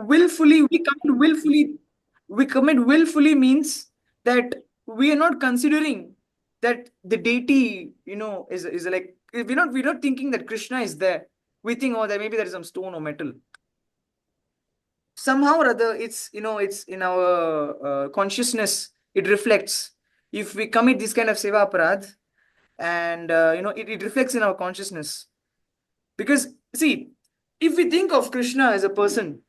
we commit willfully means that we are not considering that the deity, is like, we're not thinking that Krishna is there. We think, oh, that maybe there is some stone or metal. Somehow or other, it's in our consciousness, it reflects. If we commit this kind of seva aparadh, and it reflects in our consciousness. Because see, if we think of Krishna as a person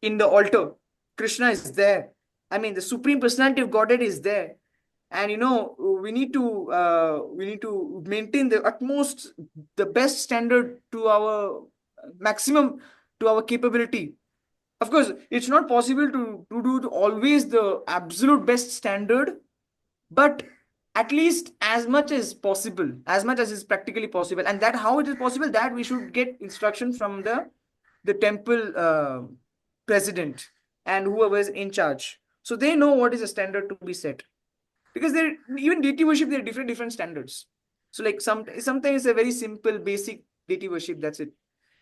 in the altar, Krishna is there. I mean, the supreme personality of Godhead is there, and we need to maintain the utmost, the best standard to our maximum, to our capability. Of course, it's not possible to do always the absolute best standard, but at least as much as possible, as much as is practically possible. And that how it is possible, that we should get instruction from the temple president and whoever is in charge, so they know what is the standard to be set. Because there, even deity worship, there are different standards. So like sometimes a very simple basic deity worship, that's it.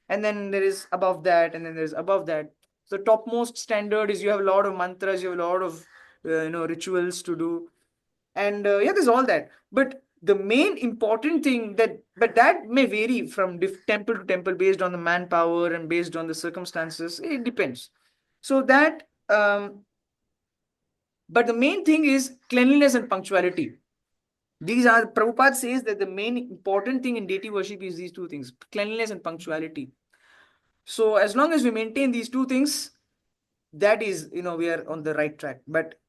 And then there is above that, and then there's above that. So the topmost standard is you have a lot of mantras, you have a lot of rituals to do. And yeah, there's all that. But the main important thing, that may vary from temple to temple based on the manpower and based on the circumstances. It depends. So that but the main thing is cleanliness and punctuality. These are, Prabhupada says that the main important thing in deity worship is these two things: cleanliness and punctuality. So as long as we maintain these two things, that is, we are on the right track. But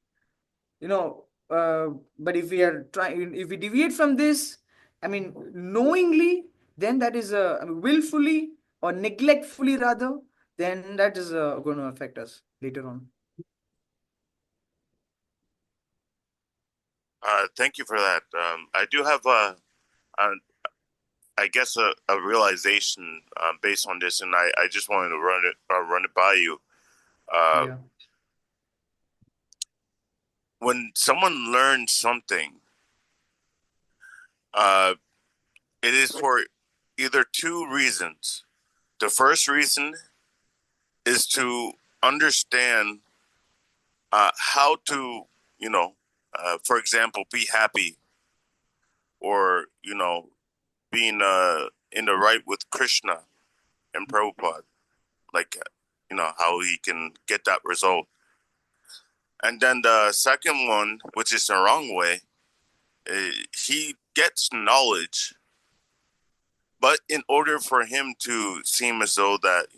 you know but if we deviate from this, I mean, knowingly, then that is I mean, willfully or neglectfully rather, then that is going to affect us later on. Thank you for that. I do have I guess a realization based on this, and I just wanted to run it by you. Yeah. When someone learns something, it is for either two reasons. The first reason is to understand how to, for example, be happy, or being in the right with Krishna and Prabhupada, like how he can get that result. And then the second one, which is the wrong way, he gets knowledge, but in order for him to seem as though that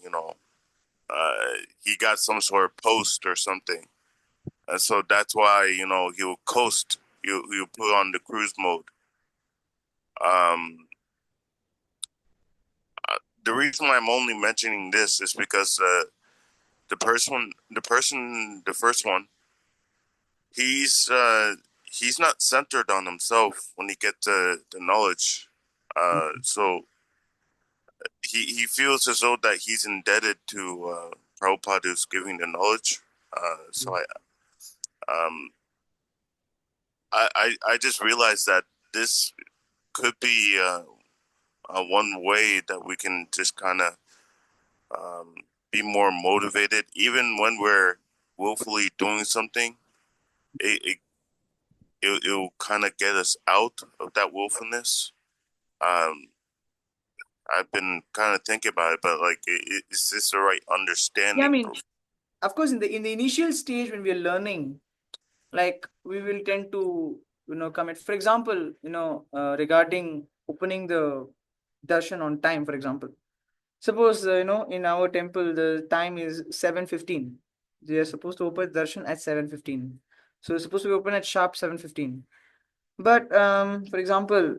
he got some sort of post or something, and so that's why he'll coast, he'll put on the cruise mode. The reason why I'm only mentioning this is because the first one, he's not centered on himself when he gets the knowledge. So he feels as though that he's indebted to Prabhupada, who's giving the knowledge. So I just realized that this could be one way that we can just kind of be more motivated, even when we're willfully doing something. It'll kind of get us out of that willfulness. I've been kind of thinking about it, but like, is this the right understanding? Yeah, I mean, of course, in the initial stage when we are learning, like, we will tend to commit. For example, regarding opening the darshan on time. For example, suppose in our temple the time is 7:15. They are supposed to open darshan at 7:15. So it's supposed to be open at sharp 7:15. But for example,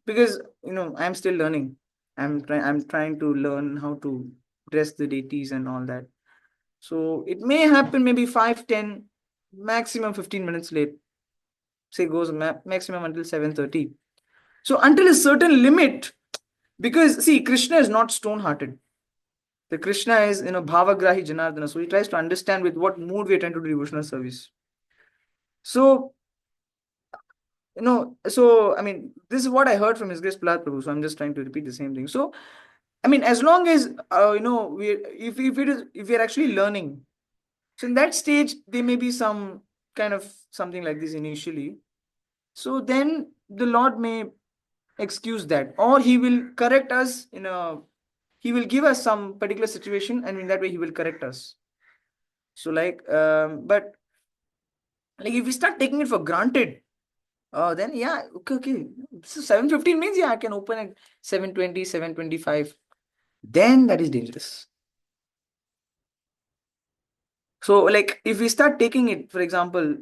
because I'm still learning, I'm trying to learn how to dress the deities and all that. So it may happen maybe 5, 10, maximum 15 minutes late. Say goes maximum until 7:30. So until a certain limit, because see, Krishna is not stone-hearted. The Krishna is bhavagrahi Janardana. So he tries to understand with what mood we are trying to do devotional service. So so I mean, this is what I heard from His Grace Prahlad Prabhu. So I'm just trying to repeat the same thing. So I mean, as long as we if we are actually learning, so in that stage there may be some kind of something like this initially. So then the Lord may excuse that, or He will correct us in a. He will give us some particular situation, and in that way He will correct us. So but like if we start taking it for granted, then yeah, okay. So 7:15 means yeah, I can open at 7:20, 7:25. Then that is dangerous. So like if we start taking it, for example,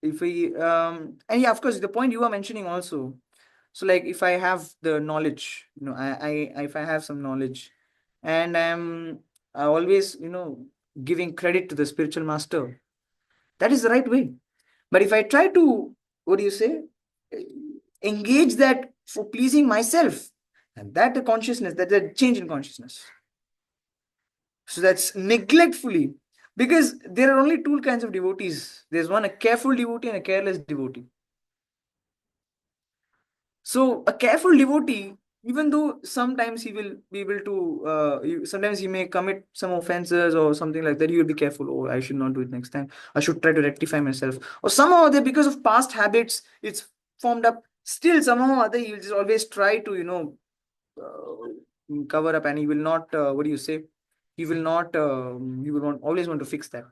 if we and yeah, of course, the point you were mentioning also. So like if I have the knowledge, I if I have some knowledge, and I always giving credit to the spiritual master, that is the right way. But if I try to, what do you say, engage that for pleasing myself, and that the consciousness, that the change in consciousness. So that's neglectfully, because there are only two kinds of devotees. There's one, a careful devotee and a careless devotee. So a careful devotee, even though sometimes he will be able to, sometimes he may commit some offenses or something like that, he will be careful. Oh, I should not do it next time. I should try to rectify myself. Or somehow or other, because of past habits, it's formed up. Still, somehow or other, he will just always try to, cover up, and he will not, what do you say? He will not, he will want, always want to fix that.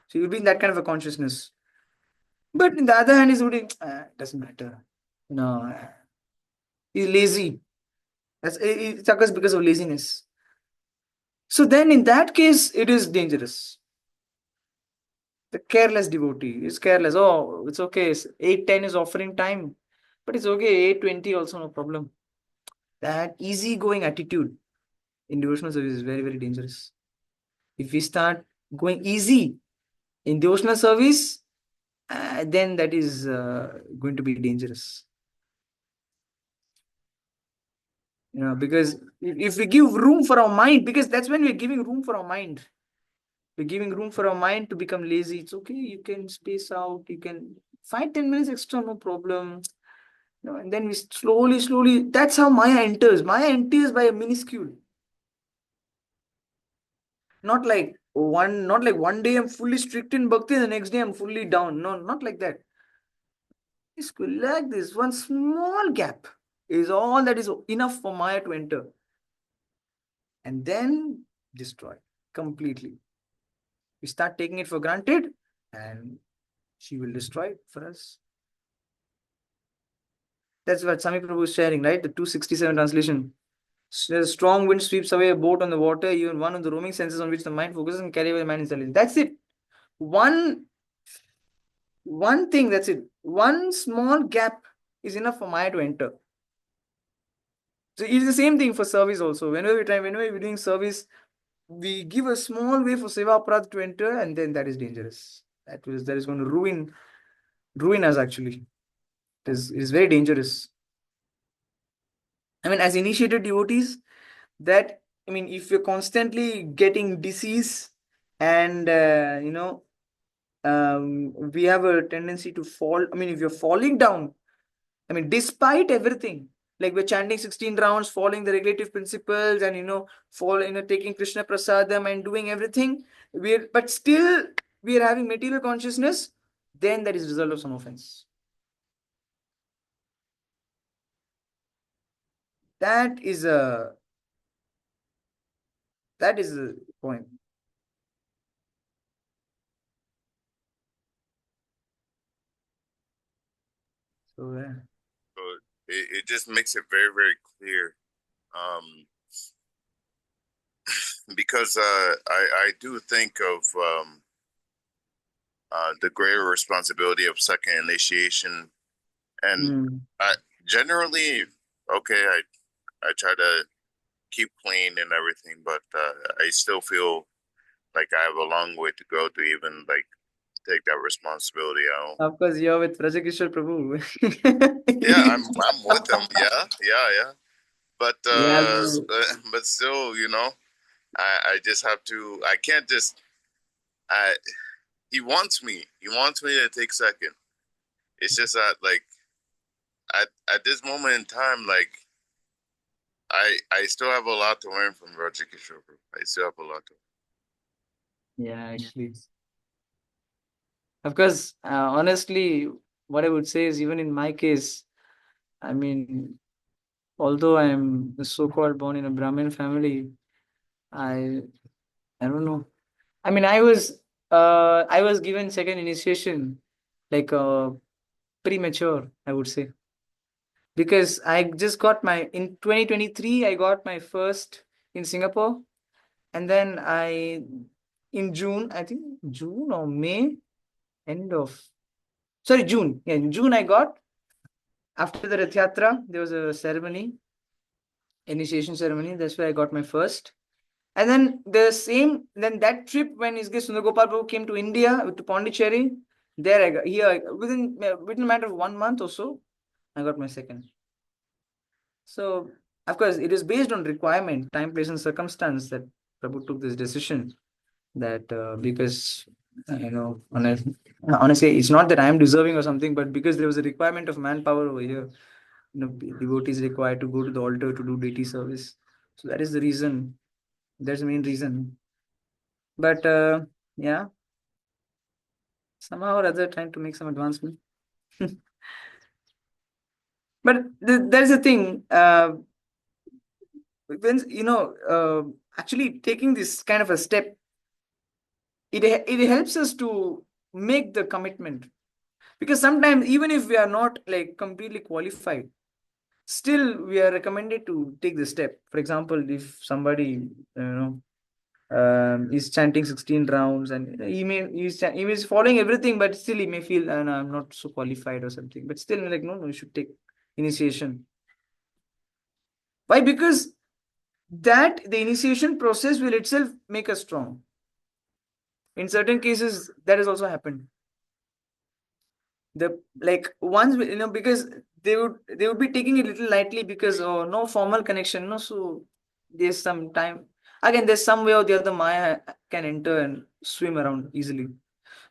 So he will be in that kind of a consciousness. But in the other hand, he's would doesn't matter. No, he's lazy. It occurs because of laziness. So then, in that case, it is dangerous. The careless devotee is careless. Oh, it's okay. 8:10 is offering time, but it's okay. 8:20 also no problem. That easygoing attitude in devotional service is very, very dangerous. If we start going easy in devotional service, then that is going to be dangerous. Because if we give room for our mind, because that's when we're giving room for our mind. We're giving room for our mind to become lazy. It's okay. You can space out. You can 5-10 minutes extra, no problem. And then we slowly. That's how Maya enters. Maya enters by a minuscule. Not like one day I'm fully strict in bhakti, the next day I'm fully down. No, not like that. It's like this. One small gap is all that is enough for Maya to enter. And then destroy completely. We start taking it for granted, and she will destroy it for us. That's what Sami Prabhu is sharing, right? The 267 translation. A strong wind sweeps away a boat on the water, even one of the roaming senses on which the mind focuses and carry away the mind intelligence. That's it. One thing, that's it. One small gap is enough for Maya to enter. So it's the same thing for service also. Whenever we're doing service, we give a small way for Seva Aparadh to enter, and then that is dangerous. That is going to ruin us actually. It is very dangerous. I mean, as initiated devotees, that I mean, if you're constantly getting disease, and we have a tendency to fall. I mean, if you're falling down, I mean, despite everything, like we're chanting 16 rounds, following the regulative principles, and taking Krishna Prasadam and doing everything, but still we are having material consciousness, then that is result of some offense. That is a point. So So it just makes it very, very clear. Because I do think of the greater responsibility of second initiation, and I generally, okay, I try to keep clean and everything, but I still feel like I have a long way to go to even like take that responsibility out. Of course, you're with Rajakishore Prabhu. Yeah, I'm with them. Yeah. But Yeah, but still, I just have to. I can't just. I He wants me. He wants me to take second. It's just that like at this moment in time, like I still have a lot to learn from Raja Kishore. I still have a lot to. Yeah, actually. Of course, honestly, what I would say is even in my case, I mean, although I am so-called born in a Brahmin family, I I don't know. I mean, I was given second initiation, like premature, I would say, because I just got my in 2023. I got my first in Singapore, and then I in June, I think June or May, end of sorry June. Yeah, in June I got after the Rath Yatra. There was a ceremony, initiation ceremony. That's where I got my first. And then then that trip when HG Sundar Gopal Prabhu came to India to Pondicherry, there I got here within a matter of 1 month or so, I got my second. So of course it is based on requirement, time, place, and circumstance that Prabhu took this decision. That because honestly, it's not that I am deserving or something, but because there was a requirement of manpower over here. Devotees required to go to the altar to do deity service. So that is the reason. That's the main reason. But yeah, somehow or other trying to make some advancement. But there is a thing. When actually taking this kind of a step, it helps us to make the commitment, because sometimes even if we are not like completely qualified, still we are recommended to take the step. For example, if somebody is chanting 16 rounds, and he is following everything, but still he may feel, no, I'm not so qualified or something, but still like, no, you should take initiation. Why? Because that the initiation process will itself make us strong. In certain cases that has also happened. The like once because they would be taking it a little lightly, because oh, no formal connection, no, so there's some time. Again, there's some way or the other Maya can enter and swim around easily.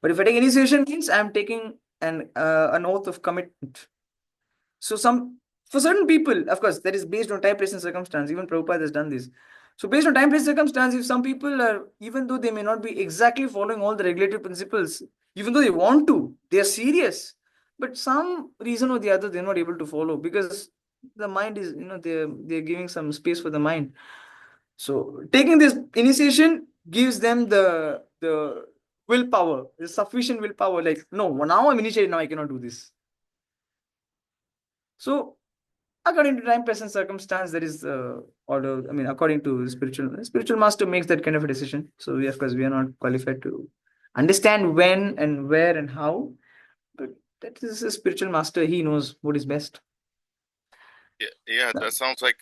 But if I take initiation, means I'm taking an oath of commitment. So for certain people, of course, that is based on time, place, and circumstance. Even Prabhupada has done this. So based on time, place, circumstance, if some people are, even though they may not be exactly following all the regulatory principles, even though they want to, they are serious, but some reason or the other they're not able to follow, because the mind is, they're giving some space for the mind. So taking this initiation gives them the willpower, the sufficient willpower. Like, no, now I'm initiated, now I cannot do this. So according to time, place, and circumstance, there is order. I mean, according to spiritual master makes that kind of a decision. So we, of course, we are not qualified to understand when and where and how, but that is a spiritual master. He knows what is best. Yeah, that sounds like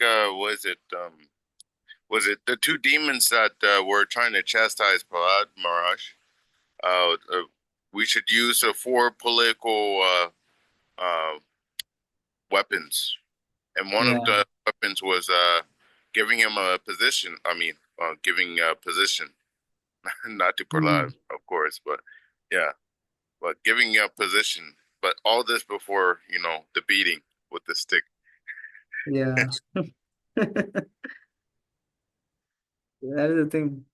was it the two demons that were trying to chastise Prahlad Maharaj? We should use four political weapons, and one of Yeah. the weapons was giving him a position. I mean, giving a position, not to Prahlad, Mm. of course, but yeah, but giving a position. But all this before the beating with the stick. Yeah. That is the thing.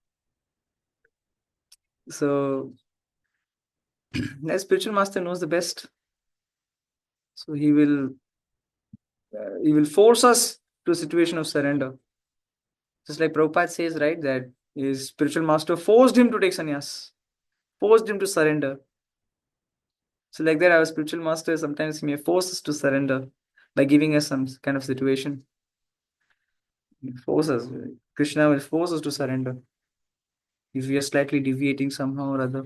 So the spiritual master knows the best. So he will force us to a situation of surrender. Just like Prabhupada says, right, that his spiritual master forced him to take sannyas, forced him to surrender. So like that, our spiritual master sometimes he may force us to surrender by giving us some kind of situation. He force us. Krishna will force us to surrender if we are slightly deviating somehow or other.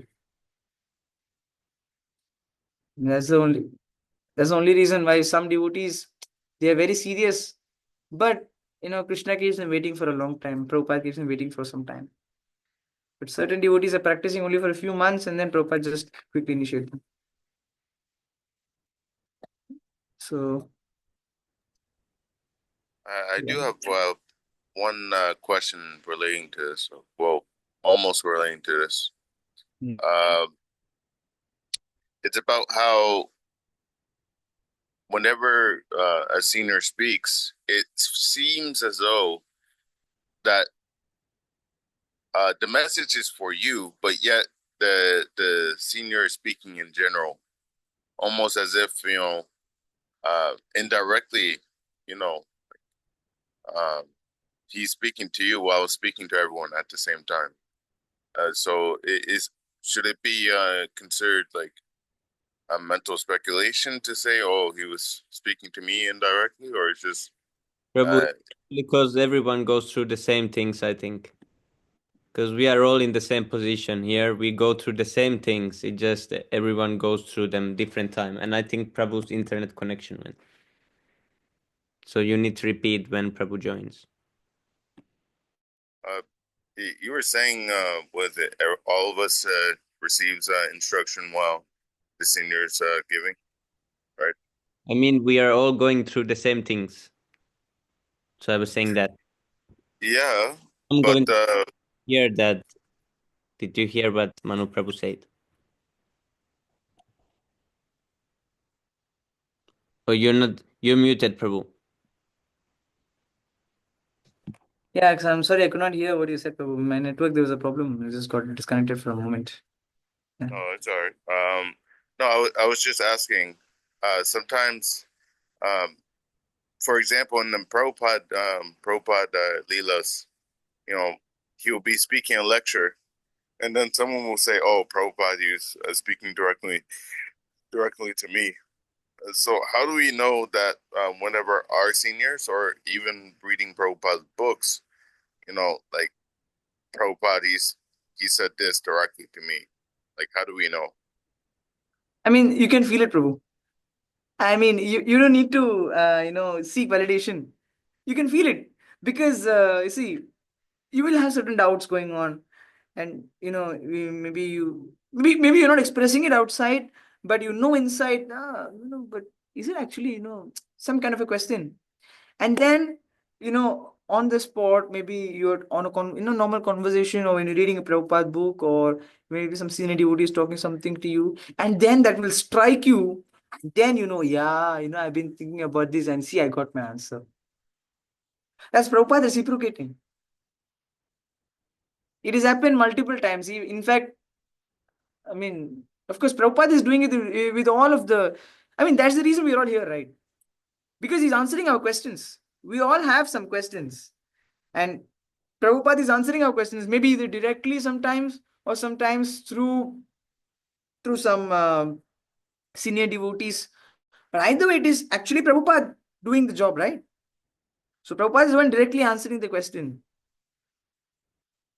And that's the only reason why some devotees, they are very serious, but Krishna keeps them waiting for a long time. Prabhupada keeps them waiting for some time. But certain devotees are practicing only for a few months, and then Prabhupada just quickly initiate them. So I yeah. do have one question relating to this. Well, almost relating to this. Mm. Uh, it's about how whenever a senior speaks, it seems as though that the message is for you, but yet the senior is speaking in general, almost as if indirectly, you know, um, he's speaking to you while speaking to everyone at the same time. So it is should it be considered like a mental speculation to say, oh, he was speaking to me indirectly, or it's just Prabhu, uh, because everyone goes through the same things, I think. Because we are all in the same position here. We go through the same things. It just everyone goes through them different time. And I think Prabhu's internet connection went. So you need to repeat when Prabhu joins. uh, you were saying, was it all of us receives instruction while the seniors giving, right? I mean, we are all going through the same things. So I was saying that. Yeah, I'm but going to hear that. Did you hear what Manu Prabhu said? Oh, you're not. You're muted, Prabhu. Yeah, I'm sorry, I could not hear what you said, Prabhu. My network, there was a problem. I just got disconnected for a moment. Yeah. no, it's all right. No, I was just asking. Sometimes, um, for example, in the Prabhupada Leelas, he will be speaking a lecture, and then someone will say, "Oh, Prabhupada is speaking directly to me." So, how do we know that whenever our seniors or even reading Prabhupada's books, like Prabhupada, he said this directly to me? Like, how do we know? I mean, you can feel it, Prabhu. I mean, you don't need to, seek validation. You can feel it because, you see, you will have certain doubts going on, and maybe you're not expressing it outside, but inside, but is it actually some kind of a question? And then on the spot, maybe you're on a normal conversation, or when you're reading a Prabhupada book, or maybe some senior devotee is talking something to you, and then that will strike you. Then yeah, I've been thinking about this, and see, I got my answer. That's Prabhupada reciprocating. It has happened multiple times. In fact, I mean, of course, Prabhupada is doing it with all of the. I mean, that's the reason we're all here, right? Because he's answering our questions. We all have some questions. And Prabhupada is answering our questions, maybe either directly sometimes, or sometimes through some senior devotees. But either way, it is actually Prabhupada doing the job, right? So Prabhupada is the one directly answering the question.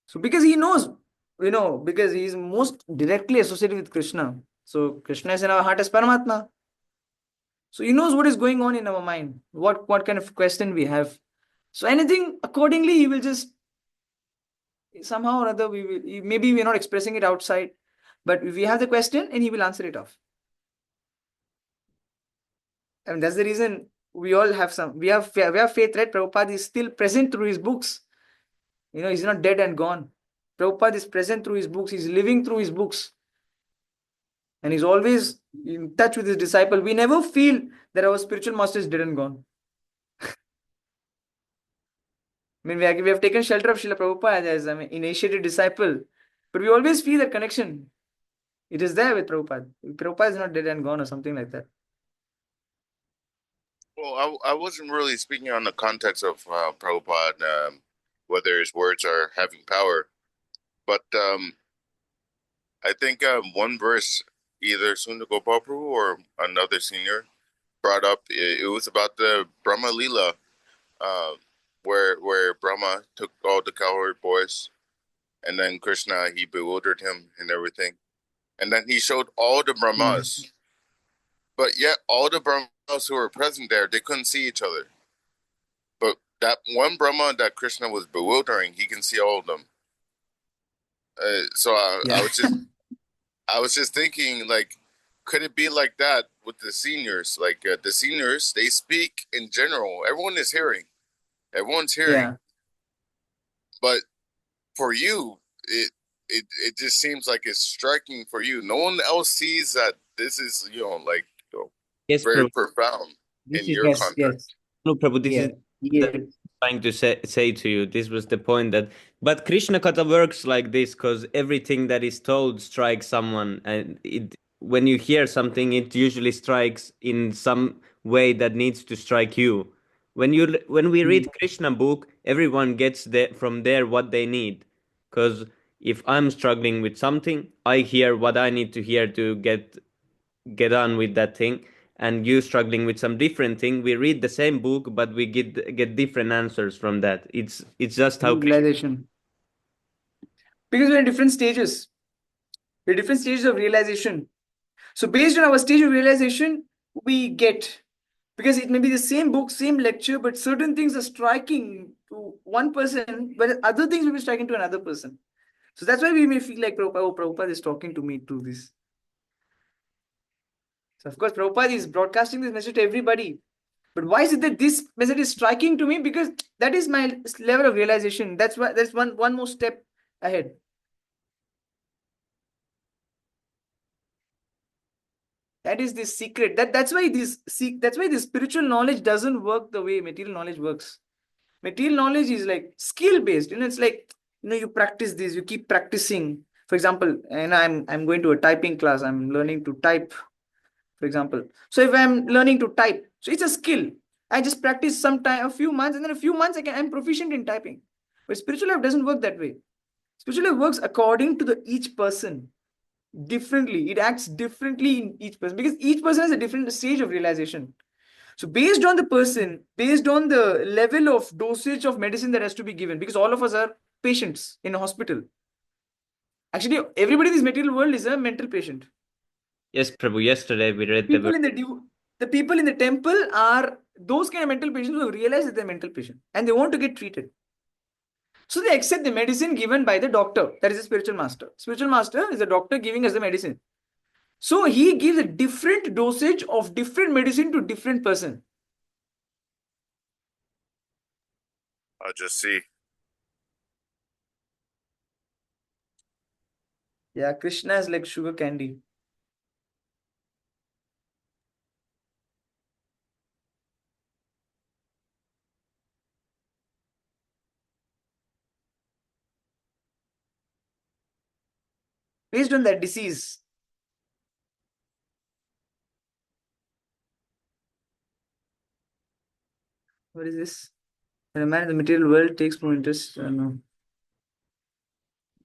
So because he knows, because he is most directly associated with Krishna. So Krishna is in our heart as Paramatma. So he knows what is going on in our mind, what kind of question we have. So anything accordingly, he will just somehow or other, maybe we're not expressing it outside, but if we have the question, and he will answer it off. And that's the reason we all have we have faith, right? Prabhupada is still present through his books. He's not dead and gone. Prabhupada is present through his books. He's living through his books, and he's always in touch with his disciple. We never feel that our spiritual master is dead and gone. I mean, we have taken shelter of Srila Prabhupada as initiated disciple, but we always feel that connection. It is there with Prabhupada. Prabhupada is not dead and gone or something like that. Well, I wasn't really speaking on the context of Prabhupada, whether his words are having power, but I think one verse, either Sundar Gopal Prabhu or another senior brought up, it was about the Brahma Lila, uh, where Brahma took all the cowherd boys, and then Krishna, he bewildered him and everything, and then he showed all the Brahmas, but yet all the Brahmas who were present there, they couldn't see each other. But that one Brahma that Krishna was bewildering, he can see all of them. So Yeah. I was just thinking, like, could it be like that with the seniors? Like the seniors, they speak in general. Everyone's hearing. Yeah. But for you, it just seems like it's striking for you. No one else sees that this is like Yes, very Prabhu. profound. in This is your yes, yes, context. No, Prabhu, this is yeah, that yes. I'm trying to say to you. This was the point that, but Krishna Katha works like this because everything that is told strikes someone, and it when you hear something, it usually strikes in some way that needs to strike you. When we read Krishna book, everyone gets from there what they need. Because if I'm struggling with something, I hear what I need to hear to get on with that thing, and you struggling with some different thing, we read the same book but we get different answers from that. It's just how Krishna. Realization. Because we're in different stages. We're different stages of realization. So based on our stage of realization, we get, because it may be the same book, same lecture, but certain things are striking to one person, but other things will be striking to another person. So that's why we may feel like Prabhupada, oh, Prabhupada is talking to me through this. So of course, Prabhupada is broadcasting this message to everybody. But why is it that this message is striking to me? Because that is my level of realization. That's why that's one more step ahead. That is the secret. That's why this spiritual knowledge doesn't work the way material knowledge works. Material knowledge is like skill based. It's like you practice this, you keep practicing. For example, and I'm going to a typing class. I'm learning to type, for example. So if I'm learning to type, so it's a skill. I just practice some time, a few months, and then a few months I'm proficient in typing. But spiritual life doesn't work that way. Spiritual life works according to the each person differently. It acts differently in each person because each person has a different stage of realization. So based on the person, based on the level of dosage of medicine that has to be given, because all of us are patients in a hospital. Actually, everybody in this material world is a mental patient. Yes, Prabhu, yesterday we read the People in the people in the temple are those kind of mental patients who realize that they're mental patient and they want to get treated. So they accept the medicine given by the doctor. That is a spiritual master. Spiritual master is the doctor giving us the medicine. So he gives a different dosage of different medicine to different person. I'll just see. Yeah, Krishna is like sugar candy. Based on that disease. What is this? When a man in the material world takes more interest. No.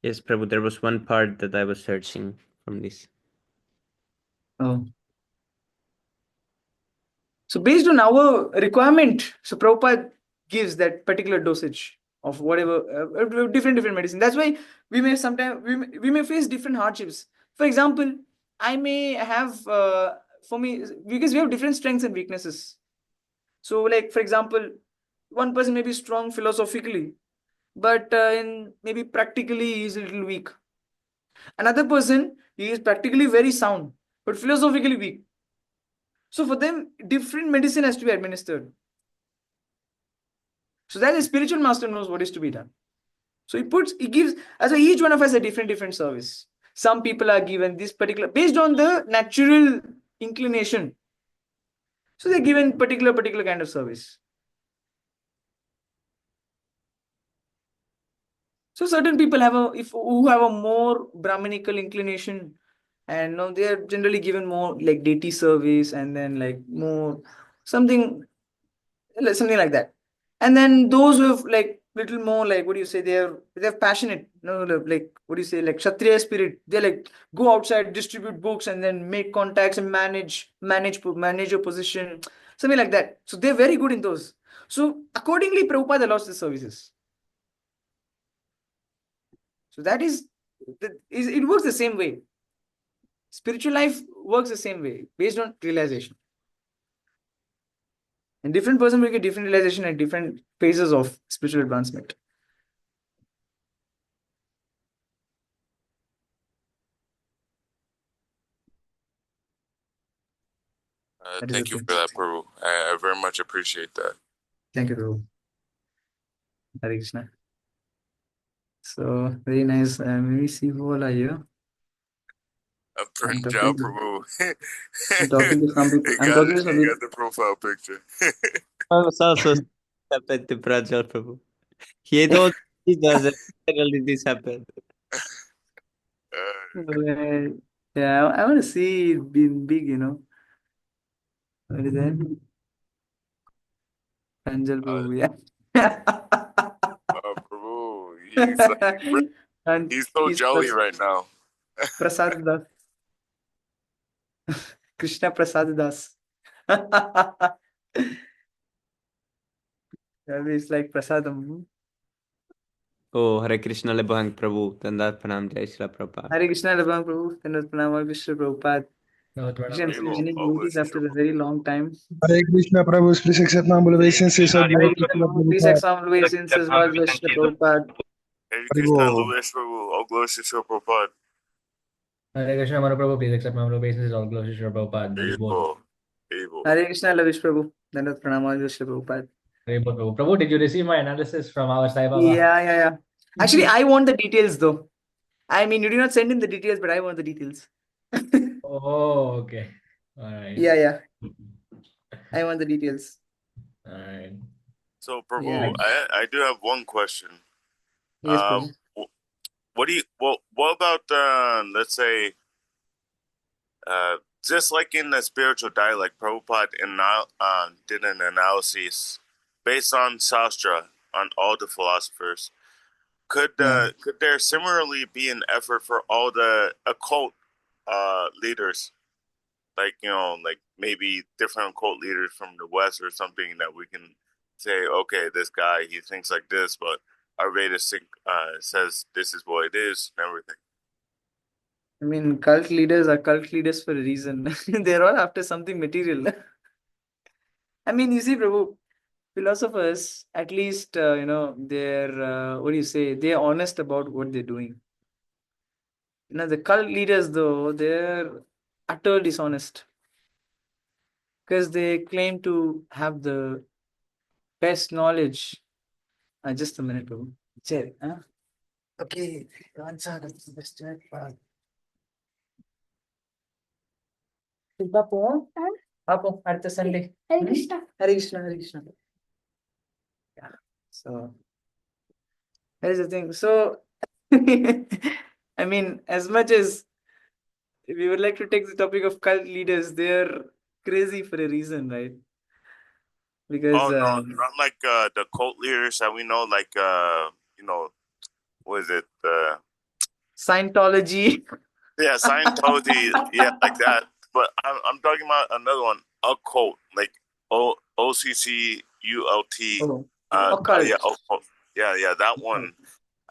Yes, Prabhu, there was one part that I was searching from this. Oh. So based on our requirement, so Prabhupada gives that particular dosage of whatever different medicine. That's why we may sometimes we may face different hardships. For example, I may have for me because we have different strengths and weaknesses. So like for example, one person may be strong philosophically, but in maybe practically he is a little weak. Another person he is practically very sound, but philosophically weak. So for them, different medicine has to be administered. So that the spiritual master knows what is to be done. So he gives, as so each one of us a different service. Some people are given this particular, based on the natural inclination. So they're given particular kind of service. So certain people who have a more Brahminical inclination, and no, they are generally given more like deity service, and then like more something something like that. And then those who have like little more like what do you say, they're passionate, like what do you say, like Kshatriya spirit. They like go outside, distribute books, and then make contacts and manage your position, something like that. So they're very good in those. So accordingly, Prabhupada allows the services. So that it works the same way. Spiritual life works the same way based on realization. And different person will get different realization at different phases of spiritual advancement. That is the Thank you thing. for that, Prabhu. I very much appreciate that. Thank you, Prabhu. Hare Krishna. So very nice. Let me see who all are here. I'm Pranjal talking to Prabhu. I'm talking to some people. I'm talking to some He people. got the profile picture. I was also happened to Prajwal Prabhu. He told he doesn't. Suddenly this happened. Uh, Well, yeah, I want to see it being big, What is that? Anjal uh, Prabhu, yeah. Prabhu, he's like, And he's so he's jolly right now. Prasad Das, Krishna Prasad Das. It's like Prasadam. Oh, Hare Krishna Lebhang Prabhu. Tanda Pranam Jai Shri Prabhupada. Hare Krishna, Labang Prabhu, Tanat Pranam, Krishna Prabhupada. No, Krishna Pranam. Able, many all devotees this after a very long time. Hare Krishna Prabhu, please accept my humble obeisances of Hare devotee Krishna, Srila Prabhu, please Prabhupada. accept some obeisances, Lord Krishna Prabhupada. Hare Krishna, Haribo. Luesh Prabhu, all glories to Srila Prabhupada. Hare Krishna Manu Prabhu, please accept my humble obeisances of glory to Srila Prabhupada. Haribol. Able, able. Hare Krishna, Lavish Prabhu, Tanat Pranam, Krishna Prabhupada. Haribol Prabhu. Prabhu, did you receive my analysis from our Sai Baba? Yeah. Actually, I want the details though. I mean, you did not send in the details, but I want the details. Oh, okay. All right. Yeah. I want the details. All right. So, Yeah. Prabhu, I do have one question. Yes, Prabhu. What do you, what about, let's say, just like in the spiritual dialect, Prabhupada did an analysis based on Sastra on all the philosophers. Yeah. Could there similarly be an effort for all the occult leaders, like like maybe different occult leaders from the West or something that we can say, okay, this guy he thinks like this, but our Veda says this is what it is and everything. I mean, cult leaders are cult leaders for a reason. They're all after something material. I mean, you see, Prabhu, philosophers, at least, they're, what do you say, they're honest about what they're doing. The cult leaders, though, they're utter dishonest because they claim to have the best knowledge. Just a minute, Prabhu. Check. Huh? Okay, answer the best check. Papo, Papo, അടുത്ത Sunday. Hare Krishna. Hare Krishna, Hare Krishna. Yeah. So that is the thing. So I mean, as much as we would like to take the topic of cult leaders, they're crazy for a reason, right? Because Oh no, not like the cult leaders that we know, like what is it? Scientology. Yeah, Scientology, yeah, like that. But I'm talking about another one, occult, like OCCULT. Oh, occult. Yeah, occult. Yeah, that one.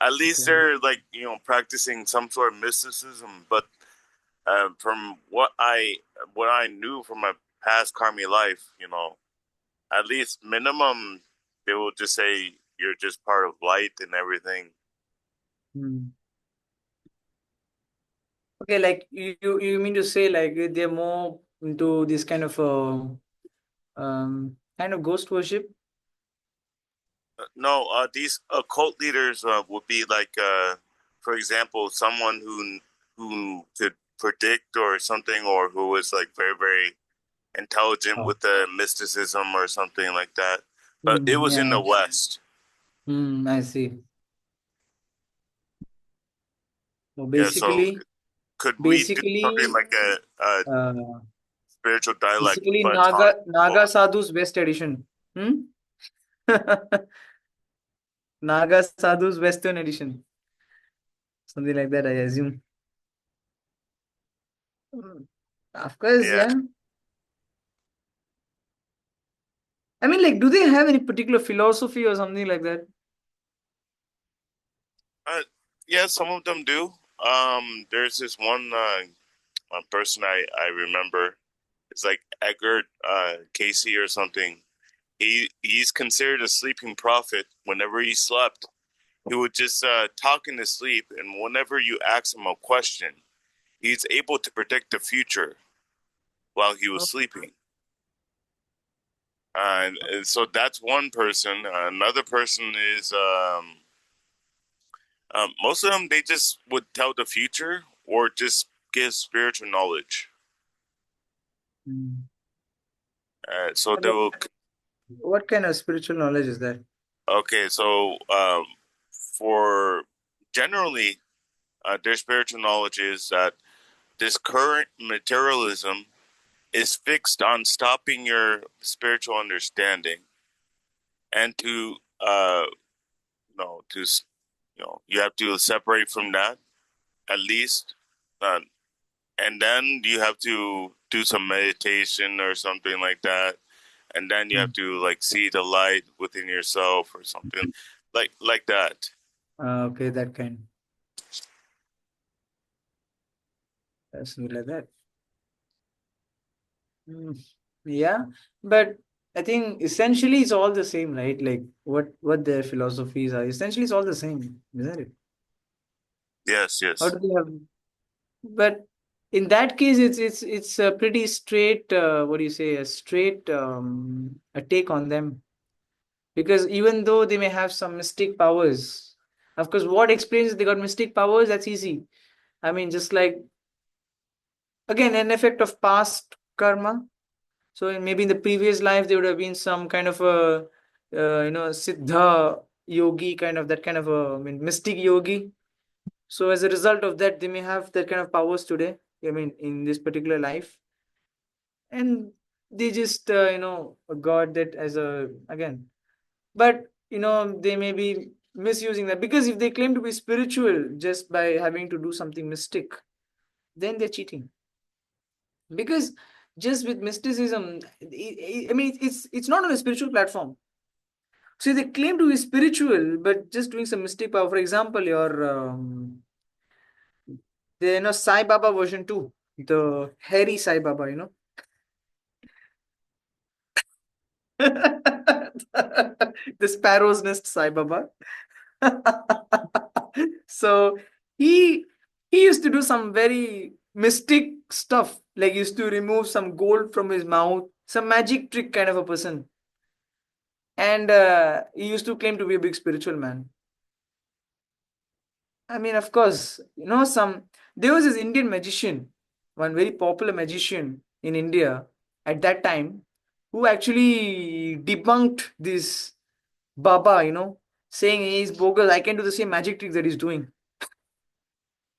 At least Okay. they're like practicing some sort of mysticism. But from what I knew from my past karmic life, at least minimum, they will just say you're just part of light and everything. Okay, like you mean to say like they're more into this kind of ghost worship? No, these occult leaders would be like, for example, someone who could predict or something, or who was like very very intelligent with the mysticism or something like that. But it was in Yeah. the West. I see. So Yeah, so basically, could we do something basically, like a uh, spiritual dialect, basically but on Naga Sadhu's West edition. Naga Sadhu's Western edition. Something like that, I assume. Of course, yeah. yeah. I mean, like, do they have any particular philosophy or something like that? Yeah, some of them do. There's this one person I remember. It's like Edgar Casey or something. He's considered a sleeping prophet. Whenever he slept, he would just talk in his sleep, and whenever you ask him a question, he's able to predict the future while he was sleeping. And so that's one person. Another person is most of them. They just would tell the future or just gives spiritual knowledge. Mm. So they will. What kind of spiritual knowledge is that? Okay, so for generally, their spiritual knowledge is that this current materialism is fixed on stopping your spiritual understanding, and to you have to separate from that at least, and then you have to do some meditation or something like that, and then you have to like see the light within yourself or something like that. Okay, that kind. That's like that. Mm. Yeah, but I think essentially it's all the same, right? Like what their philosophies are. Essentially, it's all the same, isn't it? Yes, How yes. do they have? But in that case, it's a pretty straight. What do you say? A straight a take on them, because even though they may have some mystic powers, of course, what explains they got mystic powers? That's easy. I mean, just like again, an effect of past karma. So maybe in the previous life there would have been some kind of a siddha yogi, kind of that kind of a, I mean, mystic yogi. So as a result of that, they may have that kind of powers today. I mean, in this particular life, and they just got that as a again. But they may be misusing that, because if they claim to be spiritual just by having to do something mystic, then they're cheating. Because just with mysticism, I mean, it's not on a spiritual platform. So they claim to be spiritual, but just doing some mystic power. For example, your the Sai Baba version 2, the hairy Sai Baba, the sparrow's nest Sai Baba. So he he used to do some very mystic stuff, like used to remove some gold from his mouth, some magic trick kind of a person. And he used to claim to be a big spiritual man. I mean, of course, there was this Indian magician, one very popular magician in India at that time, who actually debunked this Baba, saying he's bogus. I can do the same magic tricks that he's doing.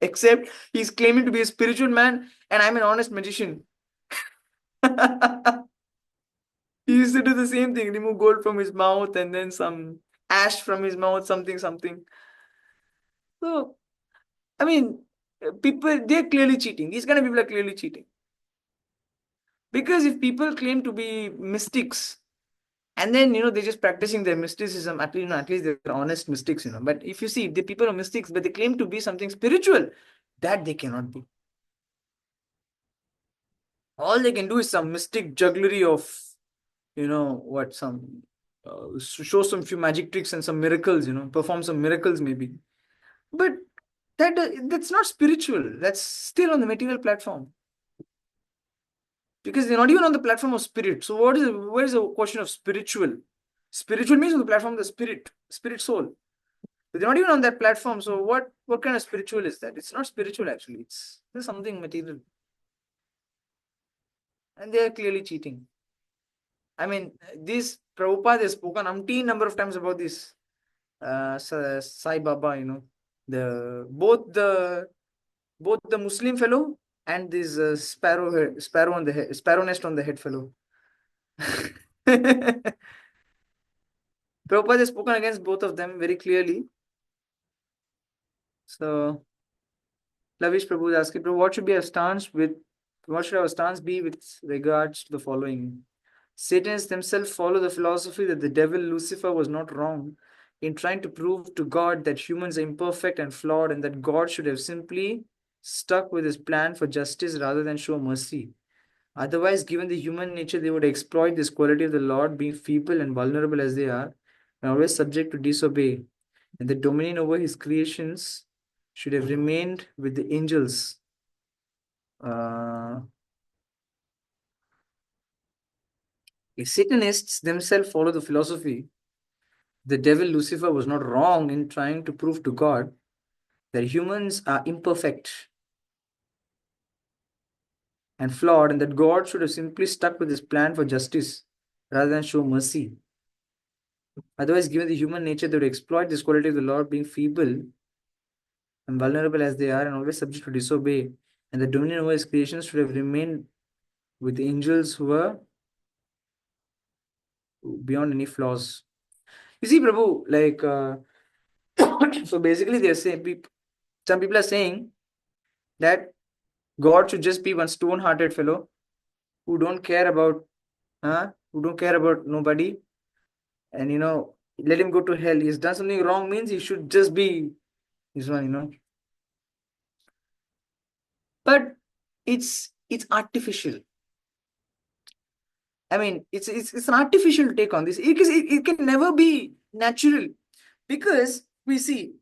Except he's claiming to be a spiritual man, and I'm an honest magician. He used to do the same thing, remove gold from his mouth and then some ash from his mouth, something, something. So, I mean, people, they're clearly cheating. These kind of people are clearly cheating. Because if people claim to be mystics, and then they're just practicing their mysticism, at least they're honest mystics. But if you see the people are mystics, but they claim to be something spiritual, that they cannot be. All they can do is some mystic jugglery of what, some show some few magic tricks and some miracles, perform some miracles maybe. But that's not spiritual. That's still on the material platform, because they're not even on the platform of spirit. So where is the question of spiritual? Spiritual means on the platform of the spirit soul. But they're not even on that platform. So what kind of spiritual is that? It's not spiritual actually. It's something material. And they are clearly cheating. I mean, this Prabhupada has spoken umpteen number of times about this Sai Baba, both the Muslim fellow and this sparrow nest on the head fellow. Prabhupada has spoken against both of them very clearly. So Lavish Prabhu is asking, Prabhu, what should our stance be with regards to the following? Satanists themselves follow the philosophy that the devil Lucifer was not wrong in trying to prove to God that humans are imperfect and flawed, and that God should have simply stuck with his plan for justice rather than show mercy. Otherwise, given the human nature, they would exploit this quality of the Lord, being feeble and vulnerable as they are, and always subject to disobey. And the dominion over his creations should have remained with the angels. Satanists themselves follow the philosophy the devil Lucifer was not wrong in trying to prove to God that humans are imperfect and flawed, and that God should have simply stuck with his plan for justice rather than show mercy. Otherwise, given the human nature, they would exploit this quality of the Lord, being feeble and vulnerable as they are, and always subject to disobey. And the dominion over his creations should have remained with the angels who were beyond any flaws. You see, Prabhu, like, so basically, they're saying, some people are saying that God should just be one stone-hearted fellow who don't care about, who don't care about nobody, and let him go to hell. He's done something wrong means he should just be this one. But it's artificial. I mean, it's an artificial take on this because it can never be natural, because we see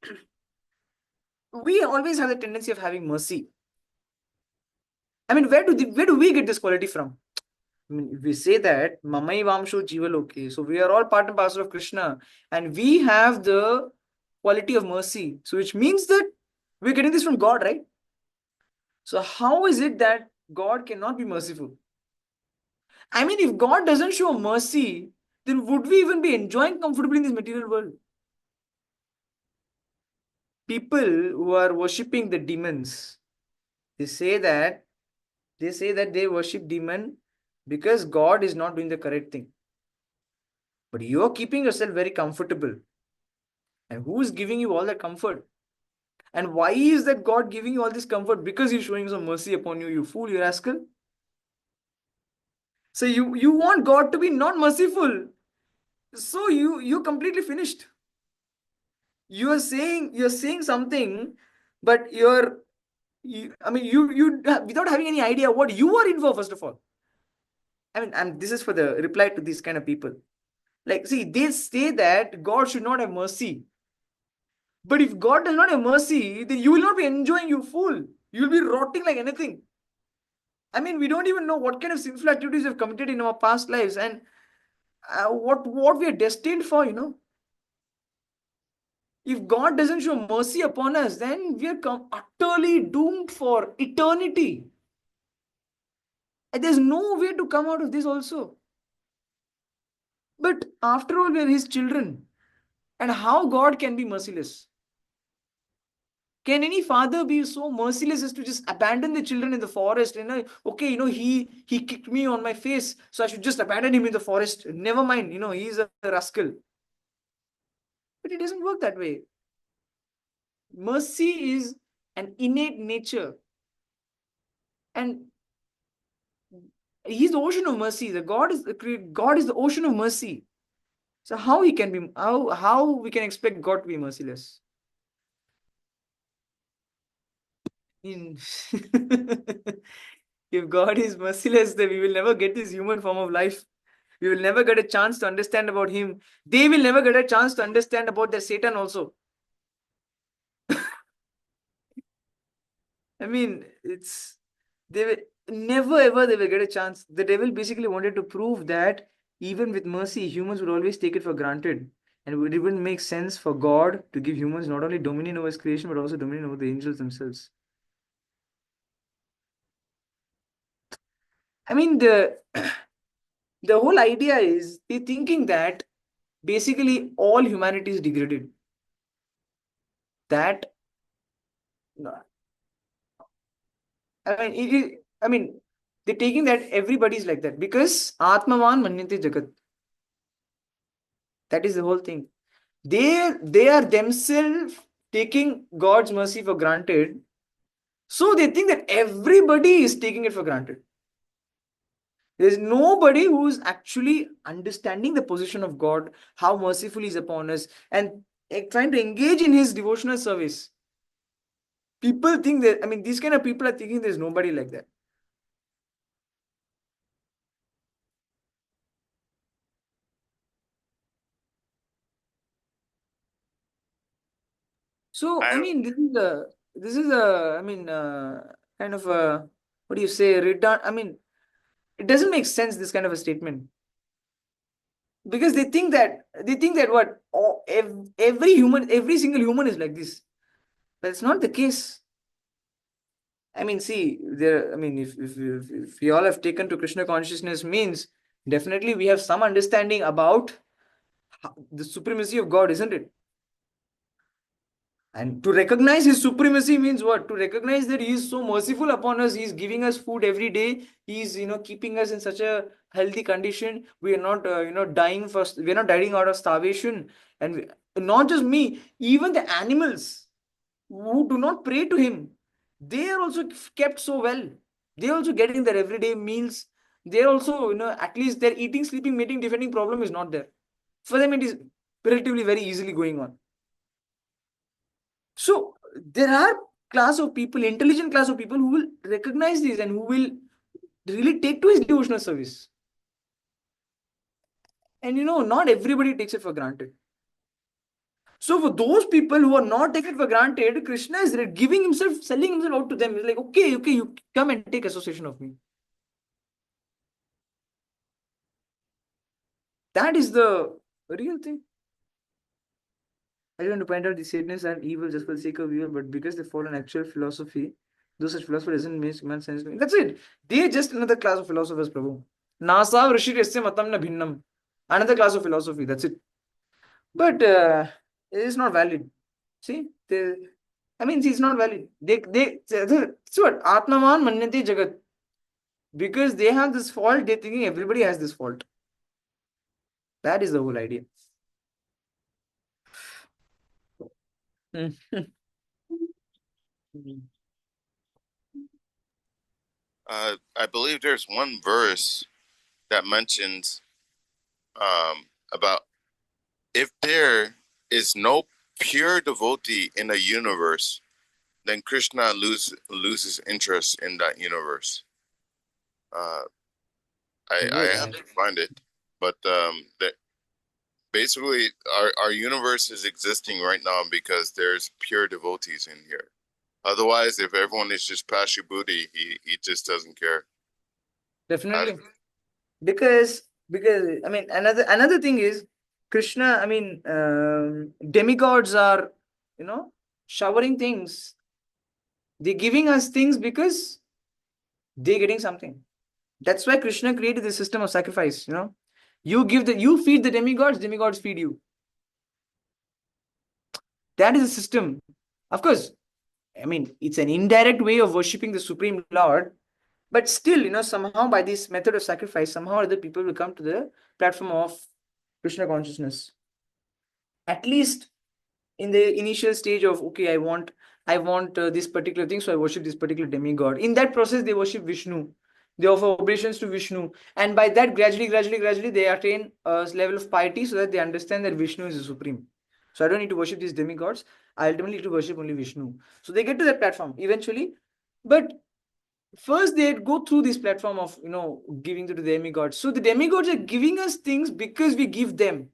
we always have the tendency of having mercy. I mean, where do we get this quality from? I mean, if we say that Mamai Vamsho Jivaloke, so we are all part and parcel of Krishna, and we have the quality of mercy. So which means that we're getting this from God, right? So how is it that God cannot be merciful? I mean, if God doesn't show mercy, then would we even be enjoying comfortably in this material world? People who are worshipping the demons, they say that they worship demon because God is not doing the correct thing. But you are keeping yourself very comfortable. And who is giving you all that comfort? And why is that God giving you all this comfort? Because he's showing some mercy upon you, you fool, you rascal. So you want God to be not merciful. So you're completely finished. You're saying something, but you without having any idea what you are in for, first of all. I mean, and this is for the reply to these kind of people. Like, see, they say that God should not have mercy. But if God does not have mercy, then you will not be enjoying, you fool. You will be rotting like anything. I mean, we don't even know what kind of sinful activities we've committed in our past lives, and what we are destined for. If God doesn't show mercy upon us, then we are utterly doomed for eternity. And there's no way to come out of this also. But after all, we are his children. And how God can be merciless? Can any father be so merciless as to just abandon the children in the forest? Okay, he kicked me on my face, so I should just abandon him in the forest. Never mind, he's a rascal. But it doesn't work that way. Mercy is an innate nature. And he's the ocean of mercy. God is the ocean of mercy. So how we can expect God to be merciless? In If God is merciless, then we will never get this human form of life. We will never get a chance to understand about him. They will never get a chance to understand about their Satan also. I mean, they will never ever they will get a chance. The devil basically wanted to prove that even with mercy, humans would always take it for granted. And it wouldn't make sense for God to give humans not only dominion over his creation, but also dominion over the angels themselves. I mean, the whole idea is they're thinking that basically all humanity is degraded. That I mean, they're taking that everybody's like that because Atmavan Manyate Jagat. That is the whole thing. They are themselves taking God's mercy for granted. So they think that everybody is taking it for granted. There's nobody who's actually understanding the position of God, how merciful He's upon us, and trying to engage in His devotional service. People think that, I mean, these kind of people are thinking there's nobody like that. So, I mean, I mean, kind of a, what do you say, I mean, it doesn't make sense, this kind of a statement. Because they think that what, every single human is like this. But it's not the case. I mean, see, there. I mean, if we all have taken to Krishna consciousness, means definitely we have some understanding about the supremacy of God, isn't it? And to recognize his supremacy means what? To recognize that he is so merciful upon us. He is giving us food every day. He is, keeping us in such a healthy condition. We are not, dying first. We are not dying out of starvation. And not just me, even the animals who do not pray to him, they are also kept so well. They are also getting their everyday meals. They are also, at least their eating, sleeping, mating, defending problem is not there. For them, it is relatively very easily going on. So there are class of people, intelligent class of people who will recognize this and who will really take to his devotional service. And not everybody takes it for granted. So for those people who are not taking it for granted, Krishna is giving himself, selling himself out to them. He's like, okay, you come and take association of me. That is the real thing. I don't want to point out the sadness and evil just for the sake of evil, but because they follow an actual philosophy, though such philosophy doesn't make human sense. That's it. They are just another class of philosophers, Prabhu. Nasa Rishi Matam na Bhinnam. Another class of philosophy. That's it. But it is not valid. See, see, it's not valid. So what? Atmavan Manyate Jagat. Because they have this fault, they're thinking everybody has this fault. That is the whole idea. I believe there's one verse that mentions about if there is no pure devotee in a universe, then Krishna loses interest in that universe. I have to find it, but that basically our universe is existing right now because there's pure devotees in here. Otherwise, if everyone is just Pashubhuti, he just doesn't care. Definitely. Because I mean another thing is Krishna, I mean demigods are, showering things. They're giving us things because they're getting something. That's why Krishna created the system of sacrifice, you feed the demigods feed you. That is a system. Of course, I mean, it's an indirect way of worshipping the Supreme Lord, but still, somehow by this method of sacrifice, somehow other people will come to the platform of Krishna consciousness. At least in the initial stage of, okay, I want this particular thing, so I worship this particular demigod. In that process, they worship Vishnu. They offer oblations to Vishnu, and by that, gradually, they attain a level of piety so that they understand that Vishnu is the supreme. So I don't need to worship these demigods. I ultimately need to worship only Vishnu. So they get to that platform eventually, but first they go through this platform of giving to the demigods. So the demigods are giving us things because we give them.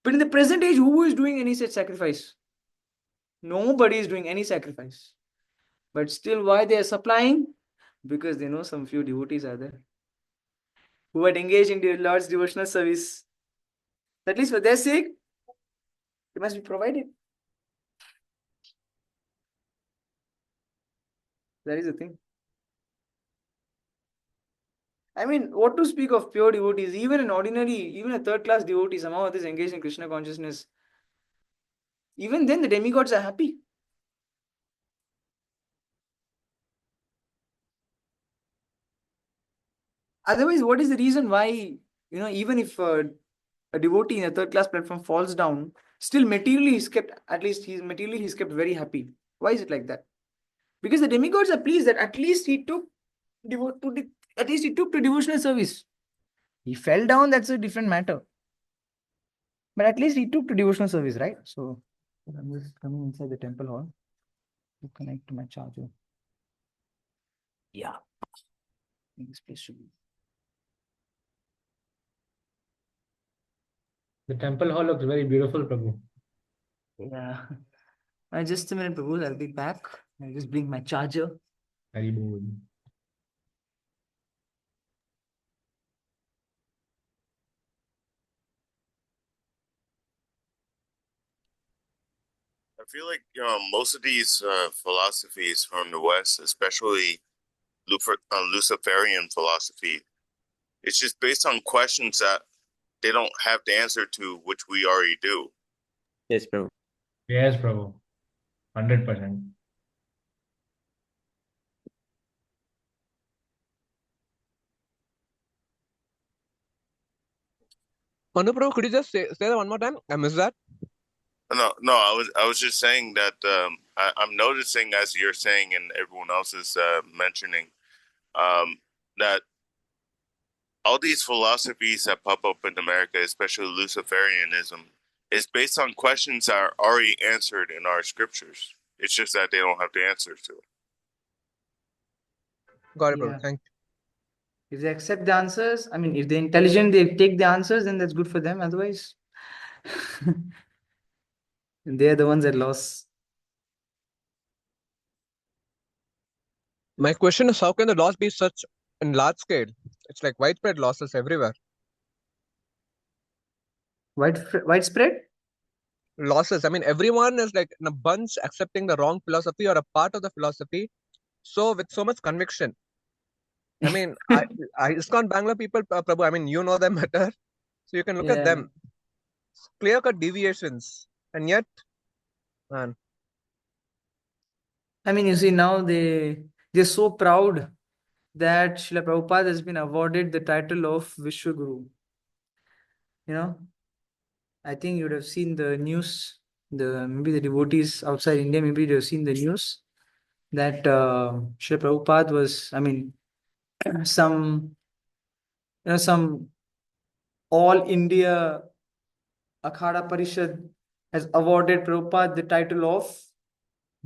But in the present age, who is doing any such sacrifice? Nobody is doing any sacrifice. But still, why they are supplying? Because they know some few devotees are there who are engaged in the Lord's devotional service. At least for their sake, it must be provided. That is the thing. I mean, what to speak of pure devotees? Even a third-class devotee, somehow is engaged in Krishna consciousness. Even then, the demigods are happy. Otherwise, what is the reason why, even if a devotee in a third-class platform falls down, still materially he's kept, at least he's kept very happy. Why is it like that? Because the demigods are pleased that at least he took to devotional service. He fell down, that's a different matter. But at least he took to devotional service, right? So I'm just coming inside the temple hall to connect to my charger. Yeah. This place should be. The temple hall looks very beautiful, Prabhu. Yeah. Just a minute, Prabhu. I'll be back. I'll just bring my charger. Very bold. I feel like most of these philosophies from the West, especially Luciferian philosophy, it's just based on questions that they don't have the answer to, which we already do. Yes, Prabhu. Yes, Prabhu. 100%. Manu Prabhu, could you just say that one more time? I missed that. No, I was just saying that I'm noticing, as you're saying and everyone else is mentioning, that all these philosophies that pop up in America, especially Luciferianism, is based on questions that are already answered in our scriptures. It's just that they don't have the answers to it. Got it, Yeah. Prabhu. Thank you. If they accept the answers, I mean, if they're intelligent, they take the answers, then that's good for them. Otherwise, they're the ones that lost. My question is, how can the loss be such in large scale? It's like widespread losses everywhere. Widespread? Losses. I mean, everyone is like in a bunch accepting the wrong philosophy or a part of the philosophy. So with so much conviction. I mean, I ISKCON Bangalore people, Prabhu, I mean, you know them better. So you can look at Yeah. them. Clear-cut deviations. And yet, man, I mean, you see, now they're so proud that Srila Prabhupada has been awarded the title of Vishwaguru. You know, I think you would have seen the news, maybe the devotees outside India, maybe they've seen the news that Srila Prabhupada was, I mean, some all India Akhada Parishad has awarded Prabhupada the title of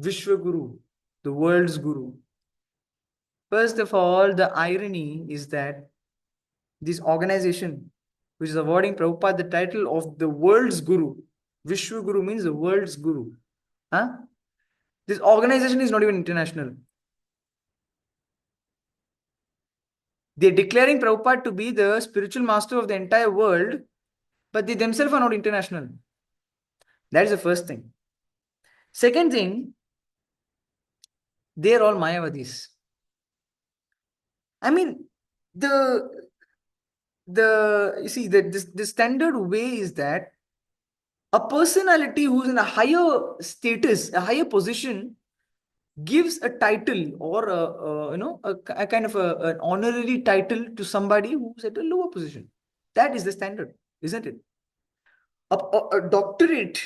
Vishwaguru, the world's guru. First of all, the irony is that this organization, which is awarding Prabhupada the title of the world's guru, Vishwaguru means the world's guru. Huh? This organization is not even international. They're declaring Prabhupada to be the spiritual master of the entire world, but they themselves are not international. That is the first thing. Second thing, they're all Mayavadis. I mean, the you see that the standard way is that a personality who's in a higher status, a higher position, gives a title or a kind of an honorary title to somebody who's at a lower position. That is the standard, isn't it? A doctorate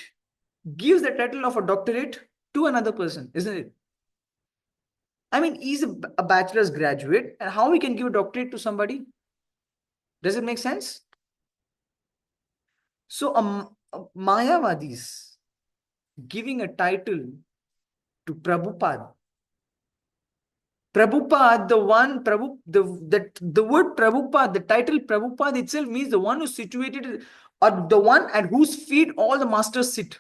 gives the title of a doctorate to another person, isn't it? I mean, he's a bachelor's graduate, and how we can give a doctorate to somebody? Does it make sense? So, Mayavadis giving a title to Prabhupada. Prabhupada, the word Prabhupada, the title Prabhupada itself means the one who's situated, or the one at whose feet all the masters sit.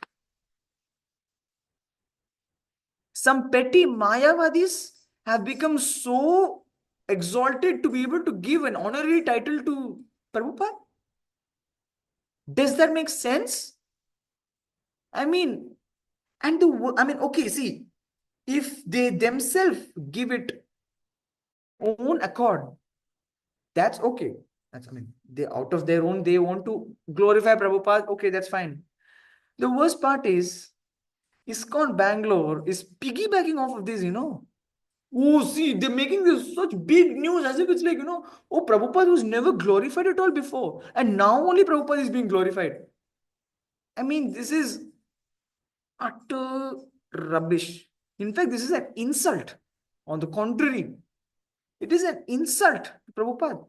Some petty Mayavadis have become so exalted to be able to give an honorary title to Prabhupada. Does that make sense? I mean, okay, see, if they themselves give it own accord, that's okay. They out of their own, they want to glorify Prabhupada. Okay, that's fine. The worst part is, ISKCON Bangalore is piggybacking off of this, Oh, see, they're making this such big news as if it's like, oh, Prabhupada was never glorified at all before. And now only Prabhupada is being glorified. I mean, this is utter rubbish. In fact, this is an insult. On the contrary, it is an insult to Prabhupada.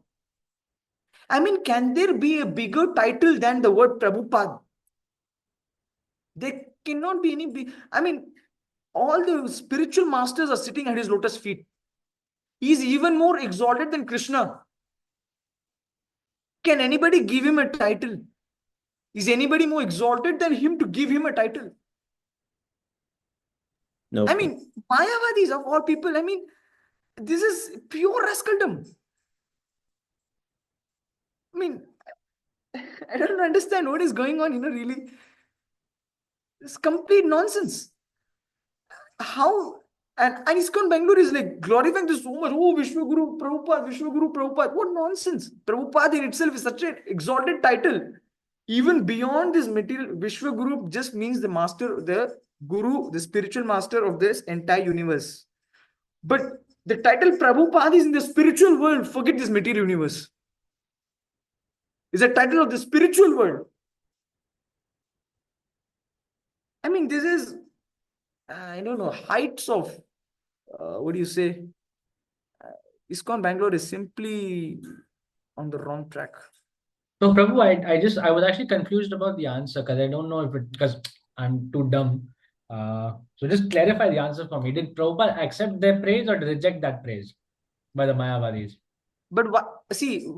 I mean, can there be a bigger title than the word Prabhupada? There cannot be any big. I mean, all the spiritual masters are sitting at his lotus feet. He's even more exalted than Krishna. Can anybody give him a title? Is anybody more exalted than him to give him a title? No. I mean, Mayavadis of all people, I mean, this is pure rascaldom. I mean, I don't understand what is going on, really. It's complete nonsense. how and ISKCON Bangalore is like glorifying this so much. Oh, Vishwaguru Prabhupada, Vishwaguru Prabhupada. What nonsense! Prabhupada in itself is such an exalted title. Even beyond this material, Vishwaguru just means the master, the guru, the spiritual master of this entire universe. But the title Prabhupada is in the spiritual world. Forget this material universe. It's a title of the spiritual world. I mean, this is, I don't know, heights of, what do you say? ISKCON Bangalore is simply on the wrong track. So, Prabhu, I was actually confused about the answer because I don't know if it, because I'm too dumb. So just clarify the answer for me. Did Prabhupada accept their praise or reject that praise by the Mayavadis? But see,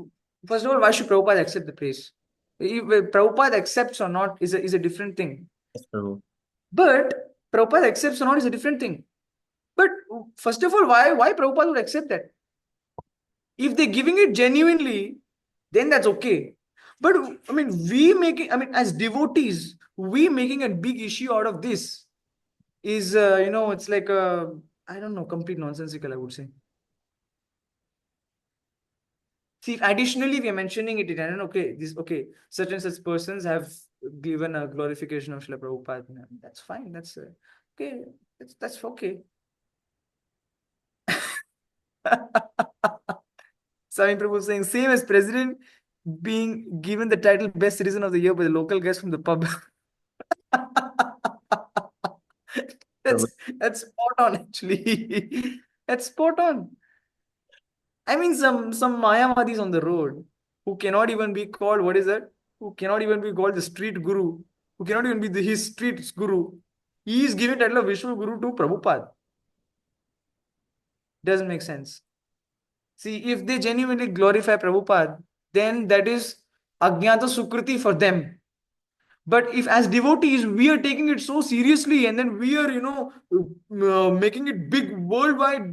first of all, why should Prabhupada accept the praise? If Prabhupada accepts or not is a different thing. Yes, Prabhu. But Prabhupada accepts or not is a different thing. But first of all, why Prabhupada would accept that? If they're giving it genuinely, then that's okay. But I mean, as devotees, we making a big issue out of this is, it's like I don't know, complete nonsensical, I would say. See, additionally, we are mentioning it in, okay, such and such persons have given a glorification of Srila Prabhupada. That's fine. That's okay. That's okay. Swami Prabhu saying, same as president being given the title best citizen of the year by the local guest from the pub. that's spot on, actually. That's spot on. I mean, some Mayamadis on the road who cannot even be called, what is that? Who cannot even be called the street guru, who cannot even be his street guru. He is giving title of Vishwa Guru to Prabhupada. Doesn't make sense. See, if they genuinely glorify Prabhupada, then that is Ajnata Sukriti for them. But if as devotees we are taking it so seriously and then we are, making it big worldwide,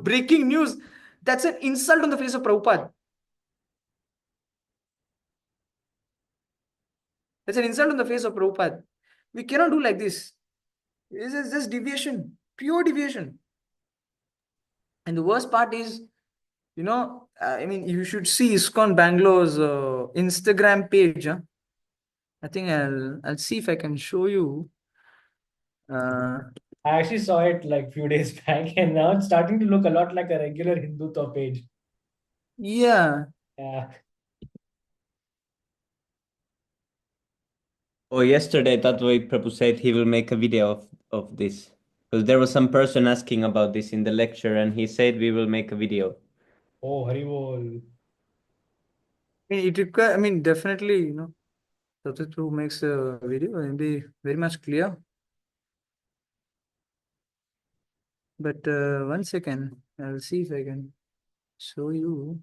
breaking news, that's an insult on the face of Prabhupada. That's an insult on the face of Prabhupada. We cannot do like this. This is just deviation, pure deviation. And the worst part is, I mean, you should see ISKCON Bangalore's Instagram page. Huh? I think I'll see if I can show you. I actually saw it like few days back, and now it's starting to look a lot like a regular Hindutva page. Yeah. Yeah. Oh, yesterday Tatvai Prabhu said he will make a video of this. Because there was some person asking about this in the lecture, and he said we will make a video. Oh, Haribol. I mean, I mean, definitely, Tattva who makes a video will be very much clear. But 1 second, I'll see if I can show you.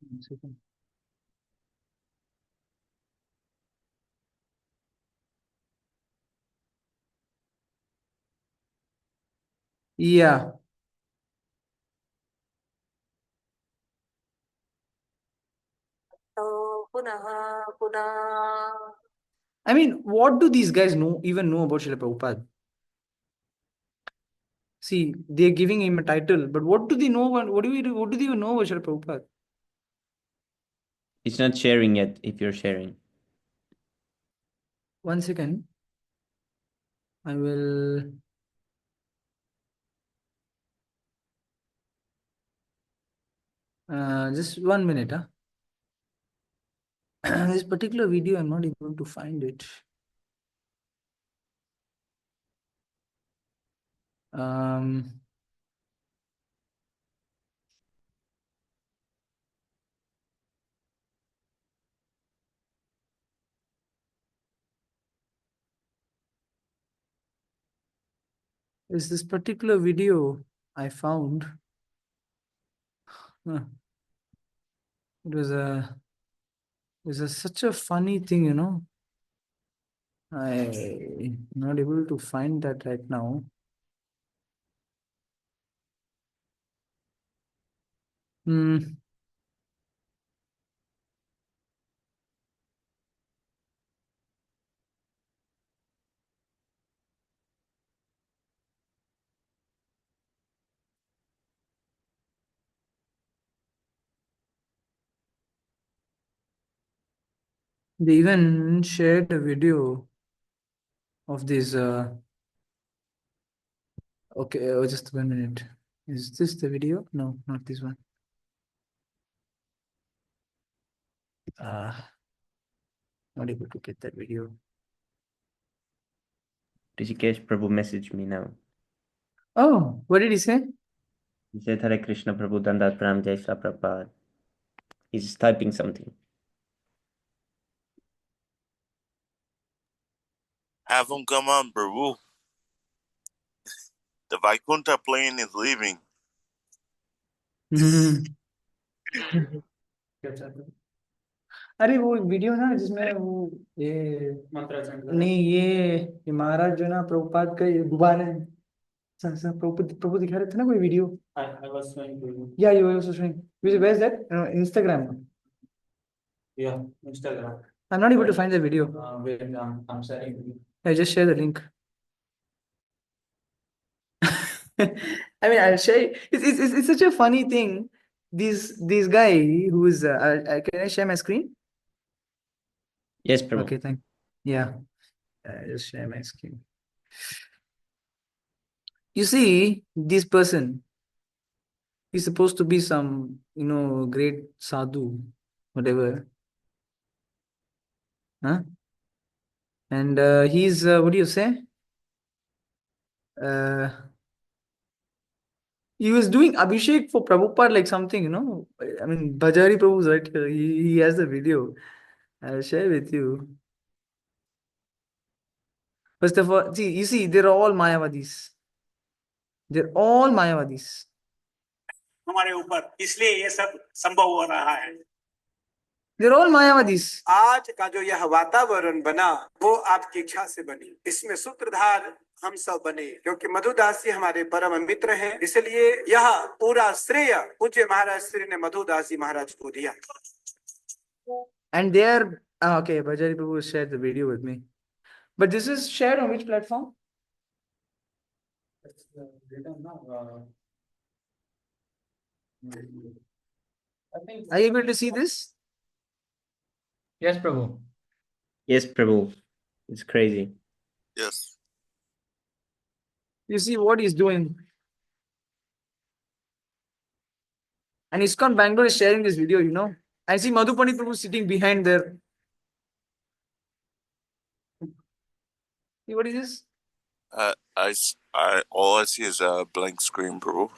One second. Yeah. I mean, what do these guys even know about Srila Prabhupada? See, they're giving him a title, but what do they know? What do they even know about Srila Prabhupada? It's not sharing yet if you're sharing. 1 second. I will. Just 1 minute. Huh? This particular video, I'm not able to find it. Um, is this particular video I found. Huh. It was such a funny thing, you know. I'm not able to find that right now. Hmm. They even shared a video of this. Okay, just 1 minute. Is this the video? No, not this one. Not able to get that video. Rishikesh Prabhu messaged me now. Oh, what did he say? He said, Hare Krishna Prabhu Dandat Pranam Jai Shri Prabhupada. He's typing something. Have him come on, Prabhu. The Vaikuntha plane is leaving. अरे वो video ना जिसमें वो ये नहीं ये महाराज जो ना प्रभुपाद का ये गुब्बारे हैं प्रभु दिखा रहे थे ना कोई video I was showing to you. Yeah, you were also showing. Where is that? Instagram. Yeah, Instagram. I'm not able to find the video. Wait, I'm sharing with you. I just share the link. I mean, I'll share. It's such a funny thing. This guy who's can I share my screen? Yes, Prabhu. Okay, thank. Yeah, I just share my screen. You see, this person is supposed to be some, great sadhu, whatever. Huh? And he's, what do you say? He was doing Abhishek for Prabhupada, like something, I mean, Bajari Prabhu's right here. He has the video. I'll share with you. First of all, you see, they're all Mayavadis. They're all Mayavadis. हमारे ऊपर इसलिए ये सब संभव हो रहा है They're all Mayavadis. आज का जो यह वातावरण बना वो आपकी इच्छा से बनी इसमें सूत्रधार हम सब बने क्योंकि मधुदास जी हमारे परम मित्र हैं इसलिए यह पूरा श्रेय पूज्य महाराज श्री ने मधुदास जी महाराज को दिया And they're okay, Bajari Prabhu shared the video with me. But this is shared on which platform? Are you able to see this? Yes, Prabhu. Yes, Prabhu. It's crazy. Yes. You see what he's doing. And ISKCON Bangalore is sharing this video, I see Madhupani Prabhu sitting behind there. See, what is this? All I see is a blank screen, Prabhu.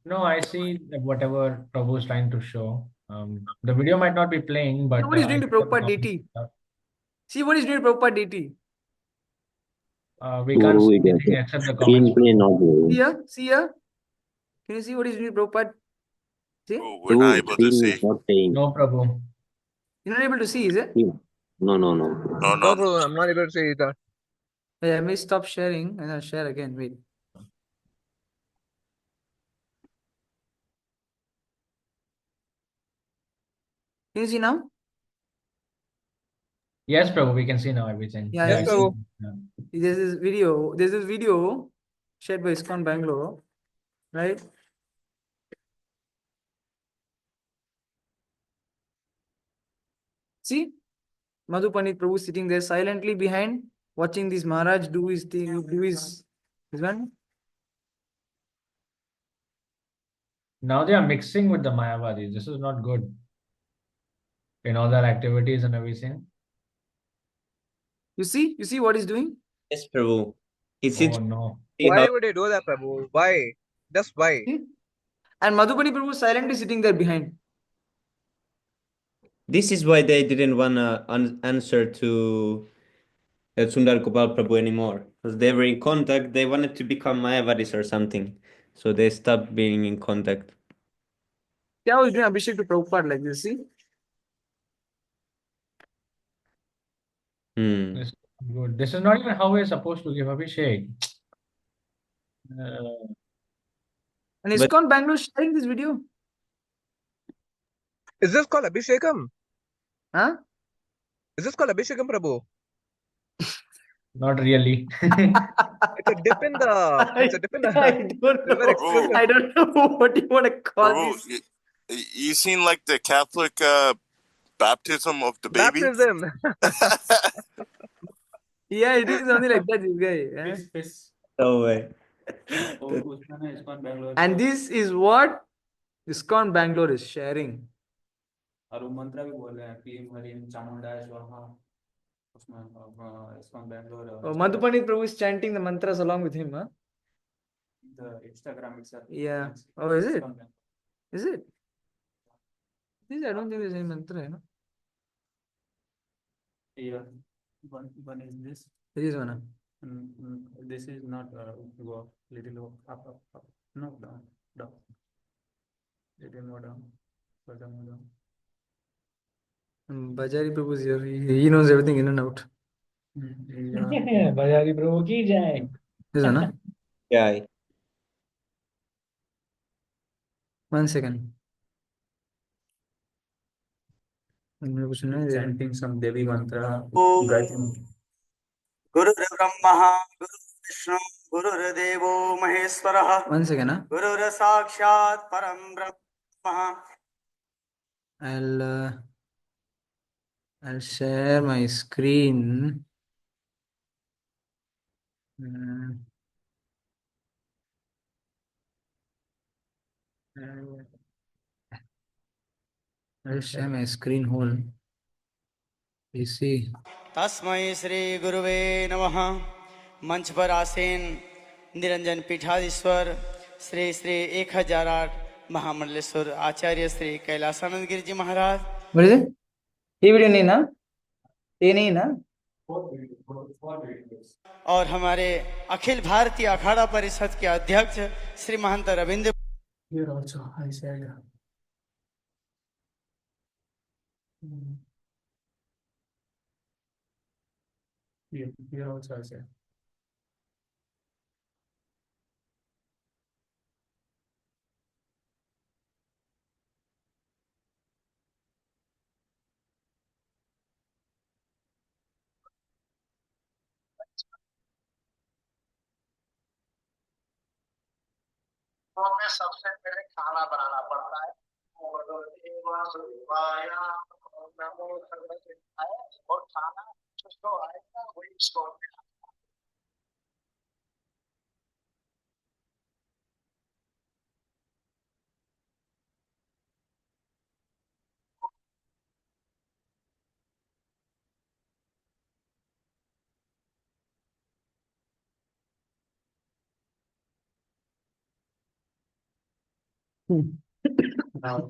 No, I see that whatever Prabhu is trying to show. The video might not be playing, but What he's doing to Prabhupada DT. See what he's doing to Prabhupada DT. We can't see anything except the comments. See here. Can you see what he's doing to Prabhupada? See? Prabhu, we're not able to see. No, Prabhu. You're not able to see, is it? No. No, Prabhu, I'm not able to see that. Yeah, I may stop sharing and I'll share again. Wait. Can you see now? Yes, Prabhu, we can see now everything. Yeah, Yes, Prabhu. Yeah. There's this video shared by ISKCON Bangalore, right? See, Madhupani Prabhu sitting there silently behind, watching this Maharaj do his thing, do his one. Now they are mixing with the Mayavadis. This is not good. In all their activities and everything. You see what he's doing? Yes, Prabhu. Oh no. Why would he do that, Prabhu? Why? Just why? See? And Madhupani Prabhu silently sitting there behind. This is why they didn't want to answer to Sundar Gopal Prabhu anymore. because they were in contact. They wanted to become Mayavadis or something, so they stopped being in contact. Yeah, I was doing Abhishek to Prabhupada like this. See, This is good. This is not even how we're supposed to give Abhishek. and But ISKCON Bangalore sharing this video, Is this called Abhishekam? huh? Is this called Abhishekam, Prabhu? Not really. It's a dip in the. It's a dip in the I don't silver know. Prabhu, I don't know what you want to call Prabhu, this. you seen like the Catholic baptism of the baby? baptism. Yeah, it is something like that. This guy. Eh? no way. And this is what ISKCON Bangalore is sharing. और वो मंत्र भी बोल रहे हैं PM Harim Chamunda स्वाहा उसमें ISKCON Bangalore Oh, Madhu Pandit Prabhu is chanting the mantras along with him, huh? the Instagram itself. Yeah. Oh, is it? Is it? This I don't think there's any mantra, you know. Yeah, one is this. It is one. This is not go little up, no down, little more down, further more down. Bajari Prabhu is here. He knows everything in and out. Yeah. Bajari Prabhu ki jai. This one, huh? Yeah. 1 second. मेरे को सुना है Chanting some Devi mantra. Om Gayathri. Guru Brahma, Guru Vishnu, Guru Devo Maheshwara. 1 second, huh? Guru Sakshat Param Brahma. I'll share my screen. Mm. I'll share my screen whole. You see. तस्मै श्री गुरुवे नमः मंच पर आसीन निरंजन पीठाधीश्वर श्री श्री 1008 महामंडलेश्वर आचार्य श्री कैलासानंद गिरि जी महाराज What is it? ये video नहीं ना? ये नहीं ना? और हमारे अखिल भारतीय अखाड़ा परिषद के अध्यक्ष श्री महंत Ravindra Here also I said. Here also I said. तो हमें सबसे पहले खाना बनाना पड़ता है और खाना जो आएगा वही स्टोर में Now,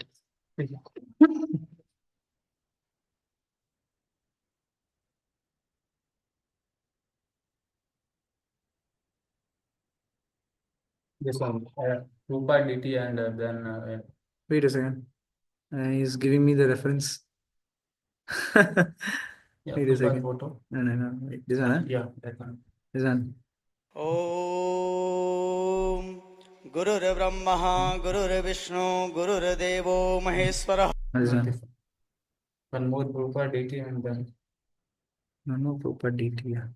this one, Rupa DT and then Wait a second. He's giving me the reference. yeah, Wait a Rupa second. photo. No. Wait, this one, huh? Yeah, that one. This one. ओम गुरुर्ब्रह्मा गुरुर्विष्णु गुरुर्देवो महेश्वरः This Not one. this one. One more Rupa DT and then No, proper DT. Yeah.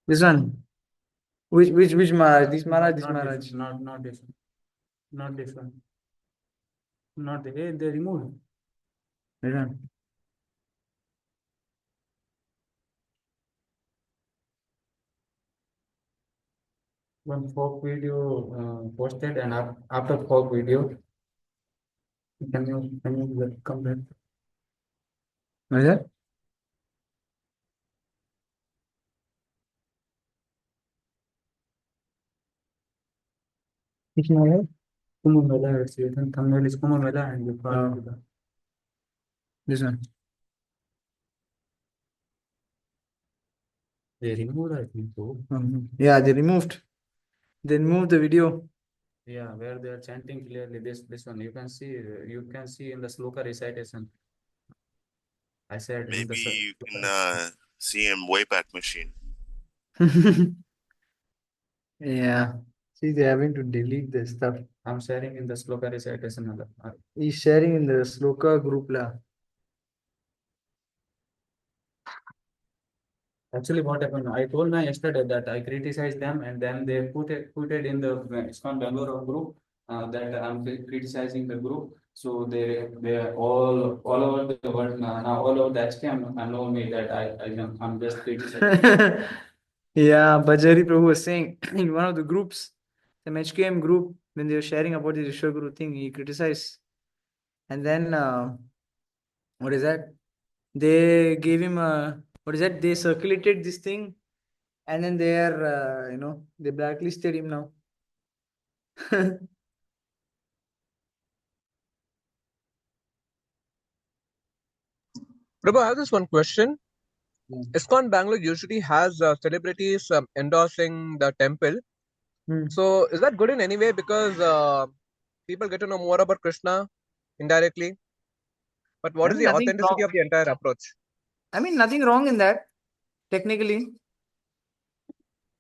This one. Which Maharaj? This Maharaj, this not Maharaj. this one, not this one, not this one, not the they removed. This one. One folk video posted and after folk video can you come back? What is that? Which Maharaj? Kumbh Mela, it's written thumbnail is Kumbh Mela and you Oh. call it This one. They removed, I think so. Yeah, they removed the video. Yeah, where they are chanting clearly this one. You can see in the sloka recitation. I said in the Maybe you sloka. can see in Wayback Machine. Yeah. See, they're having to delete the stuff. I'm sharing in the sloka recitation. He's sharing in the Sloka group lah. Actually, what happened? I told my yesterday that I criticized them, and then they put it in the ISKCON Bangalore group that I'm criticizing the group. So they are all over the world now all over the HK. I know me that I'm just criticizing. Yeah, Bajari Prabhu was saying in one of the groups, the HKM group, when they were sharing about the Rishwa Guru thing, he criticized. And then, what is that? They gave him a, what is that? They circulated this thing, and then they are, they blacklisted him now. Prabhu, I have this one question. Hmm. ISKCON Bangalore usually has celebrities endorsing the temple. Hmm. So is that good in any way? Because people get to know more about Krishna indirectly. But what I is mean, the nothing authenticity wrong. of the entire approach? I mean, nothing wrong in that, technically.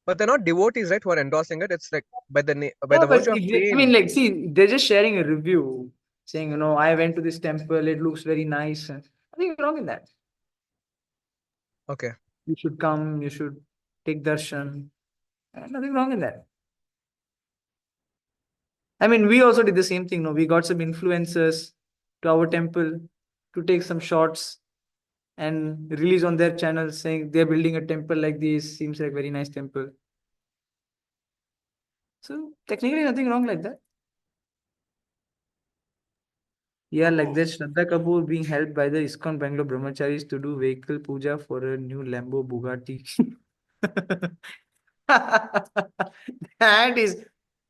But they're not devotees, right, who are endorsing it. It's like by the No, but virtue of I mean, fame. like, see, they're just sharing a review, saying, I went to this temple, it looks very nice. Nothing wrong in that. Okay. You should come, you should take darshan. Nothing wrong in that. I mean, we also did the same thing. No, we got some influencers to our temple to take some shots and release on their channel saying they're building a temple like this. Seems like very nice temple. So technically, nothing wrong like that. Yeah, like that, Shraddha Kapoor being helped by the ISKCON Bangalore Brahmacharis to do vehicle puja for a new Lambo Bugatti.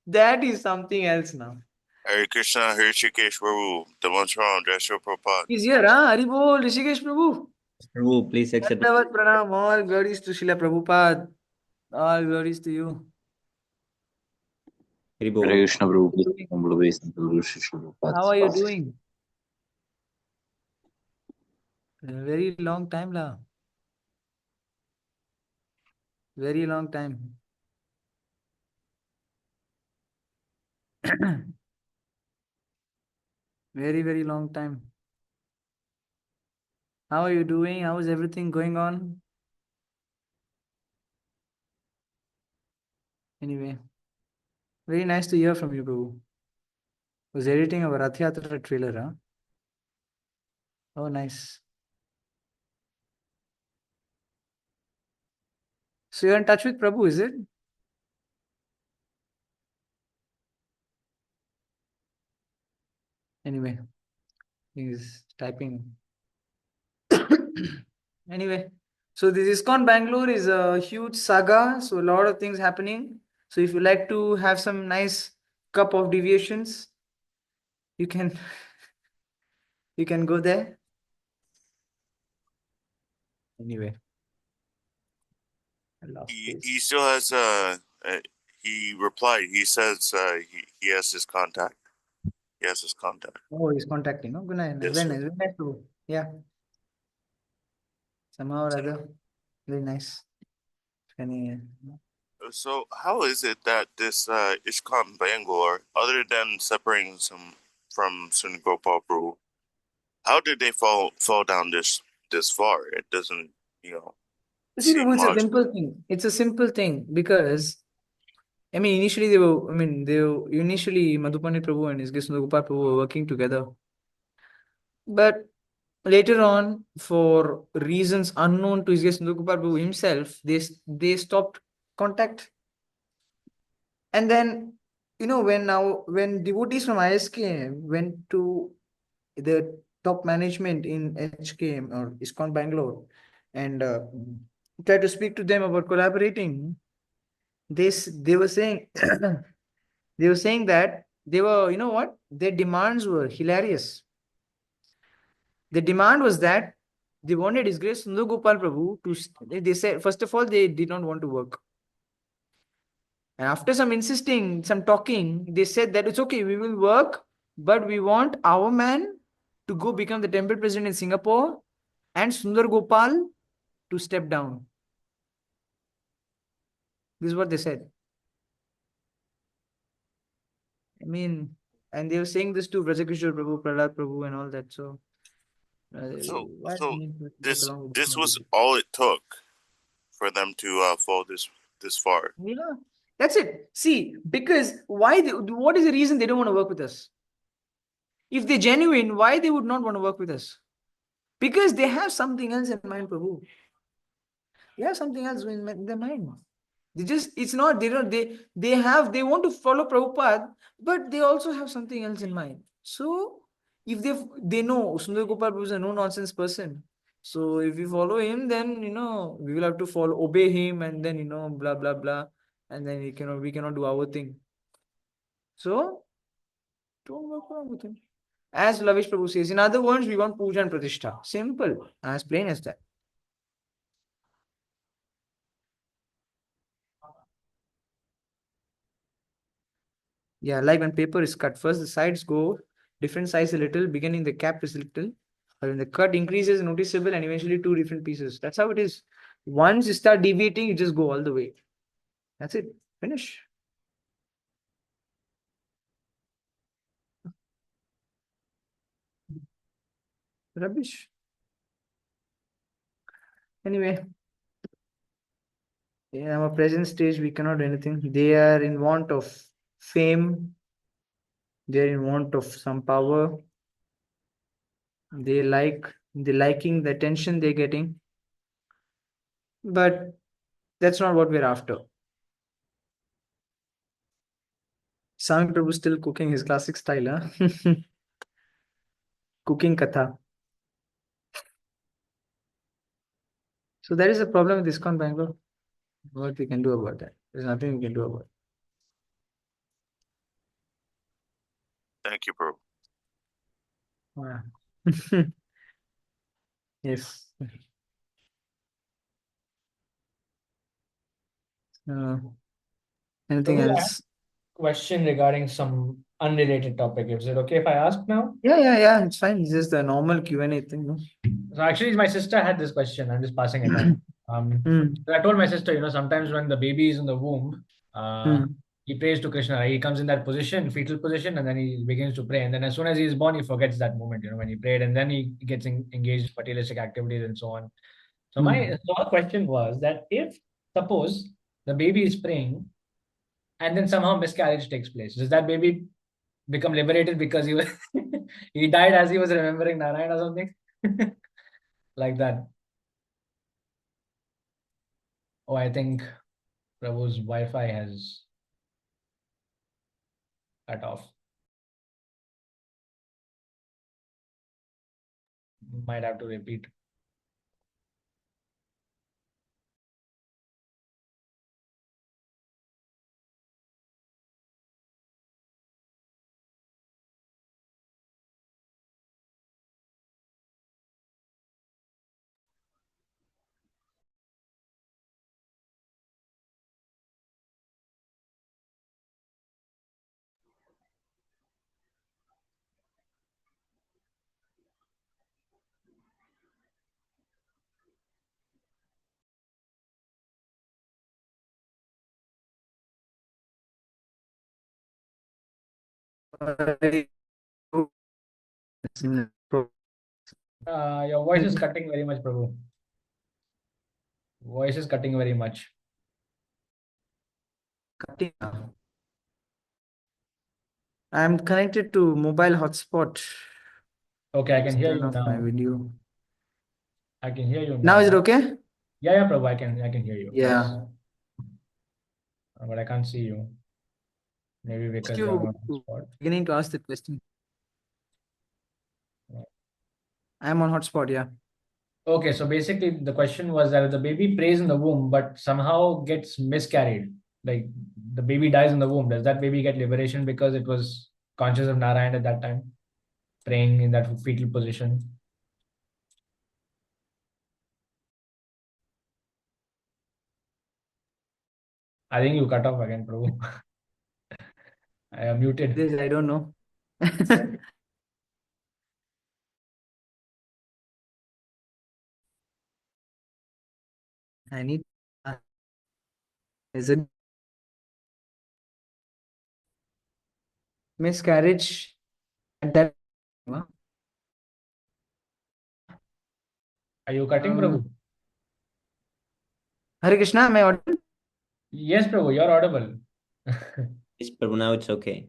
that is something else now. Hare Krishna, Hare Shikesh Prabhu, Demonstran, Jasho Prabhupada. He's here, huh? Hari Bol, Rishikesh Prabhu. Prabhu, please accept. Dandavat Pranam. All glories to Srila Prabhupada. All glories to you. Hari Hare Bol. Krishna Prabhu, please humble obeisance to Guru Shri How are you Prabhupada. doing? A very long time, la. Very long time. Very, very long time. How are you doing? How is everything going on? Anyway, very nice to hear from you, Prabhu. Was editing our Rath Yatra trailer, huh? Oh, nice. So you're in touch with Prabhu, is it? Anyway, he's typing. Anyway, so this ISKCON Bangalore is a huge saga. So a lot of things happening. So if you like to have some nice cup of deviations, you can you can go there. Anyway, I lost He this. still has he replied. He says he has his contact. He has his contact. Oh, he's contacting. Oh, good night. Yes, Very sir. nice. Very nice, Prabhu. Yeah. Somehow or other. Very nice. So how is it that this ISKCON Bangalore, other than separating some from Sunni Gopal Prabhu, how did they fall down this far? It doesn't, See, seem Prabhu, it's a logical. simple thing. It's a simple thing because initially initially Madhupani Prabhu and his Gopal Prabhu were working together. But later on, for reasons unknown to his Gopal Prabhu himself, they stopped contact. And then, when devotees from ISK went to the top management in HKM or ISKCON Bangalore and tried to speak to them about collaborating, they were saying they were saying that they were, their demands were hilarious. The demand was that They wanted His Grace Sundar Gopal Prabhu to. They said, first of all, they did not want to work. And after some insisting, some talking, they said that it's okay, we will work, but we want our man to go become the temple president in Singapore and Sundar Gopal to step down. This is what they said. I mean, and they were saying this to Brajakishore Prabhu, Prahlad Prabhu, and all that. So, So, why do so we need to take this along with this was the all it took for them to fall this far. Yeah, that's it. See, because why? What is the reason they don't want to work with us? If they're genuine, why they would not want to work with us? Because they have something else in mind, Prabhu. They have something else in their mind. They just, it's not, they don't, they want to follow Prabhupada, but they also have something else in mind. So, if they know Sundar Gopal Prabhu is a no nonsense person. So, if we follow him, then, we will have to obey him, and then, blah, blah, blah. And then we cannot do our thing. So, don't work around with him. As Lavish Prabhu says, in other words, we want puja and pratishtha. Simple, as plain as that. Yeah, like when paper is cut, first the sides go different size a little, beginning the cap is little, but when the cut increases noticeable and eventually two different pieces. That's how it is. Once you start deviating, you just go all the way. That's it. Finish. Rubbish. Anyway, in our present stage, we cannot do anything. They are in want of fame. They are in want of some power. They liking the attention they're getting. But that's not what we're after. Swami Prabhu still cooking his classic style, huh? Cooking katha. So that is a problem with ISKCON Bangalore. What we can do about that? There's nothing we can do about it. Thank you, bro. Yeah. Yes. Anything Prabhu, I have else? a question regarding some unrelated topic. Is it okay if I ask now? Yeah. It's fine. It's just the normal Q&A thing. No? So actually, my sister had this question. I'm just passing it on. So I told my sister, sometimes when the baby is in the womb, he prays to Krishna. Right? He comes in that position, fetal position, and then he begins to pray. And then as soon as he is born, he forgets that moment, when he prayed, and then he gets engaged in materialistic activities and so on. So our question was that if suppose the baby is praying, and then somehow miscarriage takes place, does that baby become liberated because he was he died as he was remembering Narayan or something like that? Oh, I think Prabhu's Wi-Fi has cut off. Might have to repeat. Your voice is cutting very much, Prabhu. Voice is cutting very much. Cutting. I'm connected to mobile hotspot. Okay, I can hear Turn you off my now. video. I can hear you Now is it now. okay? Yeah, Prabhu, I can hear you. Yeah. Yes. But I can't see you. Maybe because you're You on hotspot. beginning to ask the question. I'm on hotspot, yeah. Okay, so basically the question was that if the baby prays in the womb but somehow gets miscarried, like the baby dies in the womb, does that baby get liberation because it was conscious of Narayan at that time, praying in that fetal position? I think you cut off again, Prabhu. I am muted. This I don't know. I need. Is it miscarriage at that? Are you cutting, Prabhu? Hare Krishna, am I audible? Yes, Prabhu, you're audible. Yes, Prabhu, now it's okay.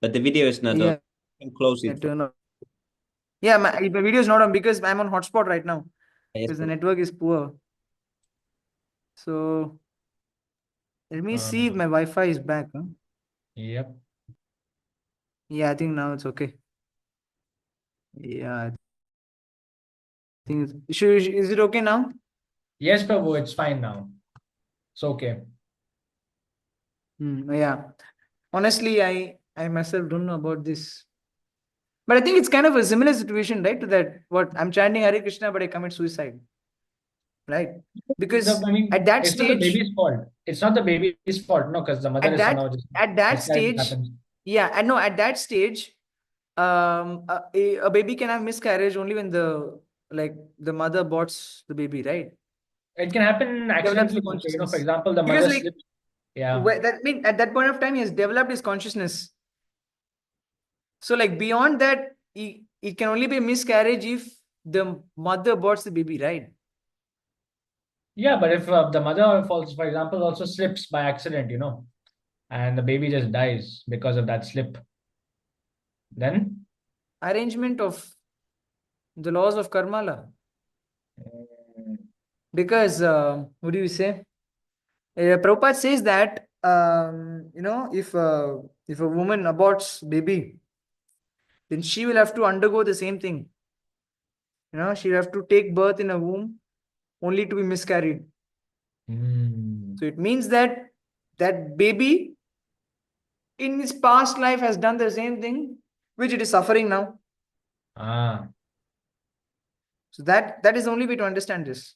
But the video is not on. Yeah. You can close Yeah, it. turn off. Yeah, my video is not on because I'm on hotspot right now. Yes, Because the Prabhu. network is poor. So let me see if my Wi-Fi is back. Huh? Yep. Yeah, I think now it's okay. Yeah, I think is it okay now? Yes, Prabhu, it's fine now. It's okay. Yeah. Honestly, I myself don't know about this. But I think it's kind of a similar situation, right? To that, what I'm chanting Hare Krishna, but I commit suicide. Right? Because I mean, at that it's not the stage, baby's fault. It's not the baby's fault, no, because the mother at is somehow that just at that miscarriage stage, happens. yeah, I know at that stage, a baby can have miscarriage only when the mother aborts the baby, right? It can happen Develops the accidentally also, for consciousness. example, the Because mother slips. Yeah. that mean at that point of time he has developed his consciousness. So beyond that, it can only be a miscarriage if the mother aborts the baby, right? Yeah, but if the mother falls, for example, also slips by accident, and the baby just dies because of that slip, then Arrangement of the laws of karma. mm, Because what do you say? Prabhupada says that if a woman aborts baby, then she will have to undergo the same thing. She'll have to take birth in a womb only to be miscarried. So it means that that baby in his past life has done the same thing, which it is suffering now. ah, So that is the only way to understand this.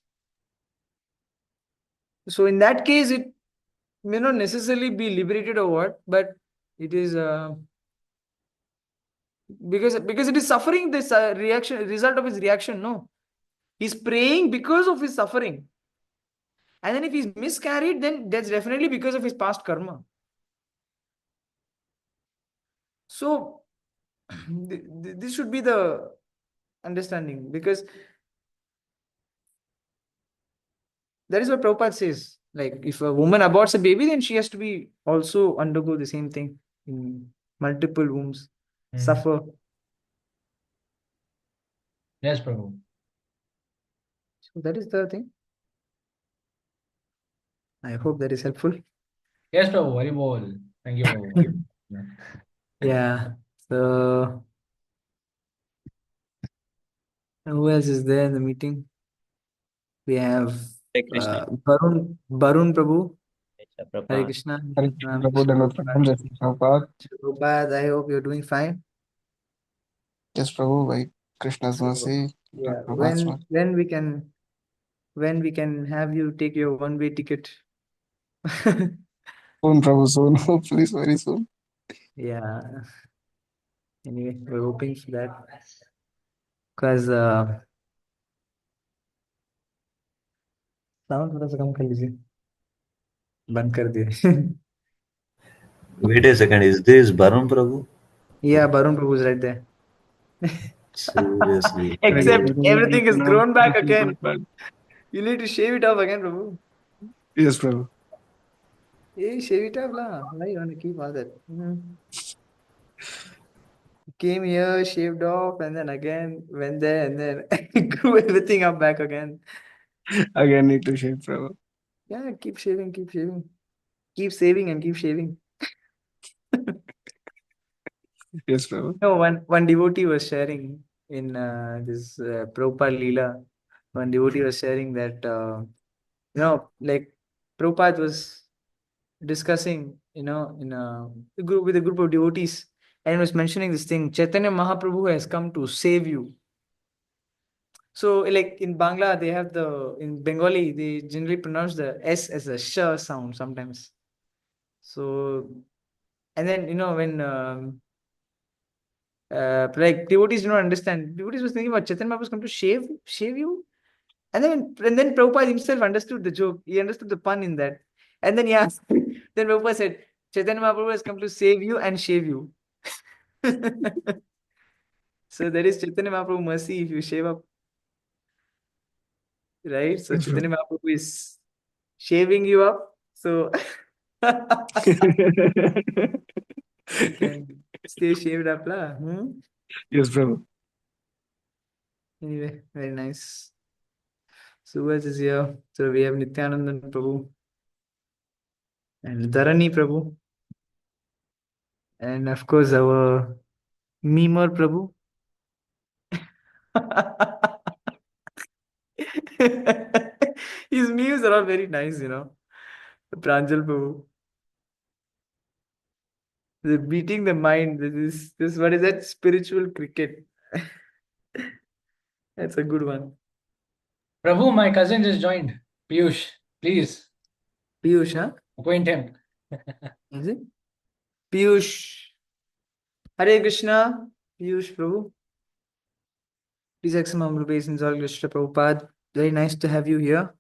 So in that case, it may not necessarily be liberated or what, but it is because it is suffering this reaction result of his reaction. No, he's praying because of his suffering, and then if he's miscarried, then that's definitely because of his past karma. So this should be the understanding, because that is what Prabhupada says. Like if a woman aborts a baby, then she has to be also undergo the same thing in multiple wombs, suffer. yes, Prabhu. So that is the thing. I hope that is helpful. Yes, Prabhu, very well. Thank you, Prabhu. Yeah. So who else is there in the meeting? We have Hare Krishna. Barun Prabhu. Hare Prabhupada. Krishna. Hare Krishna, Prabhu, Dandavat Pranam, Jai Shri Prabhupada. Prabhupada, I hope you're doing fine. Yes, Prabhu, by Krishna's So, mercy. yeah, Prabhupada's mercy. when we can have you take your one-way ticket. Soon, Prabhu, soon. Hopefully, very soon. Yeah. Anyway, we're hoping for that. Because sound थोड़ा सा कम कर लीजिए, बंद कर दिए. Wait a second, is this Barun Prabhu? Yeah, Barun Prabhu is right there. Seriously. Except everything is grown back again. Prabhu. You need to shave it off again, Prabhu. Yes, Prabhu. Hey, shave it off, lah. Why you want to keep all that? Came here, shaved off, and then again went there, and then grew everything up back again. Again, need to shave, Prabhu. Yeah, keep shaving, keep shaving. Keep saving and keep shaving. Yes, Prabhu. No, one devotee was sharing in this Prabhupada Leela. One devotee was sharing that, like Prabhupada was discussing, in a group with a group of devotees, and was mentioning this thing. Chaitanya Mahaprabhu has come to save you. So like in Bangla, they have in Bengali, they generally pronounce the S as a sh sound sometimes. So, and then, when like devotees do not understand. Devotees was thinking about Chaitanya Mahaprabhu come to shave you. And then Prabhupada himself understood the joke. He understood the pun in that. And then he asked, then Prabhupada said, Chaitanya Mahaprabhu has come to save you and shave you. So there is Chaitanya Mahaprabhu mercy if you shave up, right? So Chaitanya Mahaprabhu is shaving you up. So you can stay shaved up, lah. Yes, Prabhu. Anyway, very nice. So who else is here? So we have Nityanandan Prabhu and Dharani Prabhu. And of course our Memer Prabhu. His memes are all very nice, Pranjal Prabhu. They're beating the mind. This what is that? Spiritual cricket. That's a good one. Prabhu, my cousin just joined. Piyush, please Piyush, huh? acquaint him. Is it? Piyush. Hare Krishna. Piyush Prabhu. Please accept my humble obeisance, all Krishna Prabhupada. Very nice to have you here.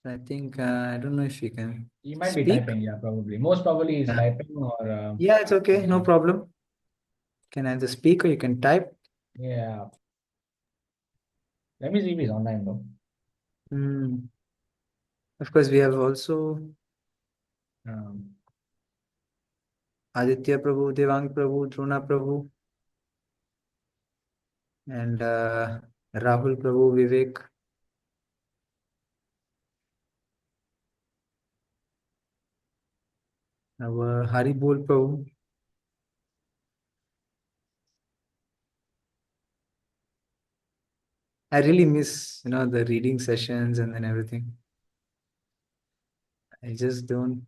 I think I don't know if you can. He might be speak. typing, yeah, probably. Most probably he's typing or. Yeah, it's okay. No problem. Can either speak or you can type. Yeah. Let me see if he's online though. Of course, we have also Um, Aditya Prabhu, Devang Prabhu, Drona Prabhu, and Rahul Prabhu, Vivek. Our Haribol Prabhu. I really miss, the reading sessions and then everything. I just don't.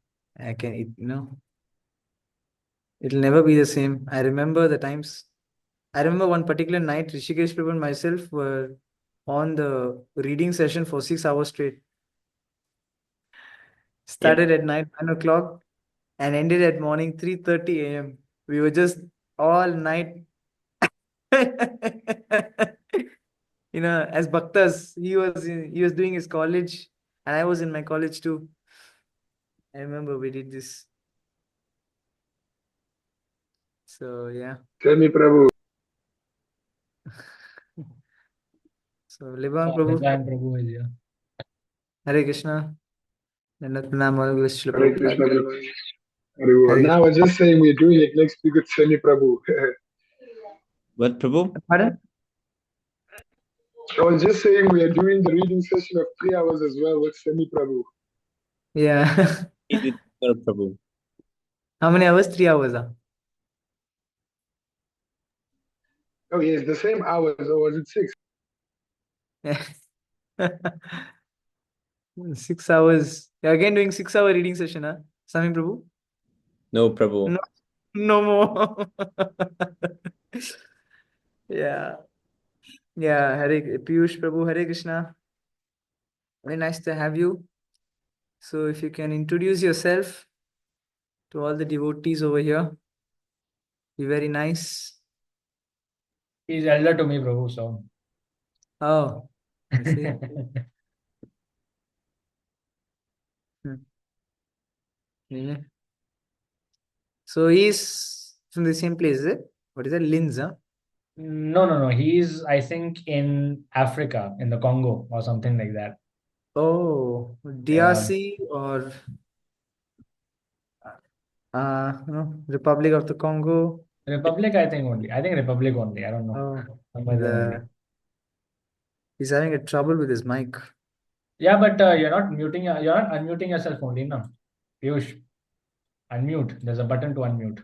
It'll never be the same. I remember the times. I remember one particular night, Rishikesh Prabhu and myself were on the reading session for 6 hours straight. Started at night 9 o'clock and ended at morning 3:30 a.m. We were just all night. As bhaktas, he was doing his college, and I was in my college too. I remember we did this. So yeah. Tell me, Prabhu. So Libang Prabhu. Prabhu is here. Hare Krishna. Dandavat pranam, all glories to Hare Prabhupada. Krishna, Prabhu. Hare Now I was just saying we're doing it next week with Semi Prabhu. What, Prabhu? Pardon? I was just saying we are doing the reading session of 3 hours as well with Semi Prabhu. Yeah. He did for Prabhu. How many hours? 3 hours. Oh, yes, the same hours, or was it 6? Yeah. 6 hours. You're again doing 6-hour reading session, huh? Sami Prabhu? No, Prabhu. No, no more. Yeah. Yeah. Hare Piyush Prabhu, Hare Krishna. Very nice to have you. So if you can introduce yourself to all the devotees over here, be very nice. He's elder to me, Prabhu, so. Oh, I see. Yeah. So he's from the same place, is it? What is that? Linz, huh? No. He's, I think, in Africa, in the Congo or something like that. Oh, DRC or Republic of the Congo. Republic, I think only. I think Republic only. I don't know. Oh, Somewhere there only. he's having a trouble with his mic. Yeah, but you're not muting. You're not unmuting yourself only, no. Piyush, unmute. There's a button to unmute.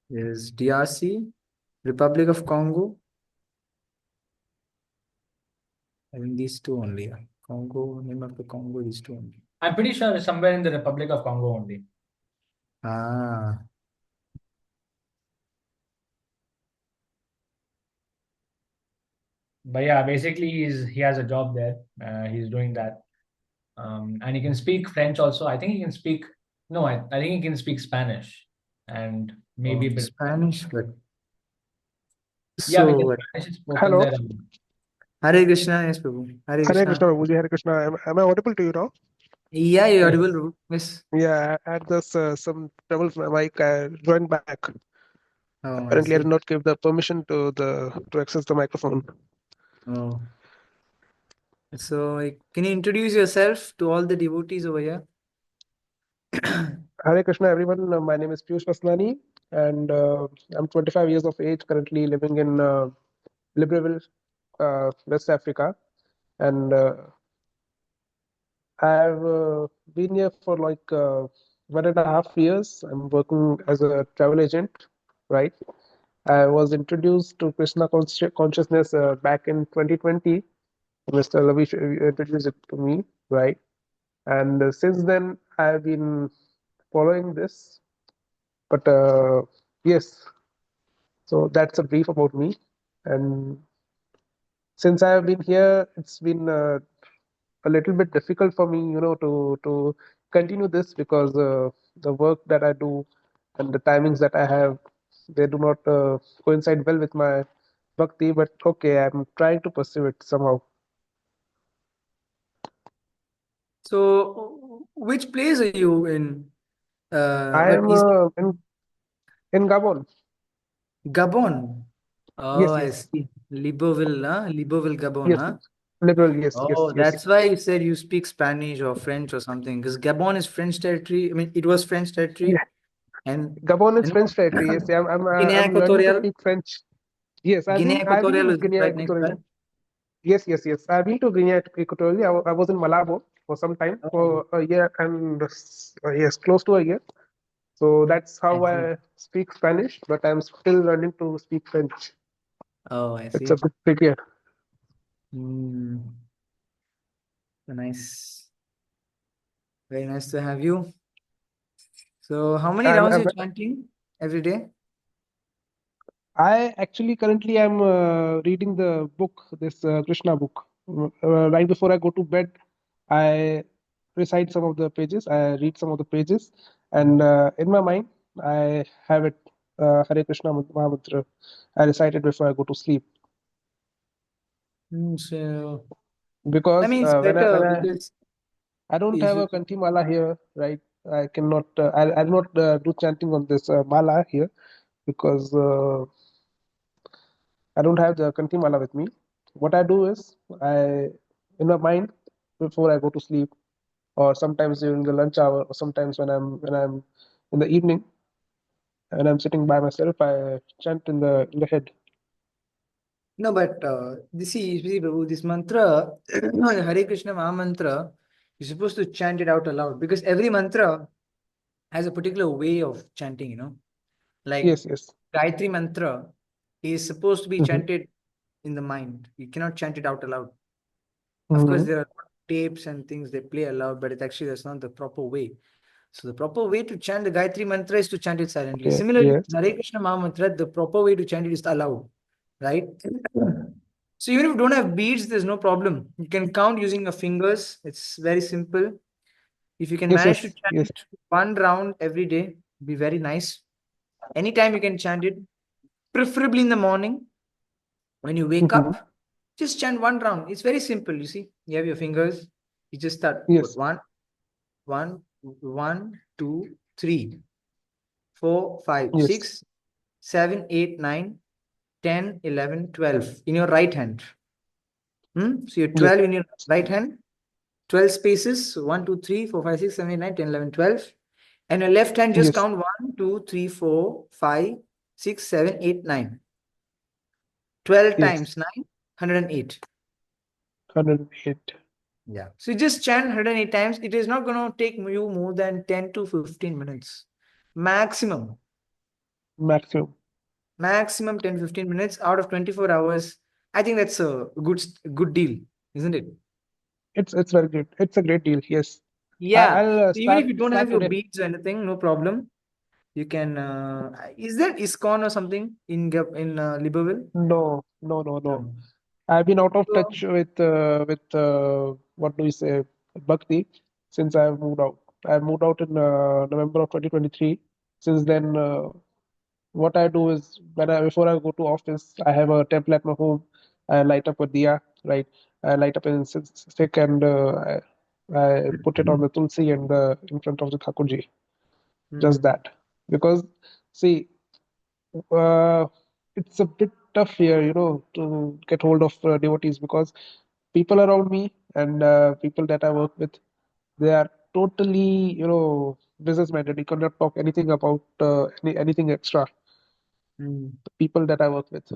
Is DRC, Republic of Congo. I think these two only. Congo, name of the Congo, these two only. I'm pretty sure it's somewhere in the Republic of Congo only. Ah. But yeah, basically he has a job there. He's doing that. And he can speak French also. I think he can speak. No, I think he can speak Spanish and maybe a bit. Spanish, but Yeah, so because what? Spanish is spoken Hello. there. Hare Krishna, yes, Prabhu. Hare Hare Krishna. Krishna, Prabhuji. Hare Krishna. Am I audible to you now? Yeah, you're Yes. audible, Prabhu. Yes. Yeah, I had this some trouble with my mic. I joined back. Oh, I Apparently, I see. did not give the permission to access the microphone. Oh. So, can you introduce yourself to all the devotees over here? Hare Krishna, everyone. My name is Piyush Vasnani, and I'm 25 years of age, currently living in Libreville, West Africa, and I've been here for like 1.5 years. I'm working as a travel agent, right? I was introduced to Krishna consciousness back in 2020. Mr. Lavish introduced it to me, right? And since then, I've been following this. But yes, so that's a brief about me. And since I have been here, it's been a little bit difficult for me, to continue this because the work that I do and the timings that I have, they do not coincide well with my bhakti. But okay, I'm trying to pursue it somehow. So, which place are you in? I What am is in Gabon. Gabon? Oh, Yes, I yes, see. Libreville, huh? Libreville, Gabon, yes, huh? liberal. Yes, yes, Oh, yes, that's why you said you speak Spanish or French or something. Because Gabon is French territory. I mean, it was French territory, yeah. and Gabon is you French know, territory. Yes, Guinea I'm learning to Equatorial. speak French. Yes, Guinea I've been Equatorial to is Guinea right next, Equatorial. right? Yes, yes, yes. I've been to Guinea Equatorial. I was in Malabo for some time, Oh, for a year and yes, close to a year. So that's I how see. I speak Spanish, but I'm still learning to speak French. Oh, I It's a see. bit trickier. Hmm. Nice. Very nice to have you. So, how many I'm, rounds I'm you're chanting every day? I actually currently am reading the book, this Krishna book. Right before I go to bed, I recite some of the pages. I read some of the pages, and in my mind, I have it Hare Krishna Mahamantra. I recite it before I go to sleep So, I because mean, it's when better I because I don't if have you, a kanti mala here, right? I cannot. I'll not do chanting on this mala here because I don't have the kanti mala with me. What I do is in my mind, before I go to sleep, or sometimes during the lunch hour, or sometimes when I'm in the evening and I'm sitting by myself, I chant in the head. no, but see, Prabhu, this mantra, Hare Krishna Maha Mantra, you're supposed to chant it out aloud because every mantra has a particular way of chanting, Like Yes, yes. Gayatri Mantra is supposed to be Mm-hmm. chanted in the mind. You cannot chant it out aloud. Of course, Mm-hmm. there are tapes and things they play aloud, but that's not the proper way. So the proper way to chant the Gayatri Mantra is to chant it silently. Okay. Similarly, Yes. Hare Krishna Maha Mantra, the proper way to chant it is aloud, right? So even if you don't have beads, there's no problem. You can count using your fingers. It's very simple. If you can Yes. manage to Yes. Yes. chant one round every day, be very nice. Anytime you can chant it, preferably in the morning when you wake Mm-hmm. up, just chant one round. It's very simple. You see, you have your fingers. You just start. Put Yes. one, one, 1, 2, 3, 4, 5, Yes. 6, 7, 8, 9, 10, 11, 12 in your right hand. So you're Yes. 12 in your right hand, 12 spaces. So 1, 2, 3, 4, 5, 6, 7, 8, 9, 10, 11, 12. And your left hand, just Yes. count 1, 2, 3, 4, 5, 6, 7, 8, 9. 12 Yes. times 9, 108. 108 Yeah. So you just chant 108 times. It is not going to take you more than 10 to 15 minutes. Maximum. maximum. Maximum 10, 15 minutes out of 24 hours. I think that's a good deal. isn't it? It's very good. It's a great deal. Yes. Yeah. I'll So even if you don't start have your today. beads or anything, no problem. You can. Is there ISKCON or something in Libreville? No. I've been out of So, touch with what do we say, Bhakti, since I've moved out. I moved out in November of 2023. Since then, what I do is before I go to office, I have a temple at my home. I light up a diya, right? I light up a stick and I put it on the tulsi and in front of the Thakurji. Just that. Because see, uh, it's a bit tough here, to get hold of devotees because people around me and people that I work with, they are totally, business minded. You cannot talk anything about anything extra. mm, The people that I work with.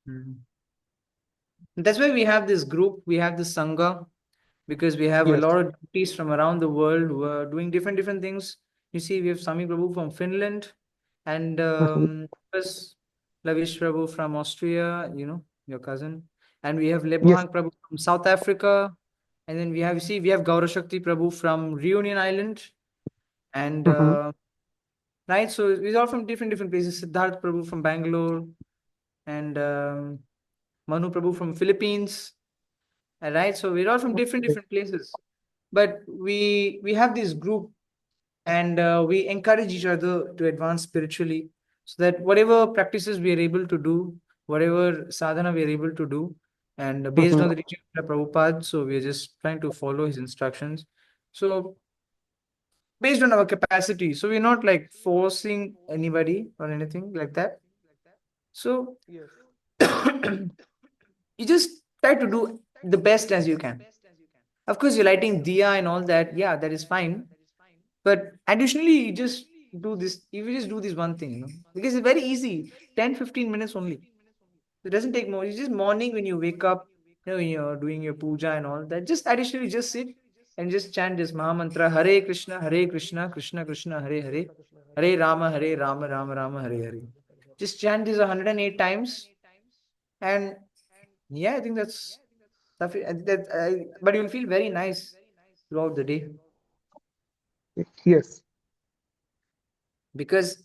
mm. That's why we have this group, we have this Sangha, because we have a Yes. lot of devotees from around the world who are doing different things. You see, we have Sami Prabhu from Finland, and Mhm. plus Lavish Prabhu from Austria, your cousin. And we have Yes. Lebohang Prabhu from South Africa. And then we have Gaurashakti Prabhu from Reunion Island. And Mhm. right, so we're all from different places. Siddharth Prabhu from Bangalore, and Manu Prabhu from Philippines. Right, so we're all from Okay. different places, but we have this group, and we encourage each other to advance spiritually, so that whatever practices we are able to do, whatever sadhana we are able to do, and based Mhm. on the teaching of Prabhupada, so we are just trying to follow his instructions. So based on our capacity, so we're not like forcing anybody or anything like that. So Yes. you just try to do the best as you can. Of course, you're lighting diya and all that. Yeah, that is fine. But additionally, you just do this. You just do this one thing, because it's very easy. 10-15 minutes only. It doesn't take more. It's just morning when you wake up, when you're doing your puja and all that. Just additionally, just sit and just chant this Maha Mantra: Hare Krishna, Krishna Krishna, Hare Hare, Hare Rama, Rama Rama, Hare Hare. Just chant this 108 times, and yeah, I think that's but you'll feel very nice throughout the day, Yes. because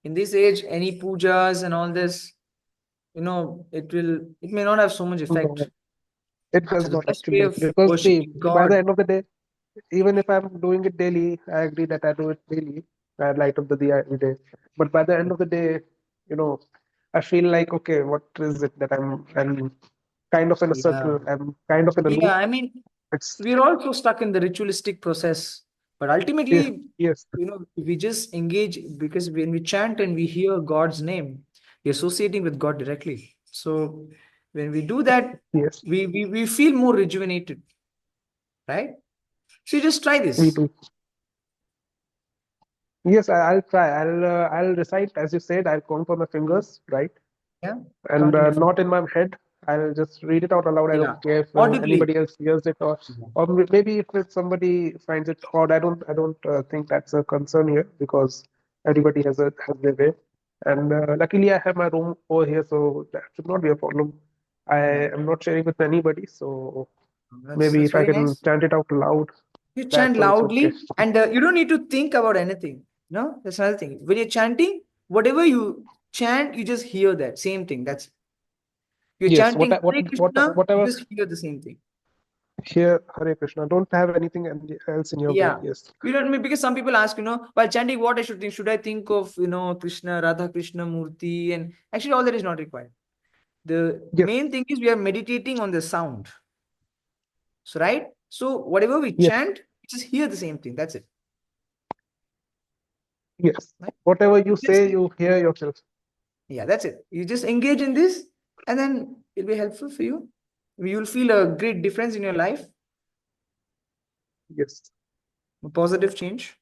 in this age, any pujas and all this, it may not have so much No, effect. it So does the not best way actually. of Because see, worshiping by the God, end of the day, even if I'm doing it daily, I agree that I do it daily. I light up the diya every day. But by the end of the day, you know, I feel like, okay, what is it that I'm kind of in a yeah, circle, I'm kind of in a loop. I mean, It's we're also stuck in the ritualistic process, but yes, ultimately, yes, we just engage, because when we chant and we hear God's name, we're associating with God directly. So when we do that, yes, we feel more rejuvenated, right? So you just try we this. do. Yes, I'll try. I'll recite as you said. I'll count on my fingers, right? Yeah, And count on your not fingers. in my head. I'll just read it out aloud. I Yeah, don't care if audibly. anybody else hears it, or maybe if somebody finds it odd. I don't think that's a concern here because everybody has their way. And luckily, I have my room over here, so that should not be a problem. I Yeah, am not sharing with anybody, so maybe that's if I very can nice. chant it out loud, You chant that's also okay. loudly, and you don't need to think about anything. No, that's another thing. When you're chanting, whatever you chant, you just hear that same thing. That's You're Yes, chanting Hare Krishna, you whatever just hear the same thing. here, Hare Krishna. Don't have anything else in your brain. Yeah. Yes, You know what I mean? Because some people ask, while chanting, what I should think? Should I think of, Krishna, Radha Krishna Murti? And actually, all that is not required. The yes, main thing is we are meditating on the sound. So, right? So, whatever we yes, chant, we just hear the same thing. That's it. yes. Right? Whatever you Just, say, you hear yourself. yeah, that's it. You just engage in this, and then it'll be helpful for you. You'll feel a great difference in your life, Yes, a positive change.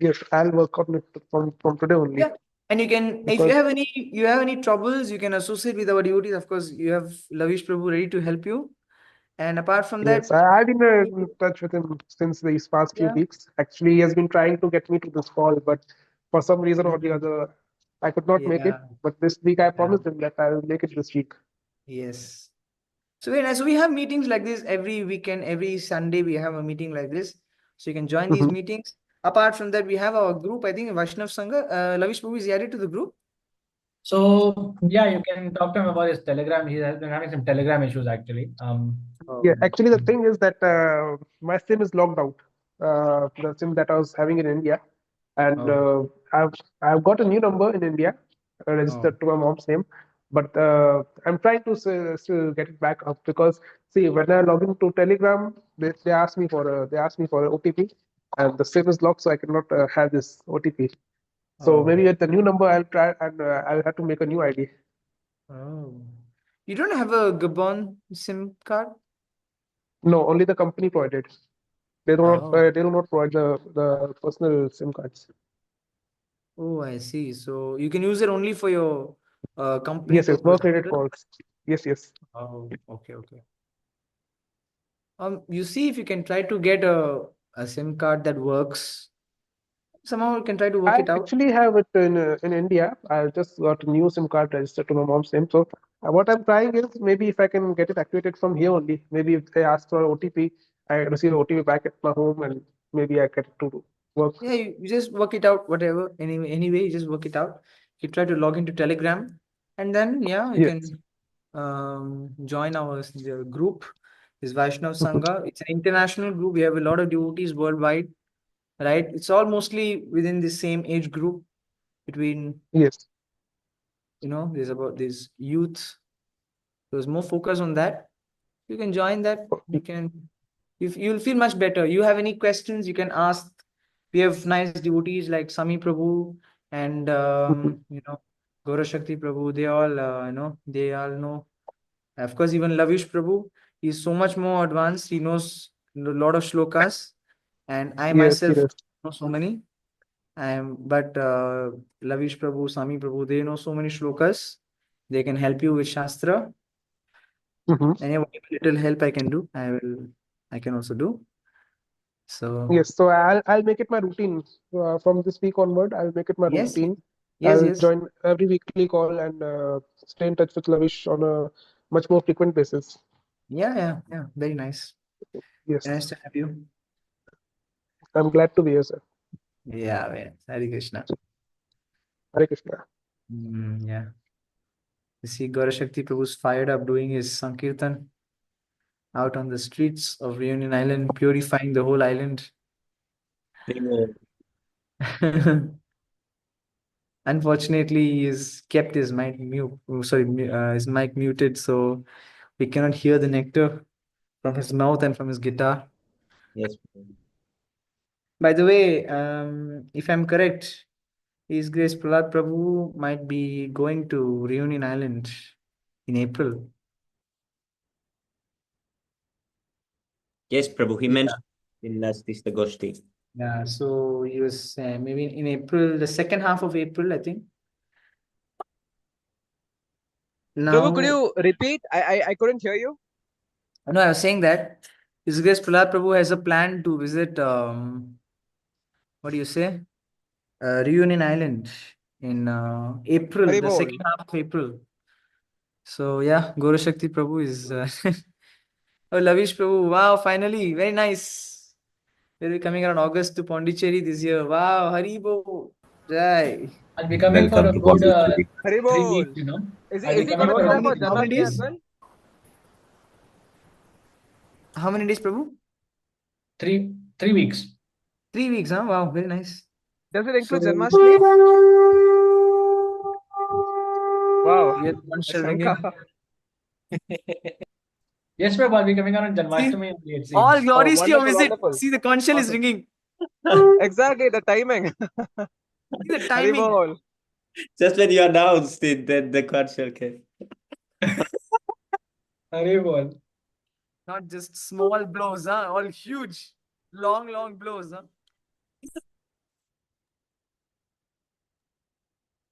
yes. I'll work on it from today only Yeah. And you can, if because you have any troubles, you can associate with our devotees. Of course, you have Lavish Prabhu ready to help you. And apart from yes, that, I've been in touch with him since these past few yeah. weeks. Actually, he has been trying to get me to this call, but for some reason or the Mhm. other, I could not make it. Yeah. But this week, I Yeah. promised him that I'll make it this week. Yes. So very nice. So we have meetings like this every weekend, every Sunday we have a meeting like this. So you can join these Mhm. meetings. Apart from that, we have our group. I think Vaishnav Sangha. Lavish Prabhu is added to the group. So yeah, you can talk to him about his Telegram. He has been having some Telegram issues actually. Yeah, actually, the thing is that my SIM is locked out. The SIM that I was having in India, and Oh, I've got a new number in India oh. registered to my mom's name, but I'm trying to still get it back up because see, when I log into Telegram, they ask me for an OTP, and the SIM is locked, so I cannot have this OTP. So Oh, maybe with the new number, I'll try and I'll have to make a new ID. oh. You don't have a Gabon SIM card? No, only the company provided. Oh, They do not provide the personal SIM cards. oh, I see. So you can use it only for your company Yes, yes, purpose. work related calls. Yes, yes. Oh, okay, okay. You see if you can try to get a SIM card that works. Somehow you can try to work I it out. actually have it in India. I just got a new SIM card registered to my mom's name. So what I'm trying is maybe if I can get it activated from here only. Maybe if they ask for OTP, I receive OTP back at my home, and maybe I get it to work. Yeah, you just work it out, whatever. Anyway, you just work it out. You try to log into Telegram, and then yeah, you Yes. can join our group. Is Vaishnav Mhm. Sangha. It's an international group. We have a lot of devotees worldwide, right? It's all mostly within the same age group between, Yes. there's about this youth. There's more focus on that. You can join that. You'll feel much better. You have any questions, you can ask. We have nice devotees like Sami Prabhu and Mhm. Gaura Shakti Prabhu. They all know. Of course, even Lavish Prabhu is so much more advanced. He knows a lot of shlokas, and I Yes. myself Yes. know so many. But Lavish Prabhu, Sami Prabhu, they know so many shlokas. They can help you with Shastra. Mhm. And whatever little help I can do, I can also do. So Yes. So I'll make it my routine from this week onward. I'll make it my yes, routine. yes, I'll yes. join every weekly call and stay in touch with Lavish on a much more frequent basis. Yeah, yeah, yeah. Very nice. Yes. Very nice to have you. I'm glad to be here, sir. Yeah, man. Hare Krishna. Hare Krishna. Yeah. You see, Gaura Shakti Prabhu's fired up doing his Sankirtan out on the streets of Reunion Island, purifying the whole island. Unfortunately, he's kept his mic mute. His mic muted, so we cannot hear the nectar from his mouth and from his guitar. Yes. By the way, if I'm correct, His Grace Prahlad Prabhu might be going to Reunion Island in April. Yes, Prabhu. He Yeah. mentioned in last Istagoshti. Yeah, so he was maybe in April, the second half of April, I think. Prabhu, could Now, you repeat? I couldn't hear you. no, I was saying that His Grace Prahlad Prabhu has a plan to visit, what do you say? Reunion Island in April, the Haribol. second half of April. So, yeah, Gaura Shakti Prabhu is. Oh, Lavish Prabhu, wow, finally, very nice. We'll be coming around August to Pondicherry this year. Wow, Haribo, Jai. I'll be coming for Welcome a to good Pondicherry. 3 weeks. Haribol. I'll be Is he coming going to How, be for a how there many for good how many Janmashtami as days? well? How many days, Prabhu? 3 weeks. 3 weeks, huh? Wow, very nice. Does it include So Janmashtami? Wow. we have one shell Shankha. ringing. Yes, Prabhu, I'll be coming on See, Janmashtami only, it all seems. Oh, glories to your wonderful, visit. wonderful. See, the conch shell is Awesome. ringing. Exactly, the timing. See the timing. Haribol. Just when you announced it, that the card shall came. Haribol. Not just small blows, huh? All huge, long, long blows, huh?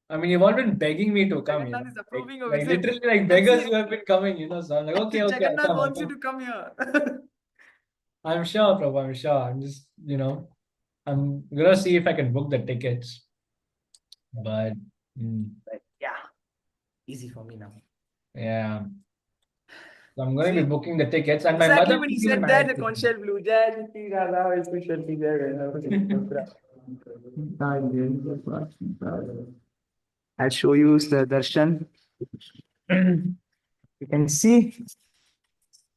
I mean, you've all been begging me to come, Jagannath is Like, approving a like visit. literally, like I can beggars, see you have been coming, So I'm like, okay, I'll Jagannath come, I'll wants you come. to come here. I'm sure, Prabhu, I'm sure. I'm just, I'm gonna see if I can book the tickets. But But yeah, easy for me now. yeah. So I'm going to be See, booking the tickets, and my exactly mother when will he be said my that, the conch blue jazz, especially there. I'll show you the darshan. You can see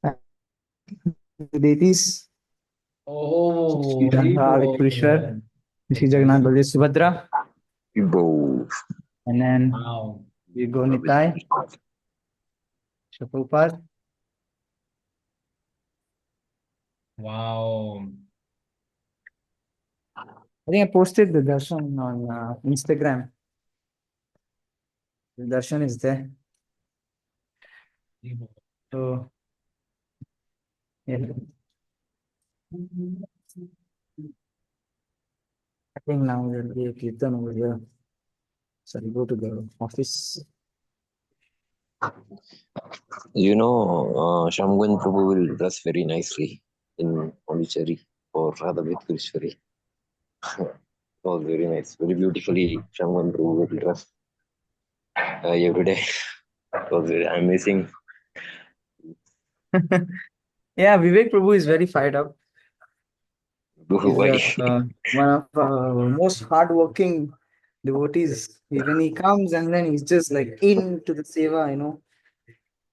the deities. Oh, Shri Ranga, Vikrishwar, Shri Jagannath, Baladev, Subhadra, and then wow. we go Nitai, Prabhupada. Wow. I think I posted the darshan on Instagram. The darshan is there. So, yeah. I think now there'll be a kirtan over here. So we go to the office. You know, Shamgwan Prabhu will dress very nicely in Pondicherry for Radha Krishwari. It was very nice, very beautifully. Shamgwan Prabhu will dress every day. It was very amazing. Yeah, Vivek Prabhu is very fired up. He's Why? one of our most hardworking devotees. When he comes and then he's just like into the seva,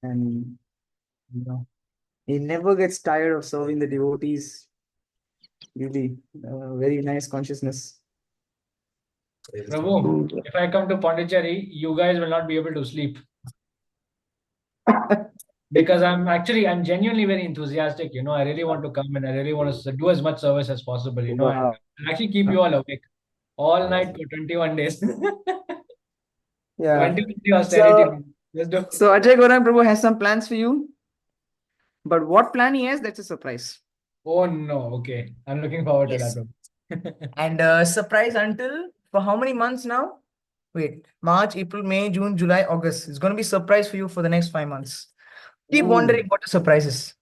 and you know, he never gets tired of serving the devotees. Really, very nice consciousness. Prabhu, if I come to Pondicherry, you guys will not be able to sleep because I'm genuinely very enthusiastic. I really want to come and I really want to do as much service as possible, and Wow. actually keep you all awake all night for 21 days. Yeah. 21 day austerity. So, Let's do. so Ajay Gaurang Prabhu has some plans for you, but what plan he has, that's a surprise. Oh no, okay. I'm looking forward to that, Yes. Prabhu. And surprise until for how many months now? Wait, March, April, May, June, July, August. It's going to be surprise for you for the next 5 months. Keep Ooh. wondering what the surprise is.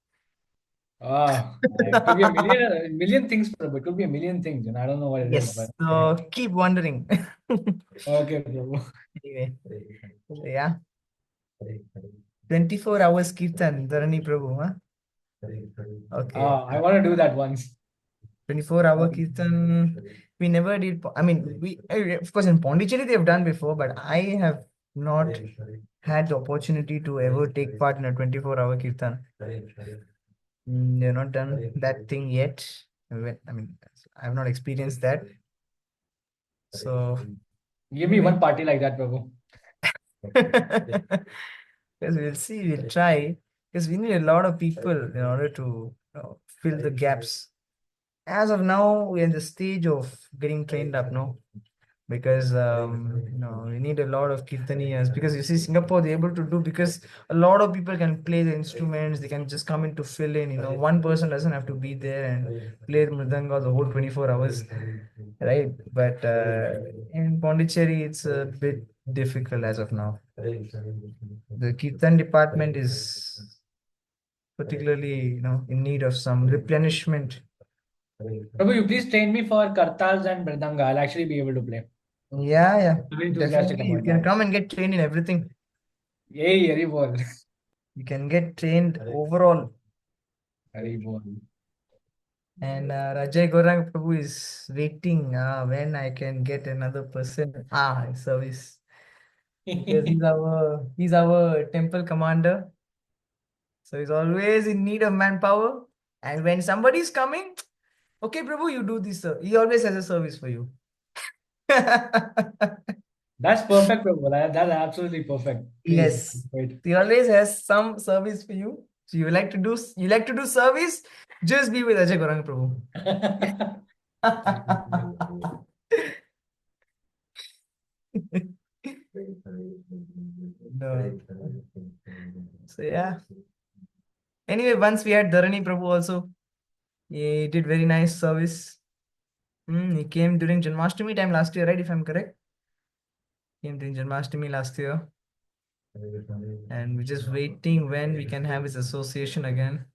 It could be a million things, Prabhu. It could be a million things, and I don't know what it is, but Yes. So keep wondering. okay, Prabhu. Anyway, yeah. 24 hours Kirtan, Dharani Prabhu, huh? Okay. I want to do that once. 24-hour Kirtan. We never did. I mean, of course, in Pondicherry, they have done before, but I have not had the opportunity to ever take part in a 24-hour Kirtan. They've not done that thing yet. I mean, I have not experienced that. So, Give me one party like that, Prabhu. because we'll see, we'll try. Because we need a lot of people in order to fill the gaps. As of now, we're in the stage of getting trained up, no? Because we need a lot of kirtaniyas. Because you see, Singapore, they're able to do, because a lot of people can play the instruments, they can just come in to fill in. One person doesn't have to be there and play the mridanga the whole 24 hours, right? But in Pondicherry, it's a bit difficult as of now. The kirtan department is particularly, in need of some replenishment. Prabhu, you please train me for kartals and mridanga. I'll actually be able to play. Yeah, I'm very enthusiastic definitely. You about can that. come and get trained in everything. Yay, Hari bol. You can get trained overall. Hari bol. And Rajay Gorang Prabhu is waiting when I can get another person in service. Because he's our temple commander. So he's always in need of manpower. And when somebody's coming, okay, Prabhu, you do this. He always has a service for you. That's perfect, Prabhu. That's absolutely perfect. Please. Yes. Wait. He always has some service for you. So you like to do service, just be with Ajay Gorang Prabhu. No. So yeah. Anyway, once we had Dharani Prabhu also. He did very nice service. He came during Janmashtami time last year, right? If I'm correct. Came during Janmashtami last year. And we're just waiting when we can have his association again.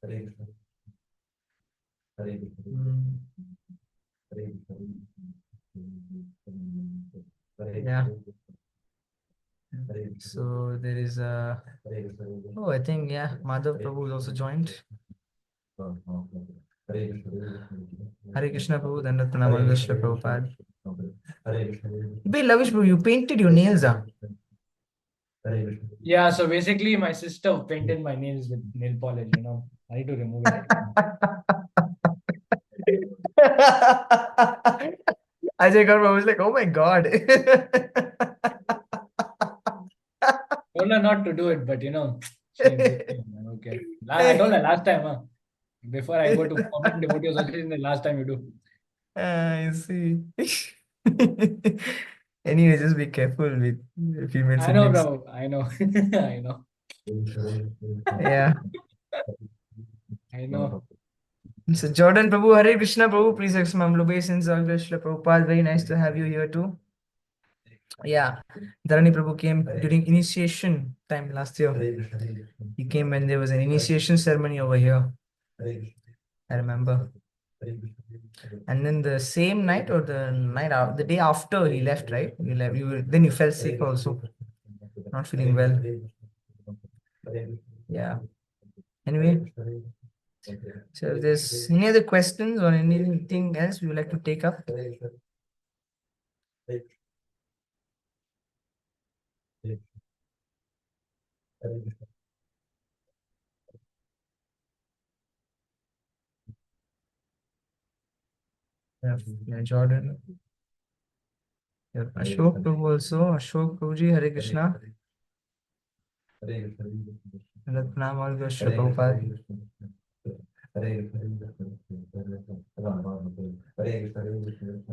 Mm. Yeah. So there is a. Oh, I think yeah, Madhav Prabhu is also joined. Hare Krishna Prabhu, Dandavat Pranam, Shri Prabhupada. Be lavish, bro. You painted your nails, ah. Yeah, so basically my sister painted my nails with nail polish, you know. I need to remove it. Ajay Gaur was like, oh my god. Told her not to do it, but you know, she insisted. Okay. I told her last time, huh? Before I go to permanent devotee association, the last time you do. I see. Anyway, just be careful with female I know, siblings. bro. I know. I know. Yeah. I know. So Jordan Prabhu, Hare Krishna Prabhu, please accept my obeisance. All Krishna Prabhupada, very nice to have you here too. Yeah, Dharani Prabhu came during initiation time last year. He came when there was an initiation ceremony over here. I remember. And then the same night or the night out, the day after he left, right? You left. Then you fell sick also, not feeling well. Yeah. Anyway, so if there's any other questions or anything else we would like to take up. Yeah, Jordan. Yeah, Ashok Prabhu also. Ashok Prabhuji, Hare Krishna. Pranam all Krishna Prabhupada.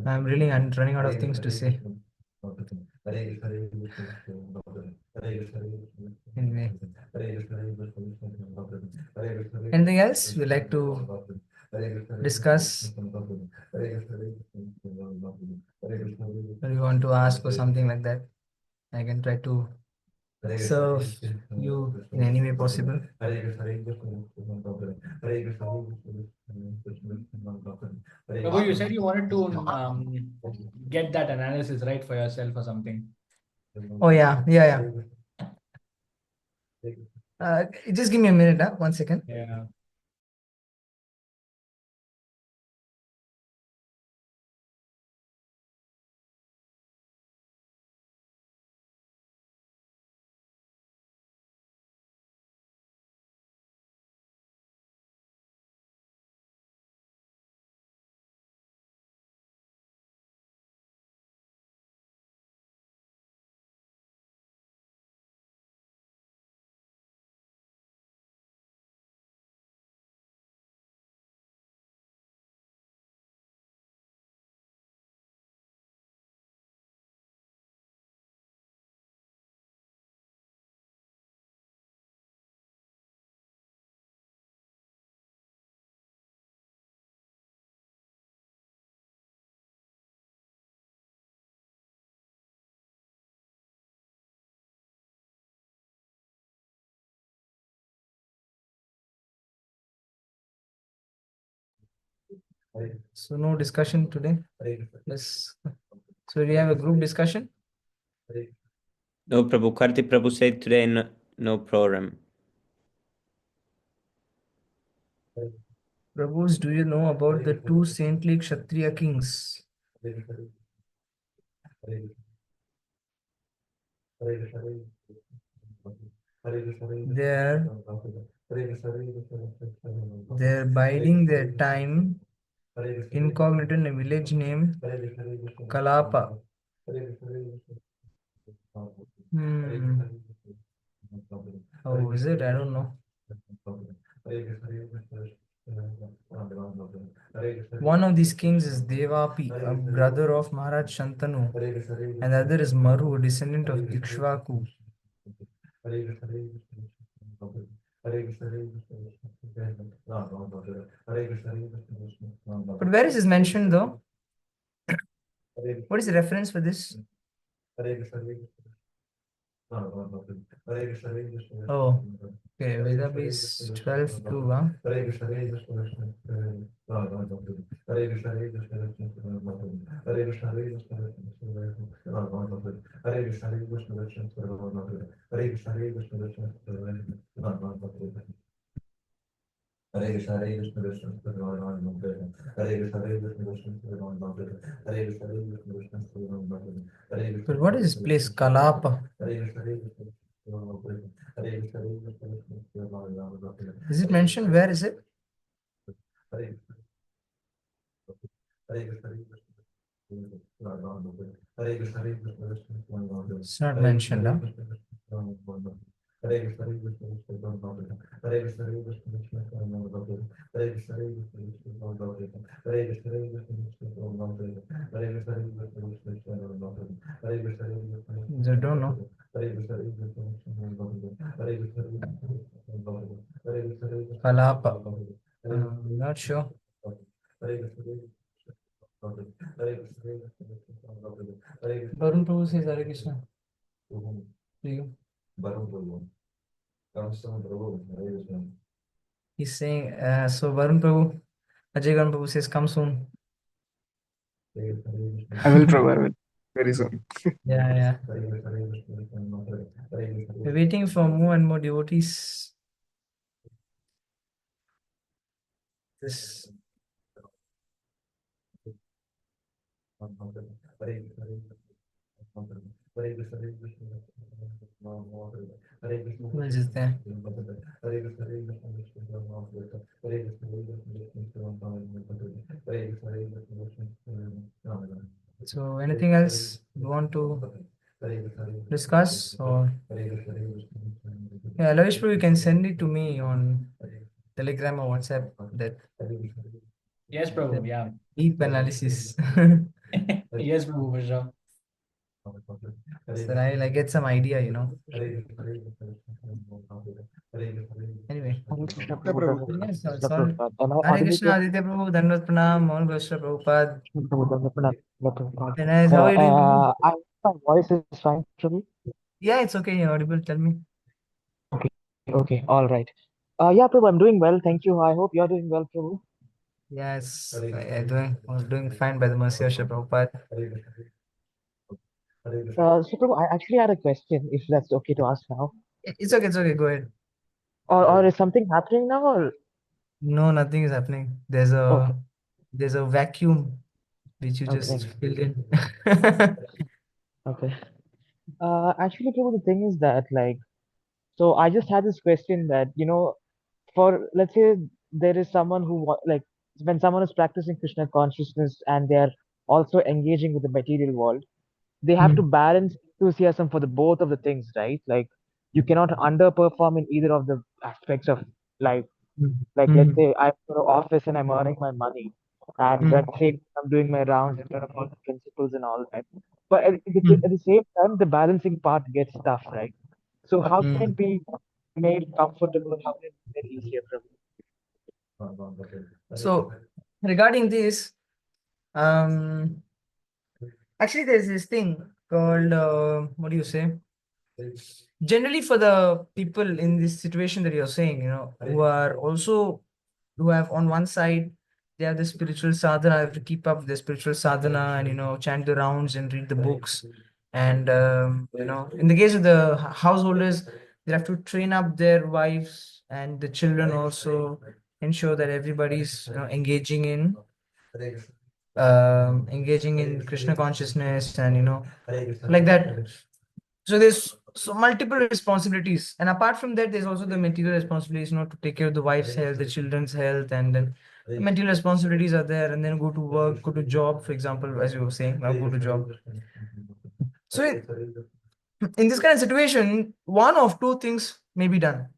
I'm really running out of things to say. Anyway. Anything else you'd like to discuss? Or you want to ask or something like that? I can try to serve you in any way possible. Prabhu, you said you wanted to get that analysis right for yourself or something. Oh yeah, yeah, yeah. Just give me a minute, 1 second. Yeah. So no discussion today. Yes. So we have a group discussion. No, Prabhu. Karti Prabhu said today no program. Prabhus, do you know about the two saintly Kshatriya kings? They're biding their time incognito in a village named Kalapa. Oh, is it? I don't know. One of these kings is Devapi, a brother of Maharaj Shantanu, and the other is Maru, a descendant of Ikshvaku. But where is this mentioned though? What is the reference for this? Oh, okay. Veda base 12 to, huh? But what is this place? Kalapa. Is it mentioned? Where is it? It's not mentioned, huh? I don't know. Kalapa. Not sure. Varun Prabhu says Hare Krishna. To you. He's saying, so Varun Prabhu, Ajay Garan Prabhu says, come soon. I will, Prabhu. I will. Very soon. Yeah. We're waiting for more and more devotees. This. Who else is there? So anything else you want to discuss? Or yeah, Lavish, you can send it to me on Telegram or WhatsApp. That Yes, Prabhu. Yeah. deep analysis. Yes, Prabhu, for sure. So that I get some idea, you know. Anyway. Hare Krishna, Yeah, Prabhu. Prabhu. Yes, so it's Krishna, all. Prabhupada. Am I Hare audible Krishna, here? Aditya Prabhu, Dhanvat Pranam, Mohan Gosra Prabhupada. Prabhupada, Prabhupada. Very nice. How are you doing, Prabhu? My voice is fine, Prabhu. Yeah, it's okay. You're audible. Tell me. Okay, all right. Yeah, Prabhu, I'm doing well. Thank you. I hope you're doing well, Prabhu. Yes, I was doing fine by the mercy of Shri Prabhupada. So, Prabhu, I actually had a question, if that's okay to ask now. It's okay. It's okay. Go ahead. Or is something happening now? Or No, nothing is happening. okay, There's a vacuum which you okay, just filled in. okay. Actually, Prabhu, the thing is that, like, so I just had this question that, for let's say there is someone like, when someone is practicing Krishna consciousness and they are also engaging with the material world, they have to Hmm. balance enthusiasm for the both of the things, right? Like, you cannot underperform in either of the aspects of life. Like, let's Hmm. say I'm in an office and I'm earning my money, and Hmm. let's say I'm doing my rounds and learn about the principles and all that. But Hmm. at the same time, the balancing part gets tough, right? So how can Hmm. it be made comfortable? How can it be made easier from? So regarding this, um, actually there's this thing called what do you say? Generally, for the people in this situation that you're saying, you know, who have on one side they have the spiritual sadhana, have to keep up with the spiritual sadhana and chant the rounds and read the books. And in the case of the householders, they have to train up their wives and the children also, ensure that everybody's engaging in Krishna consciousness and like that. So there's multiple responsibilities, and apart from that, there's also the material responsibilities, to take care of the wife's health, the children's health, and then the material responsibilities are there, and then go to work, go to job, for example, as you were saying, now go to job. So in this kind of situation, one of two things may be done,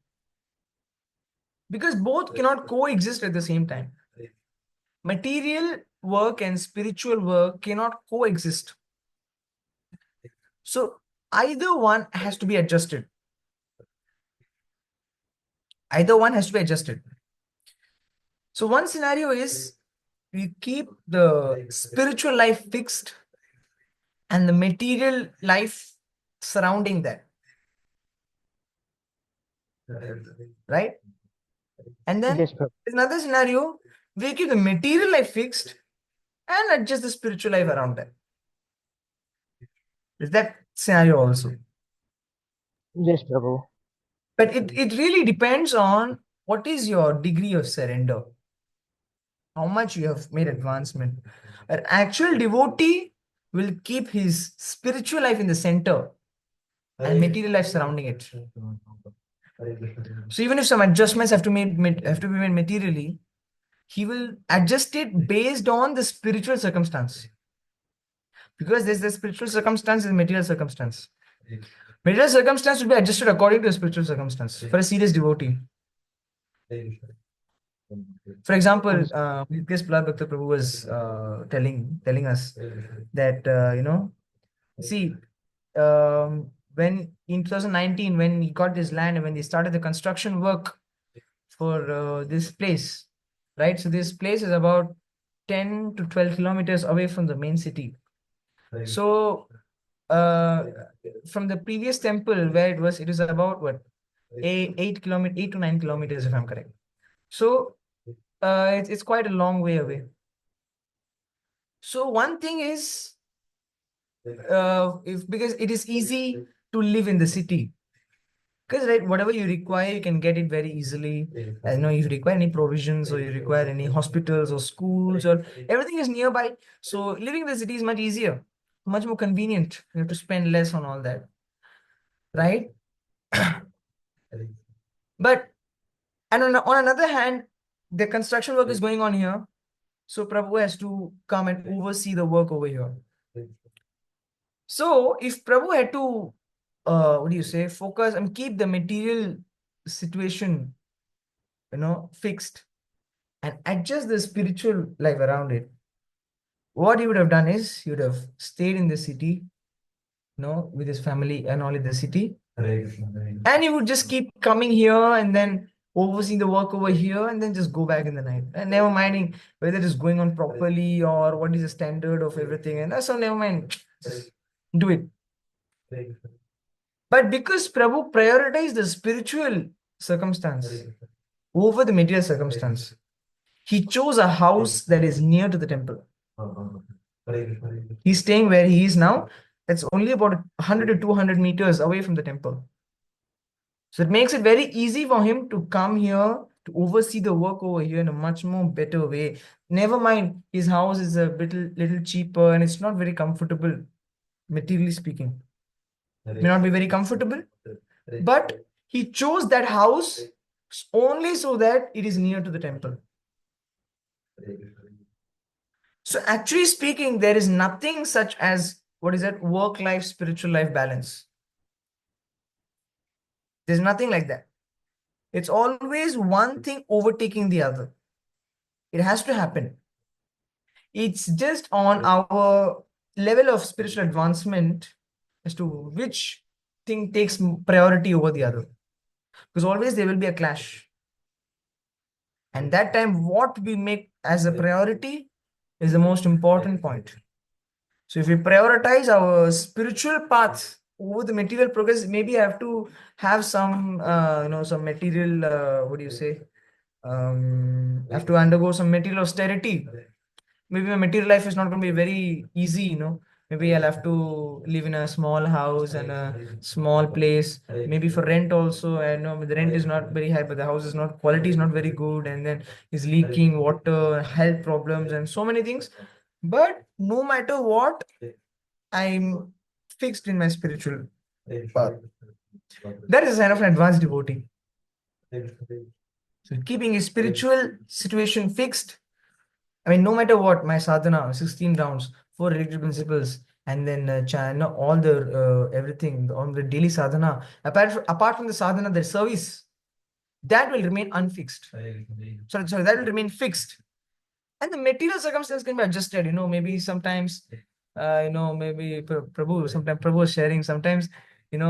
because both cannot coexist at the same time. Material work and spiritual work cannot coexist. So either one has to be adjusted. Either one has to be adjusted. So one scenario is we keep the spiritual life fixed and the material life surrounding that. right? And then Yes, Prabhu. there's another scenario where you keep the material life fixed and adjust the spiritual life around that. There's that scenario also. Yes, Prabhu. But it really depends on what is your degree of surrender, how much you have made advancement. An actual devotee will keep his spiritual life in the center and material life surrounding it. So even if some adjustments have to be made materially, he will adjust it based on the spiritual circumstance. Because there's the spiritual circumstance and material circumstance. Material circumstance will be adjusted according to the spiritual circumstance for a serious devotee. For example, previous Bhakta Prabhu was telling us that see, when in 2019 when he got this land and when they started the construction work for this place, right? So this place is about 10 to 12 kilometers away from the main city. So from the previous temple where it was about what 8 to 9 kilometers if I'm correct. So it's quite a long way away. So one thing is because it is easy to live in the city, because right, whatever you require you can get it very easily. I know if you require any provisions or you require any hospitals or schools or everything is nearby, so living in the city is much easier, much more convenient. You have to spend less on all that, right? But and on another hand, the construction work is going on here, so Prabhu has to come and oversee the work over here. So if Prabhu had to what do you say, focus and keep the material situation fixed and adjust the spiritual life around it, what he would have done is he would have stayed in the city, with his family and all in the city, and he would just keep coming here and then overseeing the work over here and then just go back in the night and never minding whether it is going on properly or what is the standard of everything, and that's all, never mind, just do it. But because Prabhu prioritized the spiritual circumstance over the material circumstance, he chose a house that is near to the temple. He's staying where he is now. It's only about 100 to 200 meters away from the temple. So it makes it very easy for him to come here to oversee the work over here in a much more better way. Never mind, his house is a little cheaper and it's not very comfortable, materially speaking. May not be very comfortable, but he chose that house only so that it is near to the temple. So actually speaking, there is nothing such as, what is that, work life, spiritual life balance. There's nothing like that. It's always one thing overtaking the other. It has to happen. It's just on our level of spiritual advancement as to which thing takes priority over the other. Because always there will be a clash. And that time, what we make as a priority is the most important point. So if we prioritize our spiritual path over the material progress, maybe I have to have some, some material, what do you say? Have to undergo some material austerity. Maybe my material life is not going to be very easy. Maybe I'll have to live in a small house and a small place. Maybe for rent also. I know the rent is not very high, but the house is not, quality is not very good, and then is leaking water, health problems, and so many things. But no matter what, I'm fixed in my spiritual path. That is a sign of an advanced devotee. So keeping a spiritual situation fixed. I mean, no matter what, my sadhana, 16 rounds, 4 related principles, and then all the everything on the daily sadhana. Apart from the sadhana, the service that will remain unfixed. Sorry, that will remain fixed. And the material circumstance can be adjusted. Maybe sometimes, maybe Prabhu. Sometimes Prabhu was sharing. Sometimes, his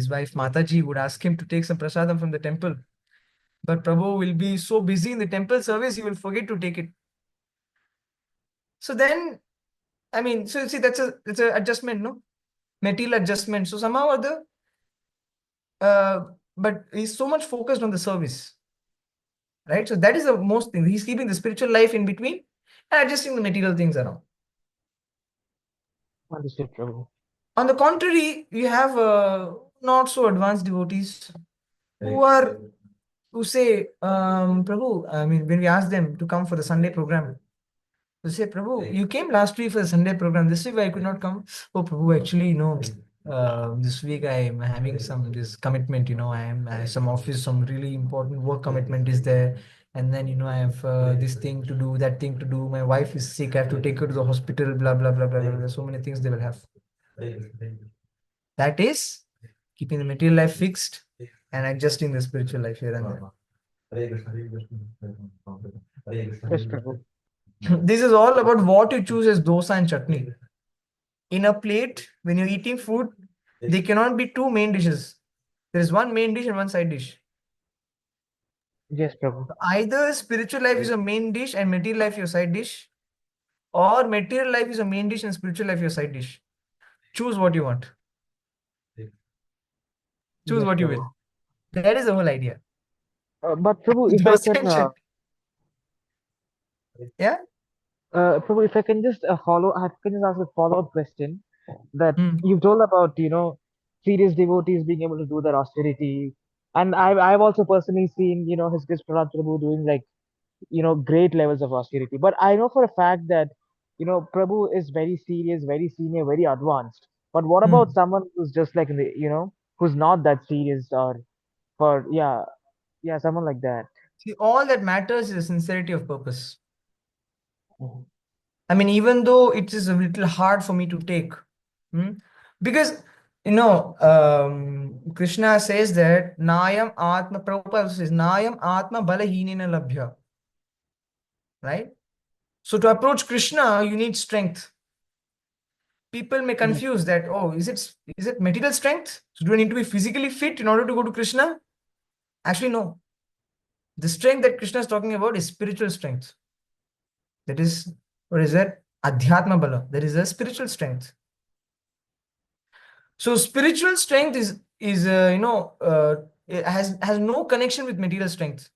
wife Mataji would ask him to take some prasadam from the temple. But Prabhu will be so busy in the temple service, he will forget to take it. So then, I mean, so see, that's a adjustment, no? Material adjustment. So somehow or other, but he's so much focused on the service, right? So that is the most thing. He's keeping the spiritual life in between and adjusting the material things around. Understood, Prabhu. On the contrary, you have not so advanced devotees who say, Prabhu, I mean, when we ask them to come for the Sunday program, they say, Prabhu, you came last week for the Sunday program. This week I could not come. Oh, Prabhu, actually, this week I am having this commitment. I have some office, some really important work commitment is there. And then, I have this thing to do, that thing to do. My wife is sick. I have to take her to the hospital, blah, blah, blah, blah, blah. There's so many things they will have. That is keeping the material life fixed and adjusting the spiritual life here and there. Yes, Prabhu. This is all about what you choose as dosa and chutney. In a plate, when you're eating food, there cannot be two main dishes. There is one main dish and one side dish. Yes, Prabhu. Either spiritual life is a main dish and material life your side dish, or material life is a main dish and spiritual life your side dish. Choose what you want. Choose Yes, what you Prabhu. will. That is the whole idea. But Prabhu, if I Dosa can, and chutney. Yeah. Prabhu, if I can just follow, I can just ask a follow-up question. That Hmm. you've told about, serious devotees being able to do their austerity, and I've also personally seen, his His Prahlad Prabhu doing like, great levels of austerity. But I know for a fact that, Prabhu is very serious, very senior, very advanced. But what about Hmm. someone who's just like in the, who's not that serious, or for yeah, someone like that. See, all that matters is the sincerity of purpose. Mhm. I mean, even though it is a little hard for me to take, because Krishna says that Nayam Atma, Prabhupada says Nayam Atma Balahinina Labhya, right? So to approach Krishna, you need strength. People may Yes. confuse that, oh, is it material strength? So do I need to be physically fit in order to go to Krishna? Actually, no. The strength that Krishna is talking about is spiritual strength. That is, what is that? Adhyatma Bala. That is a spiritual strength. So spiritual strength is it has no connection with material strength.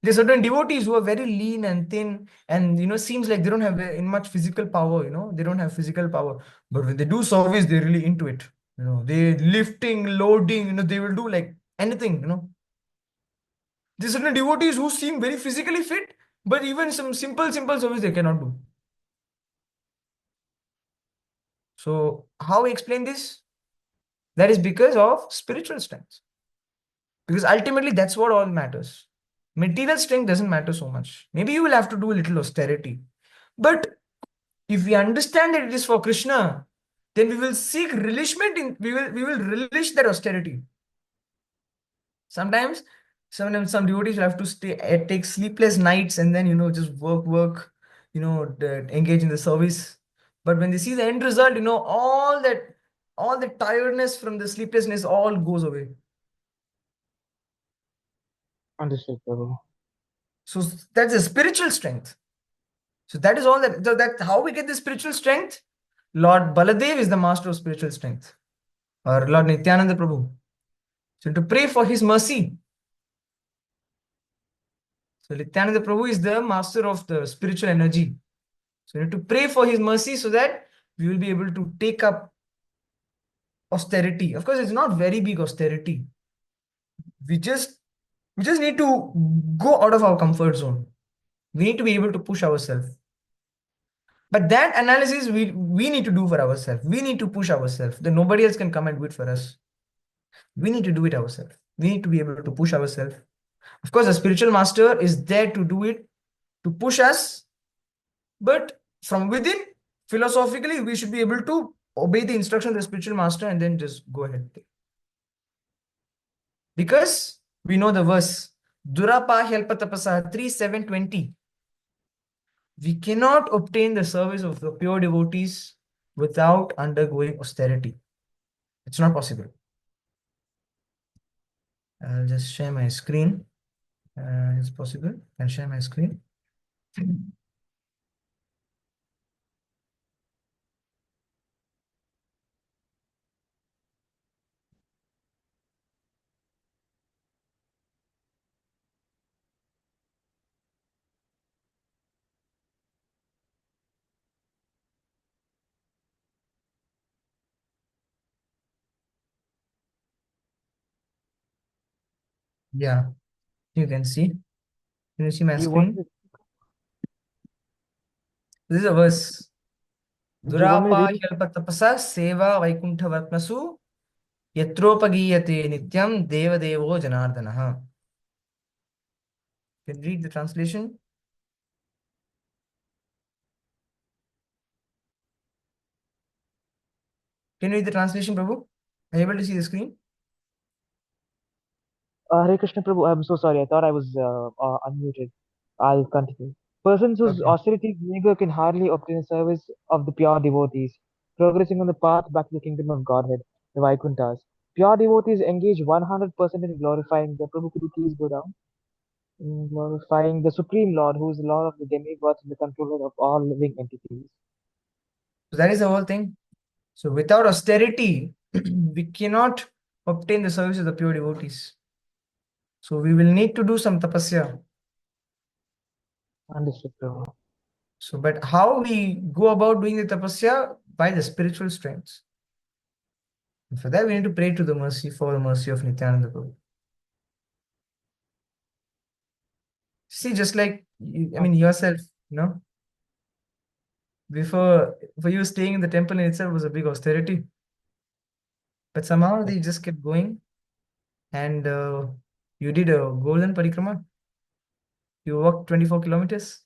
There are certain devotees who are very lean and thin, and seems like they don't have in much physical power. They don't have physical power, but when they do service, they're really into it. They lifting, loading. They will do like anything. There are certain devotees who seem very physically fit, but even some simple service they cannot do. So how we explain this? That is because of spiritual strength. Because ultimately, that's what all matters. Material strength doesn't matter so much. Maybe you will have to do a little austerity. But if we understand that it is for Krishna, then we will seek relishment in we will relish that austerity. Sometimes some devotees will have to take sleepless nights and then just work, engage in the service. But when they see the end result, all the tiredness from the sleeplessness all goes away. Understood, Prabhu. So that's a spiritual strength. So that is all that how we get the spiritual strength. Lord Baladev is the master of spiritual strength, or Lord Nityananda Prabhu. So to pray for his mercy. So Nityananda Prabhu is the master of the spiritual energy. So you need to pray for his mercy so that we will be able to take up austerity. Of course, it's not very big austerity. We just need to go out of our comfort zone. We need to be able to push ourselves. But that analysis we need to do for ourselves. We need to push ourselves. Then nobody else can come and do it for us. We need to do it ourselves. We need to be able to push ourselves. Of course, a spiritual master is there to do it, to push us. But from within, philosophically, we should be able to obey the instruction of the spiritual master and then just go ahead. Because we know the verse, Durapa Helpatapasa 3:7-20. We cannot obtain the service of the pure devotees without undergoing austerity. It's not possible. I'll just share my screen. It's possible. I'll share my screen. Yeah, you can see. Can you see my Do you want screen? me This is a verse. do you want me to Durapa read it? yalpatapasa seva vaikunthavatmasu yatropagiyate nityam devadevo janardanaha. Can you read the translation? Can you read the translation, Prabhu? Are you able to see the screen? Hare Krishna Prabhu, I'm so sorry. I thought I was unmuted. I'll continue. Persons whose Okay. austerity is meager can hardly obtain the service of the pure devotees, progressing on the path back to the kingdom of Godhead, the Vaikunthas. Pure devotees engage 100% in glorifying the Prabhu. Could you please go down? Glorifying the Supreme Lord, who is the Lord of the demigods and the controller of all living entities. So that is the whole thing. So without austerity, we cannot obtain the service of the pure devotees. So we will need to do some tapasya. Understood, Prabhu. So, but how we go about doing the tapasya? By the spiritual strengths. And for that, we need to pray to the mercy, for the mercy of Nityananda Prabhu. See, just like, I mean, yourself, you know, before, for you staying in the temple in itself was a big austerity. But somehow they just kept going, and you did a golden parikrama. You walked 24 kilometers.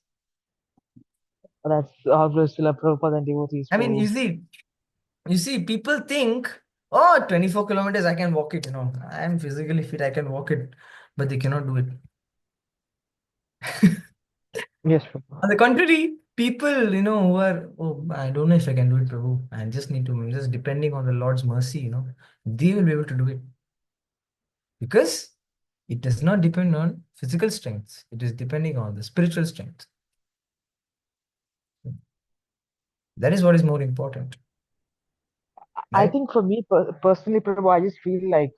That's always still a Prabhupada and devotees, I mean, Prabhu. you see, people think, oh, 24 kilometers, I can walk it, you know. I am physically fit, I can walk it, but they cannot do it. Yes, Prabhu. On the contrary, people, you know, who are, oh, I don't know if I can do it, Prabhu. I just need to, I'm just depending on the Lord's mercy, you know, they will be able to do it. Because it does not depend on physical strength, it is depending on the spiritual strength. That is what is more important, I right? think for me personally, Prabhu, I just feel like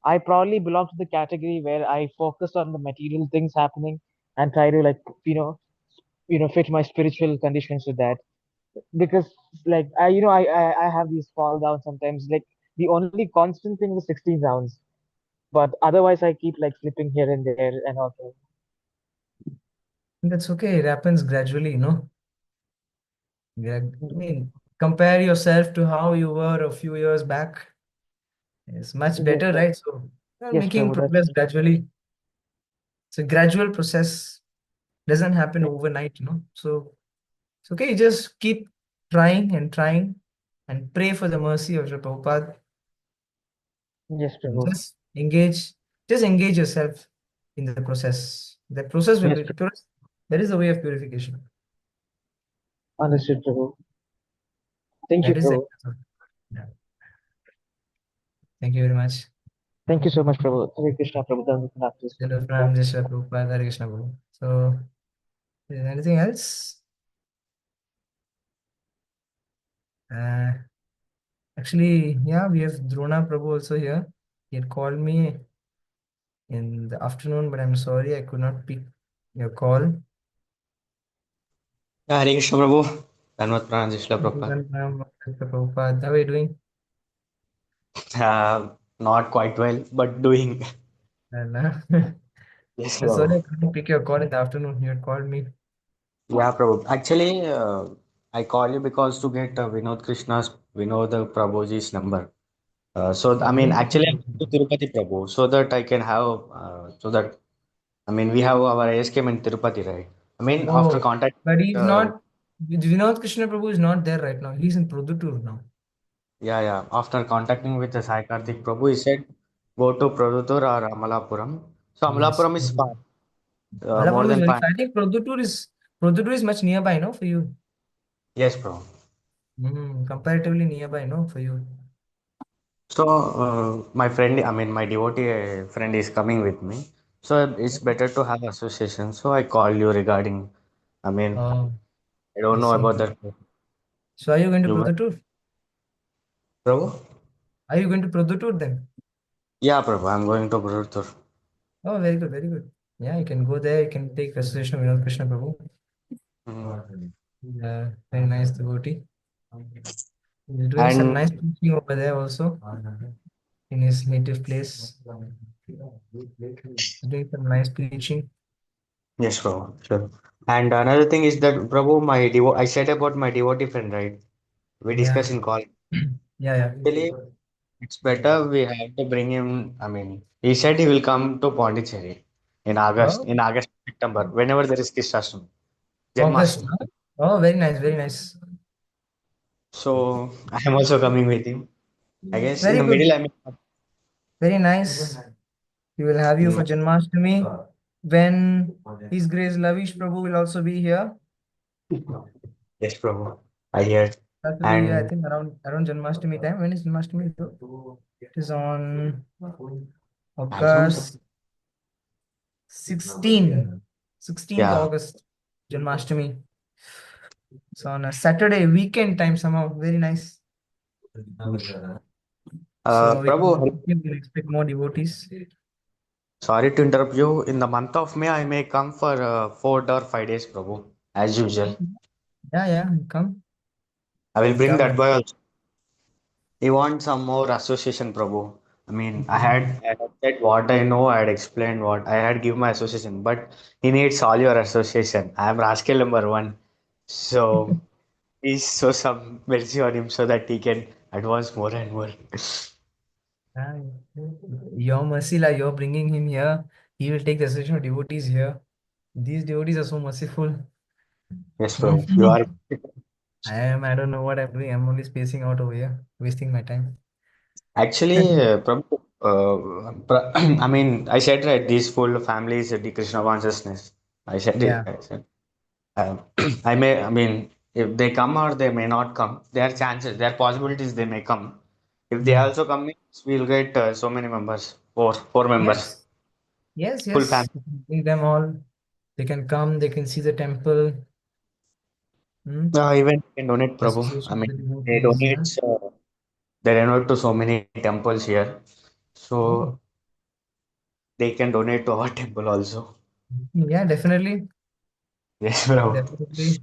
I probably belong to the category where I focus on the material things happening and try to like fit my spiritual conditions with that. Because like I have these fall downs sometimes. Like the only constant thing is 16 rounds, but otherwise I keep like slipping here and there and also. That's okay, it happens gradually, you know. I mean, compare yourself to how you were a few years back. It's much Yes, better, Prabhu. right? So you're Yes, making Prabhu. progress That's gradually. It's a gradual process. Doesn't happen yes, overnight, you know. So it's okay. Just keep trying and pray for the mercy of your Prabhupada. yes, And Prabhu. just engage yourself in the process. The process will Yes, be Prabhu. pure. That is the way of purification. Understood, Prabhu. Thank you, That is it. Prabhu. Yeah. Thank you very much. Thank you so much, Prabhu. Hare Krishna, Prabhu. Dhamma Hello from Jeshwar Prabhupada, Hare Krishna Prabhu. So, is there anything else? Uh, Actually, yeah, we have Drona Prabhu also here. He had called me in the afternoon, but I'm sorry I could not pick your call. Yeah, Hare Krishna Prabhu. Dhanvat Pranam Jai Srila Prabhupada. Prabhupada, how are you doing? Not quite well, but doing. And, Yes, I'm sorry Prabhu. I couldn't pick your call in the afternoon. You had called me. Yeah, Prabhu. Actually, I call you because to get Vinod Prabhuji's number. I mean, actually, I'm to Tirupati Prabhu, so that I can have, I mean, we have our ASKM in Tirupati, right? I mean, after Oh, contact, but he's uh, not, Vinod Krishna Prabhu is not there right now. He's in Produtur now. yeah, after contacting with the Sai Karthik Prabhu, he said, go to Produtur or Amalapuram. So Yes. Amalapuram is far, more Malapuram is than very five. far. I think Produtur is much nearby, no, for you. Yes, bro. Comparatively nearby, no, for you. So, my friend, I mean, my devotee friend is coming with me. So, it's better to have association. So, I call you regarding, I mean, Oh, I don't I know see. about that. So are you going to You, Produtur? Prabhu? Are you going to Produtur then? Yeah, Prabhu, I'm going to Burtur. Oh, very good, very good. Yeah, you can go there. You can take association of Vinod Krishna Prabhu. Very nice devotee. You're doing some And nice teaching over there also. in his native place, doing some nice preaching. Yes, Prabhu. Sure. And another thing is that, Prabhu, I said about my devotee friend, right? We Yeah, discussed in call. yeah, yeah. Actually, it's better we have to bring him. I mean, he said he will come to Pondicherry Oh, In August, September, whenever there is Krishnaష్టami, August. Janmashtami. Huh? Oh, very nice, very nice. So I am also coming with him. I guess in Very the good, middle, I mean, very nice. We will have you in, for Janmashtami. When His Grace Lavish Prabhu will also be here. yes, Prabhu. I heard. That will be, I And think, around Janmashtami time. When is Janmashtami though? It is on maximum, August 16, 16th yeah. August, Janmashtami. So on a Saturday weekend time somehow. Very nice. So Prabhu, we can expect more devotees. sorry to interrupt you. In the month of May, I may come for 4 or 5 days, Prabhu, as usual. Yeah, yeah, come. I will bring Come. that boy also. He wants some more association, Prabhu. I mean, I had said what I know, I had explained what I had given my association, but he needs all your association. I am rascal number one. So please show some mercy on him so that he can advance more and more. Ah, your mercy, la, you're bringing him here. He will take the association of devotees here. These devotees are so merciful. Yes, Prabhu. You Mhm. are. I don't know what I'm doing. I'm only spacing out over here, wasting my time. Actually, Prabhu, I mean, I said right, these full families, the Krishna consciousness. I said it. Yeah. I said. I mean, if they come or they may not come, there are chances, there are possibilities they may come. If they Hmm. also come, means we'll get so many members, four members, Yes. Yes, full yes. family. You can bring them all. They can come, they can see the temple. Hmm. Even they can donate, Prabhu. I Association mean, with the they devotees, donate, yeah. they donate to so many temples here, Oh. so they can donate to our temple also. Yeah, definitely. Yes, Prabhu. Definitely.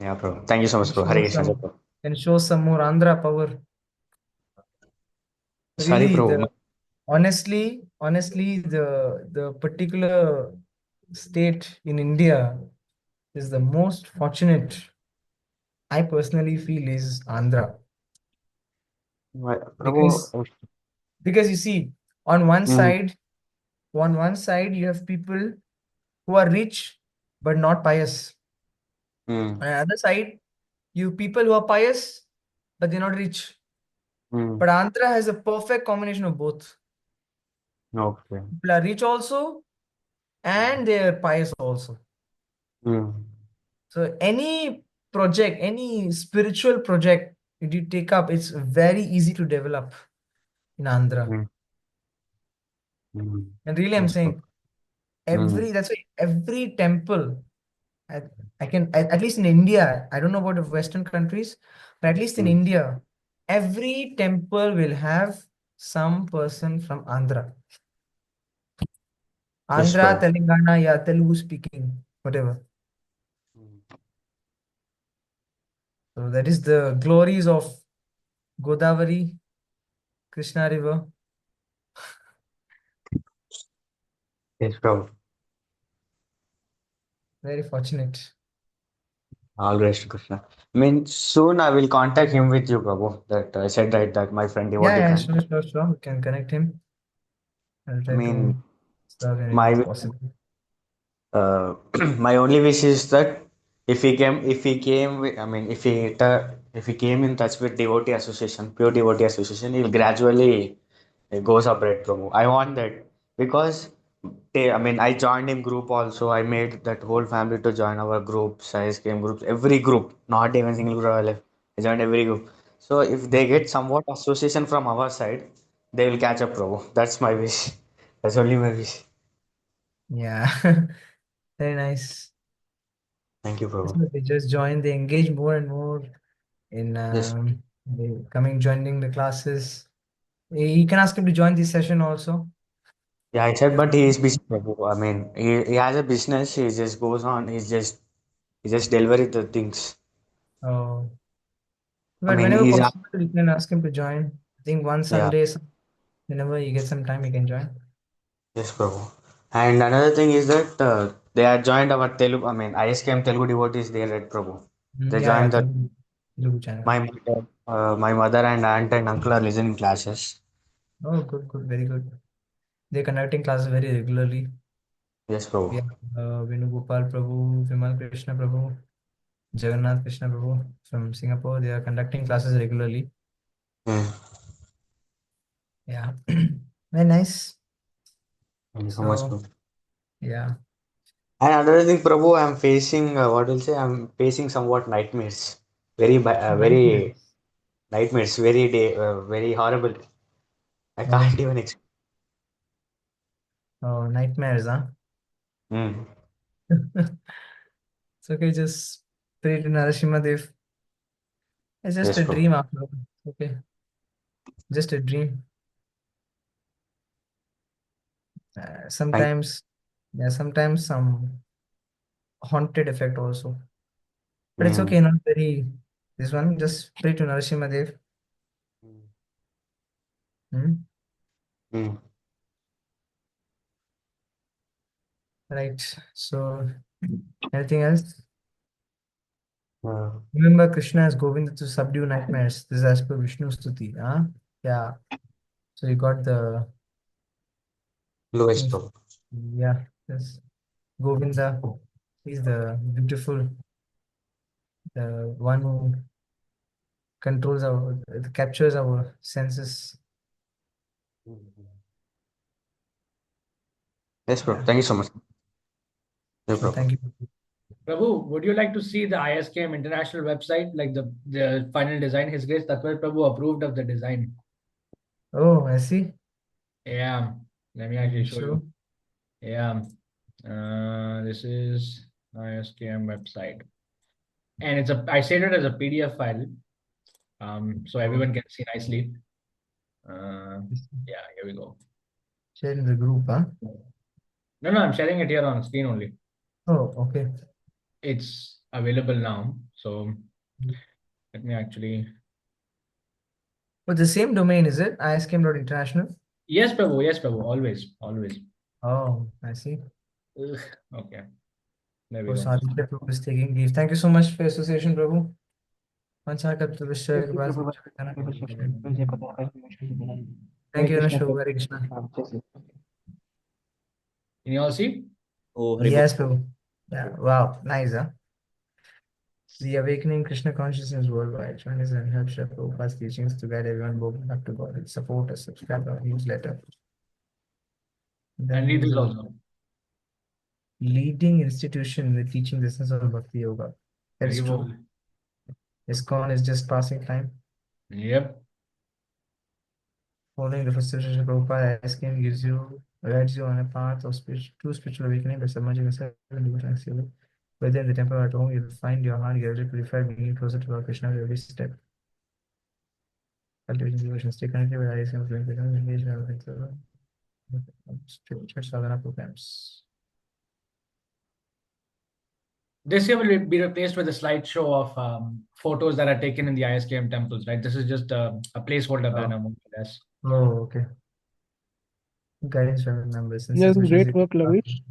Yeah, Prabhu. Thank you so much, Can Prabhu. Hare show Krishna, some Prabhu. can show some more Andhra power. Sorry, Really, Prabhu. honestly, the particular state in India is the most fortunate, I personally feel, is Andhra. Because Prabhu. because you see, on one Mm, side, you have people who are rich but not pious. mm, On the other side, you have people who are pious but they're not rich. mm. But Andhra has a perfect combination of both. Okay. People are rich also and they are pious also. Mm, So any spiritual project that you take up, it's very easy to develop in Andhra. mm, mm. And really, I'm Yes, Prabhu. saying Mm, that's why every temple, I, I can at least in India, I don't know about the Western countries, but at least in mm. India, every temple will have some person from Andhra. Yes, Andhra, Prabhu. Telangana, yeah, Telugu speaking, whatever. Mm. So that is the glories of Godavari, Krishna River. Yes, Prabhu. Very fortunate. All praise to Krishna. I mean, soon I will contact him with you, Prabhu. That I said right, that my friend, Yeah, devotee yeah, friend. sure. We can connect him. I'll I try mean, to serve in any my way wish, possible. my only wish is that if he came in touch with devotee association, pure devotee association, he will gradually it goes up red promo. I want that because I mean I joined in group also. I made that whole family to join our group, size game groups, every group, not even single group I left. I joined every group. So if they get somewhat association from our side, they will catch up promo. That's my wish. That's only my wish. Yeah, very nice. Thank you, Yes, Prabhu. but they just join, they engage more and more in Yes. joining the classes. You can ask him to join this session also. Yeah, I said, but he is busy, Prabhu. I mean, he has a business. He just goes on. He just delivers the things. Oh, I but mean, whenever he's possible, you can ask him to join. I think one yeah. Sunday, Whenever you get some time, you can join. Yes, Prabhu. And another thing is that they are joined our Telugu, I mean, ISKM Telugu devotees there, right, Prabhu? They Yeah, yeah, joined the Telugu channel. my mother and aunt and uncle are listening classes. Oh, good, good, very good. They're conducting classes very regularly. Yes, Prabhu. We have Venugopal Prabhu, Vimal Krishna Prabhu, Jagannath Krishna Prabhu from Singapore. They are conducting classes regularly. Hmm. Yeah, very nice. Thank you so much, So, Prabhu. yeah, And another thing, Prabhu, I'm facing what will say, I'm facing somewhat nightmares. Very nightmares. nightmares, very horrible. I Oh, can't even explain. oh, nightmares, huh? Hmm. It's okay, just pray to Narasimha Dev. It's just Yes, a Prabhu. dream after all. Okay, just a dream. Thank. Sometimes, yeah, sometimes some haunted effect also. But it's Hmm. okay, not very. This one, just pray to Narasimha Dev. Hmm? Hmm. Right. So, anything else? Uh, Remember Krishna as Govinda to subdue nightmares. This is as per Vishnu Stuti. Huh? Yeah. So you got the Louis, things. Prabhu. Yeah. Yes. Govinda. He's the beautiful, the one who controls our, captures our senses. Yes, Prabhu. Yeah. Thank you so much. No So problem. thank you. Prabhu, would you like to see the ISKM international website, like the final design? His Grace Tatwar Prabhu approved of the design. Oh, I see. Yeah, let me actually show So, you. Yeah, this is ISKM website, and I saved it as a PDF file, so everyone can see nicely. Yeah, here we go. share in the group, huh? No, no, I'm sharing it here on screen only. Oh, okay. It's available now, so let me actually. But the same domain, is it? ISKM.international? Yes, Prabhu. Yes, Prabhu. Always, always. Oh, I see. Ugh, okay, there we Oh, go. Sadhya Prabhu is taking leave. Thank you so much for your association, Prabhu. Thank Vanchakaptavishya you, Kripal Prabhu. Thank Hare you, Krishna, Anush Prabhu. Prabhu. Hare Krishna. Can you all see? Oh, Haribo. Yes, Prabhu. Yeah, wow, nice, huh? The awakening Krishna consciousness worldwide. Join us and help share Prabhupada's teachings to guide everyone both back to God. Support us, subscribe our newsletter. And Then read he's this a also. leading institution in the teaching the essence of Bhakti Yoga. That is Very well. true. ISKCON is just passing time. Yep. Following the footsteps of Prabhupada, ISKCON guides you on a path of true spiritual awakening by submerging yourself in devotional activity. Whether in the temple or at home, you'll find your heart gradually purified, bringing you closer to Lord Krishna with every step. Cultivating devotion, stay connected with ISKCON, engage with spiritual sadhana programs. This year will be replaced with a slideshow of photos that are taken in the ISKM temples, right? This is just a placeholder Oh, banner, more or less. oh, okay. Guidance from members, Yes, since which is great work, Lavish.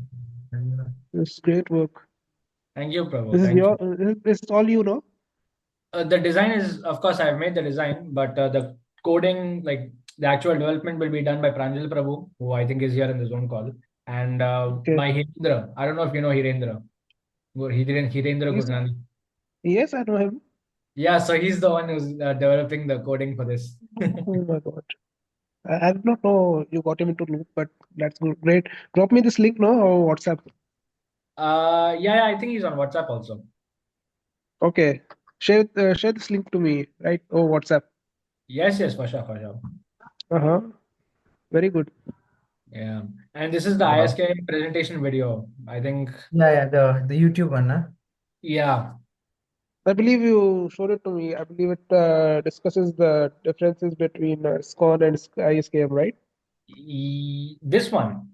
It's great work. Thank you, Prabhu. This is Thank you. this is all you know. The design is, of course, I've made the design, but the coding, like the actual development, will be done by Pranjal Prabhu, who I think is here in the zone call, and Okay. by Hirendra. I don't know if you know Hirendra. Hirendra Yes, Gurnani. yes, I know him. Yeah, so he's the one who's developing the coding for this. Oh my God. I did not know you got him into loop, but that's great. Drop me this link, no, or WhatsApp. Yeah, I think he's on WhatsApp also. Okay. Share this link to me, right? Oh, WhatsApp. Yes, yes, for sure, for sure. Uh-huh. Very good. Yeah, and this is the Wow. ISK presentation video. I think. Yeah, the YouTube one, huh? Yeah, I believe you showed it to me. I believe it discusses the differences between SCON and ISKM, right? this one.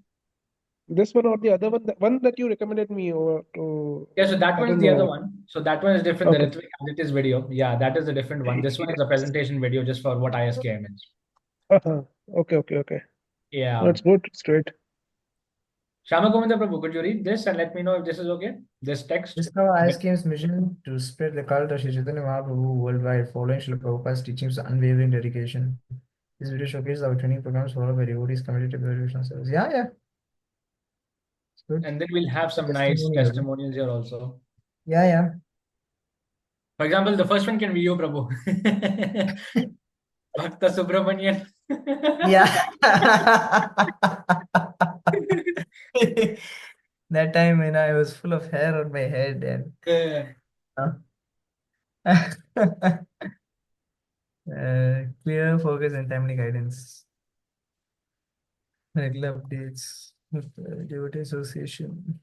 This one or the other one, the one that you recommended me or to, Yeah, so that I one is don't the other know. one. So that one is different. The Okay. Ritvik Aditya's video. Yeah, that is a different one. This one is a presentation video just for what ISKM is. Uh-huh. Okay. Yeah. That's good. Straight. Shama Govinda Prabhu, could you read this and let me know if this is okay? This text. This is how ISKM's mission to spread the cult of Sri Chaitanya Mahaprabhu worldwide, following Srila Prabhupada's teachings with unwavering dedication. This video showcases our training programs followed by devotees committed to devotional service. Yeah. It's good. And then we'll have some nice Testimonial. testimonials here also. Yeah. For example, the first one can be you, Prabhu. Bhakta Subramanian. Yeah. That time when I was full of hair on my head and clear focus and timely guidance. Regular updates with the Devotee Association.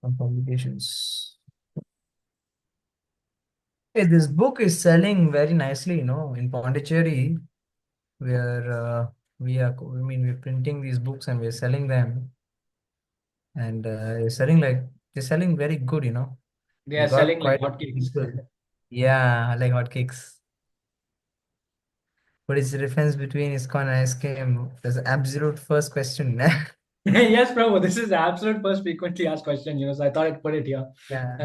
Some publications. Hey, this book is selling very nicely, in Pondicherry, where we're printing these books and we're selling them, and they're selling very good, They We are got selling like quite hotcakes. people. Yeah, like hotcakes. What is the difference between ISKCON and ISKM? That's the absolute first question. Yes, Prabhu. This is the absolute first frequently asked question, so I thought I'd put it here. Yeah.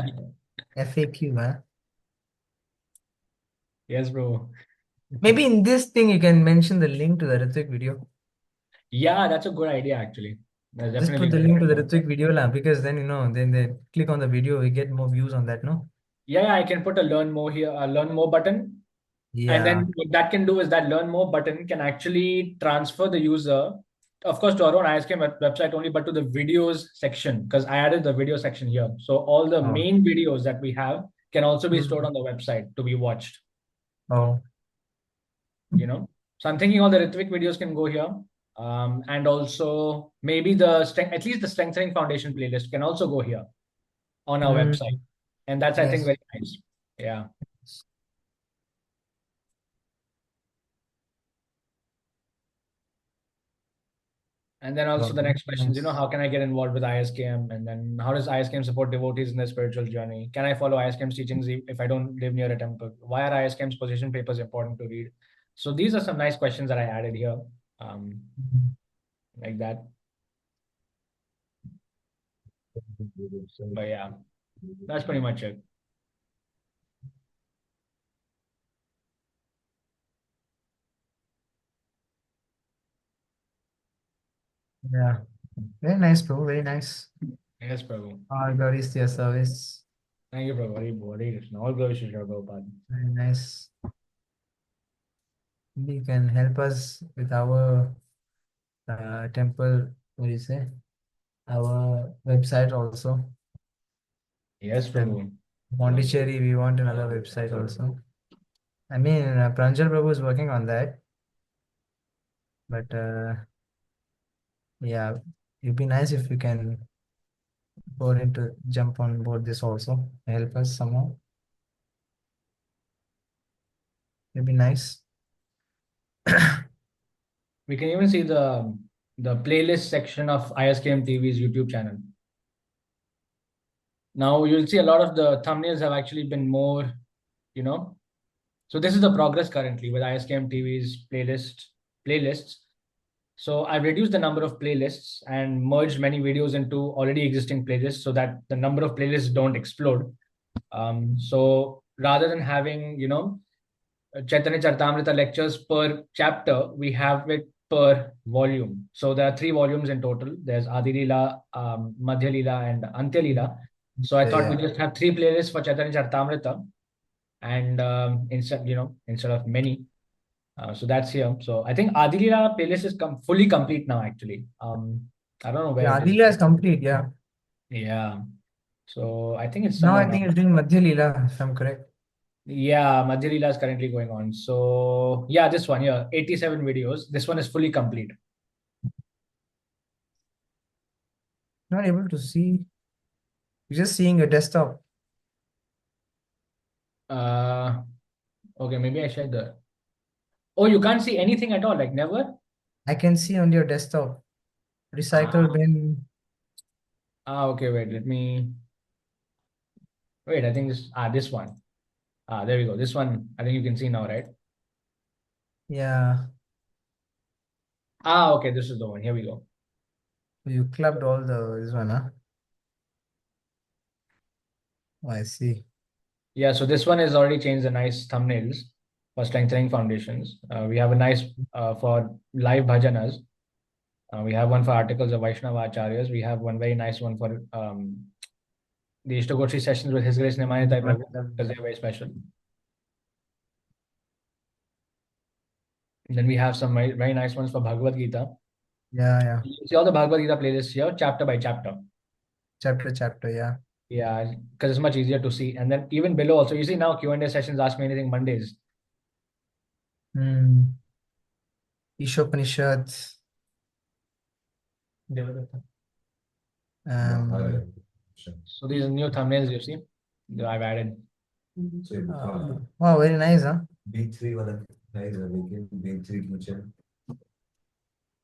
FAQ, huh? Yes, bro. Maybe in this thing you can mention the link to the Ritvik video. Yeah, that's a good idea actually. That's Just definitely put the a good link to the idea. Ritvik video lah, because then then they click on the video, we get more views on that, no? Yeah, I can put a learn more here, a learn more button. And Yeah. then what that can do is that learn more button can actually transfer the user, of course, to our own ISKM website only, but to the videos section, because I added the video section here. So all the Oh. main videos that we have can also be stored Mhm. on the website to be watched. Oh. So I'm thinking all the Ritvik videos can go here. And also maybe at least the strengthening foundation playlist can also go here on our Mm. website. And that's, I think, Yes. very nice. Yeah. And then also the next questions, Nice. how can I get involved with ISKM? And then how does ISKM support devotees in their spiritual journey? Can I follow ISKM's teachings if I don't live near a temple? Why are ISKM's position papers important to read? So these are some nice questions that I added here, like that. But yeah, that's pretty much it. Yeah. Very nice, bro. Very nice. Yes, Prabhu. All glories to your service. Thank you, Prabhu. Hare Krishna. All glories to Srila Prabhupada. Very nice. Maybe you can help us with our temple, what do you say? Our website also. Yes, Prabhu. Pondicherry, we want another website also. I mean, Pranjal Prabhu is working on that. But yeah, it'd be nice if you can jump on board this also, help us somehow. It'd be nice. We can even see the playlist section of ISKM TV's YouTube channel. Now you'll see a lot of the thumbnails have actually been more, So this is the progress currently with ISKM TV's playlists. So I've reduced the number of playlists and merged many videos into already existing playlists so that the number of playlists don't explode. So rather than having, Chaitanya Charitamrita lectures per chapter, we have it per volume. So there are 3 volumes in total. There's Adi Leela, Madhya Leela, and Antya Leela. So I thought we just have 3 playlists for Chaitanya Charitamrita, and instead of many. So that's here. So I think Adi Leela playlist is fully complete now. Actually, I don't know where Yeah, it is. Adila is complete. Yeah. Yeah. So I think it's Now somewhere I think it's doing Madhya Leela, if I'm correct. Yeah, Madhya Leela is currently going on. So yeah, this one here, 87 videos. This one is fully complete. Not able to see. You're just seeing your desktop. Okay, maybe I shared the. Oh, you can't see anything at all, like never? I can see on your desktop. Recycle bin. Okay, wait, wait, I think this one. There we go. This one, I think you can see now, right? Yeah. Okay, this is the one. Here we go. You clubbed all this one, huh? Oh, I see. Yeah, so this one has already changed the nice thumbnails for strengthening foundations. We have a nice for live bhajanas. We have one for articles of Vaishnava Acharyas. We have one very nice one for the Istagoshti sessions with His Grace Nimanitai Prabhu, because they're very special. And then we have some very, very nice ones for Bhagavad Gita. Yeah. You see all the Bhagavad Gita playlists here, chapter by chapter. Chapter, yeah. Yeah, because it's much easier to see. And then even below also, you see now Q&A sessions, Ask Me Anything Mondays. Ishopanishad. So these are new thumbnails you see that I've added. Wow, very nice, huh? And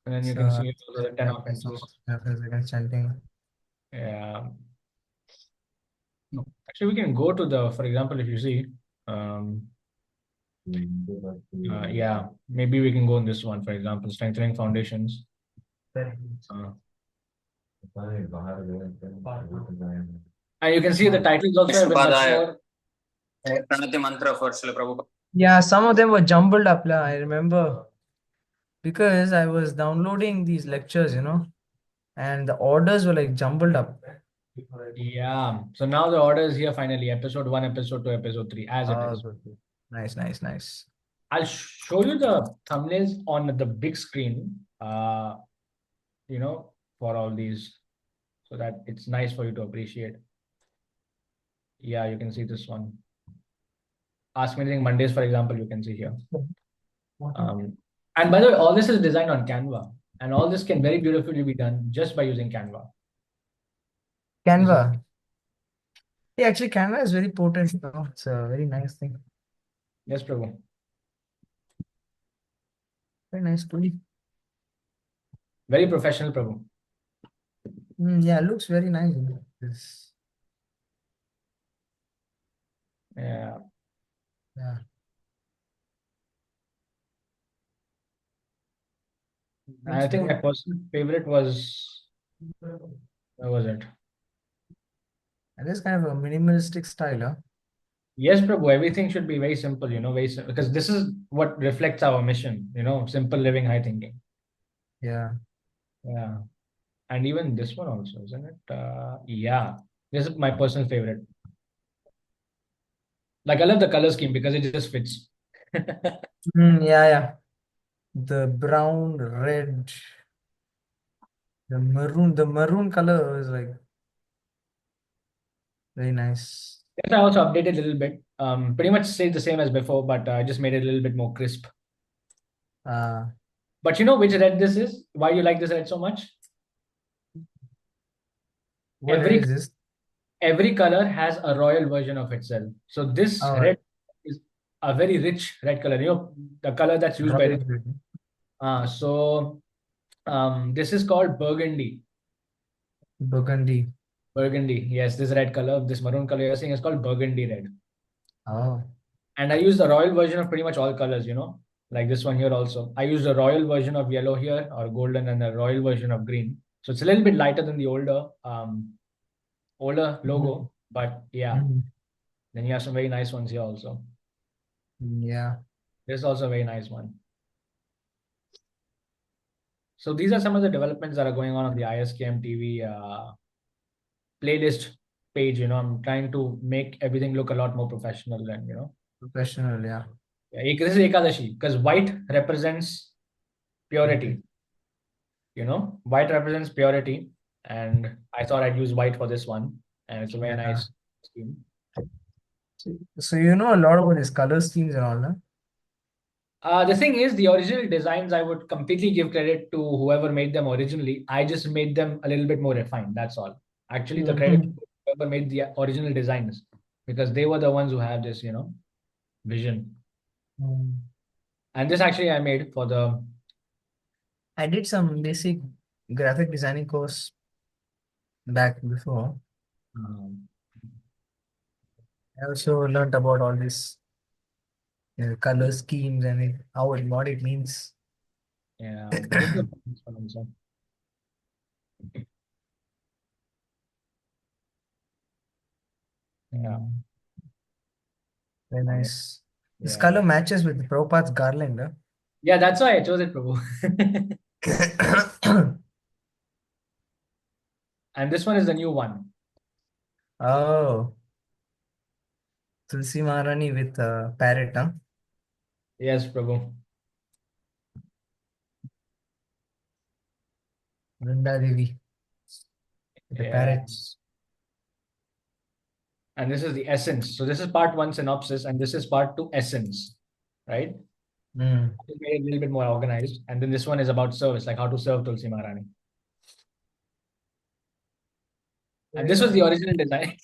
then you can see also the 10 offenses. Chanting. Yeah. No, actually, we can go to the, for example, if you see, yeah, maybe we can go in this one, for example, strengthening foundations. And you can see the titles also have been much more. Pranati mantra for Srila Prabhupada. Yeah, some of them were jumbled up, I remember, because I was downloading these lectures, and the orders were like jumbled up. Yeah. So now the order is here finally, episode 1, episode 2, episode 3, as it is. Good. Nice. I'll show you the thumbnails on the big screen, for all these, so that it's nice for you to appreciate. Yeah, you can see this one. Ask Me Anything Mondays, for example, you can see here. And by the way, all this is designed on Canva, and all this can very beautifully be done just by using Canva. Canva. Yeah, actually, Canva is very potent. It's a very nice thing. Yes, Prabhu. Very nice tool. Very professional, Prabhu. Yeah, looks very nice. Yeah. I think my personal favorite was, where was it? And it's kind of a minimalistic style, huh? Yes, Prabhu, everything should be very simple, because this is what reflects our mission, simple living, high thinking. Yeah. Yeah. And even this one also, isn't it? Yeah. This is my personal favorite. Like, I love the color scheme because it just fits. Yeah. The brown, red, the maroon color is like very nice. Yes, I also updated a little bit. Pretty much stayed the same as before, but I just made it a little bit more crisp. But you know which red this is? Why you like this red so much? What red is this? Every color has a royal version of itself. So this red is a very rich red color. The color that's used by this is called burgundy. Burgundy. Burgundy. Yes, this red color, this maroon color you're seeing is called burgundy red. Oh. And I use the royal version of pretty much all colors, like this one here also. I use the royal version of yellow here, or golden, and the royal version of green. So it's a little bit lighter than the older logo, but yeah. Then you have some very nice ones here also. Yeah. This is also a very nice one. So these are some of the developments that are going on the ISKM TV playlist page. I'm trying to make everything look a lot more professional and Professional, yeah. This is Ekadashi because white represents purity. White represents purity, and I thought I'd use white for this one, and it's a very nice scheme. So a lot about these color schemes and all, huh? The thing is, the original designs, I would completely give credit to whoever made them originally. I just made them a little bit more refined. That's all. Actually, the credit to whoever made the original designs, because they were the ones who have this, vision. And this actually I made for the. I did some basic graphic designing course. back before. Um, I also learned about all these color schemes and what it means. yeah, this is a this one also. Yeah, Very nice. This yeah, color matches with Prabhupada's garland. yeah. That's why I chose it, Prabhu. Huh? And this one is the new one. Oh, Tulsi Maharani with parrot, huh? Yes, Prabhu. Vrinda Devi with the Yeah. parrots. And this is the essence. So this is part one synopsis, and this is part two essence, right? Mm. It made it a little bit more organized. And then this one is about service, like how to serve Tulsi Maharani. And this was the original design.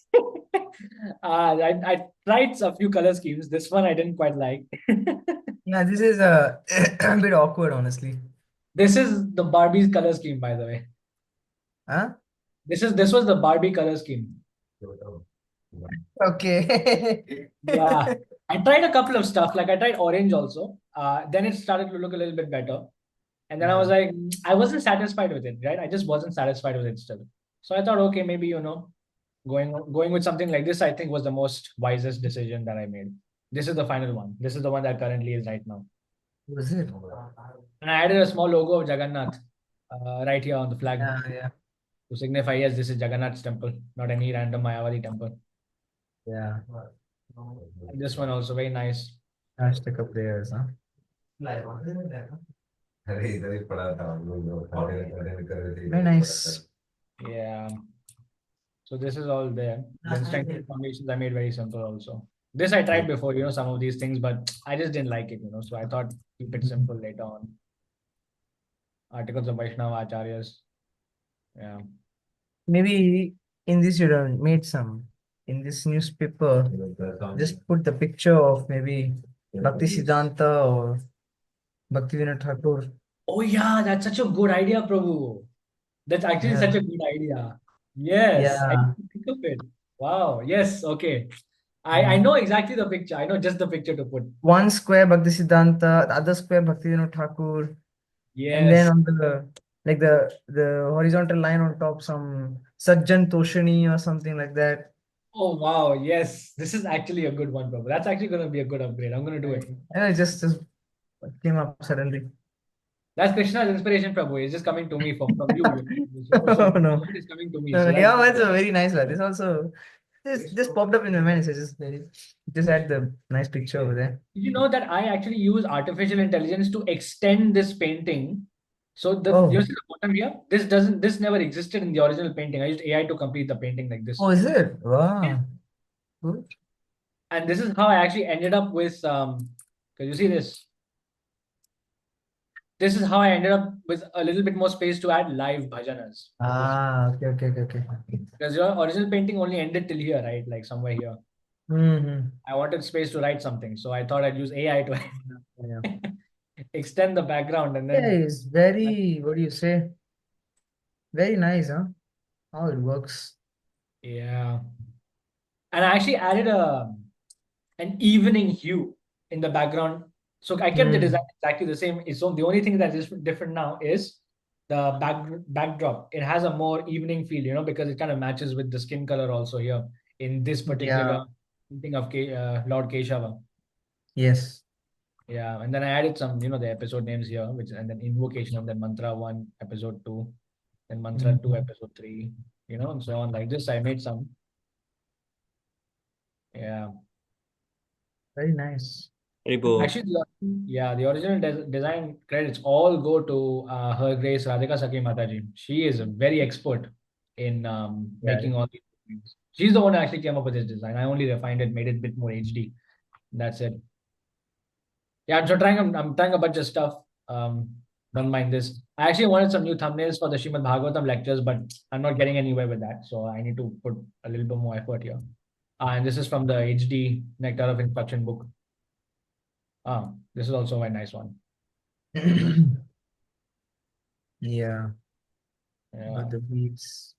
I tried a few color schemes. This one I didn't quite like. Yeah, this is a bit awkward, honestly. This is the Barbie's color scheme, by the way. Huh? This was the Barbie color scheme. Okay. Yeah. I tried a couple of stuff. Like I tried orange also. Then it started to look a little bit better. And then I was Yeah. like, I wasn't satisfied with it, right? I just wasn't satisfied with it still. So I thought, okay, maybe, going with something like this, I think was the most wisest decision that I made. This is the final one. This is the one that currently is right now. Was it? And I added a small logo of Jagannath right here on the flag Yeah, yeah, to signify, yes, this is Jagannath's temple, not any random Mayavadi temple. yeah. And this one also very nice. Hashtag prayers, huh? Very nice. Yeah. So this is all there. Then strength foundations I made very simple also. This I tried before, some of these things, but I just didn't like it, So I thought keep it simple later on. Articles of Vaishnava Acharyas. Yeah. Maybe in this you have made some in this newspaper. Just put the picture of maybe Bhakti Siddhanta or Bhakti Vinod Thakur. Oh yeah, that's such a good idea, Prabhu. That's actually Yeah. such a good idea. Yes, I Yeah. didn't think of it. Wow. Yes. Okay. I know exactly the picture. I know just the picture to put. One square Bhakti Siddhanta, the other square Bhakti Vinod Thakur, and then Yes. on the horizontal line on top some Sajjan Toshani or something like that. Oh wow. Yes. This is actually a good one, Prabhu. That's actually going to be a good upgrade. I'm going to do it. And it just came up suddenly. That's Krishna's inspiration, Prabhu. It's just coming to me from you. So Oh no. it is coming to me. No, So no, yeah, that's that's a very nice one. This also just popped up in my mind. So just had the nice picture over there. Did you know that I actually use artificial intelligence to extend this painting? So you Oh, see the bottom here? This never existed in the original painting. I used AI to complete the painting like this. oh, is it? Wow. Good. And this is how I actually ended up with because you see this. This is how I ended up with a little bit more space to add live bhajanas. Ah, okay. Because your original painting only ended till here, right? Like somewhere here. Mm-hmm. I wanted space to write something. So I thought I'd use AI to Yeah. extend the background and Yeah, then it's very, what do you say? Very nice, huh? How it works. yeah. And I actually added an evening hue in the background. So I kept the design exactly the same. So the only thing that is different now is the backdrop. It has a more evening feel, because it kind of matches with the skin color also here in this particular Yeah. painting of Lord Keshava. Yes. Yeah, and then I added some, the episode names here, and then invocation of the mantra 1, episode 2, then mantra 2, episode 3, and so on like this. I made some. Yeah. Very nice. Actually, the original design credits all go to Her Grace Radhika Sakhi Mataji. She is very expert in making all these things. She's the one who actually came up with this design. I only refined it, made it a bit more HD. That's it. Yeah, I'm trying a bunch of stuff. Don't mind this. I actually wanted some new thumbnails for the Shrimad Bhagavatam lectures, but I'm not getting anywhere with that. So I need to put a little bit more effort here. And this is from the HD Nectar of Instruction book. This is also a nice one. Yeah. Yeah. But the beats.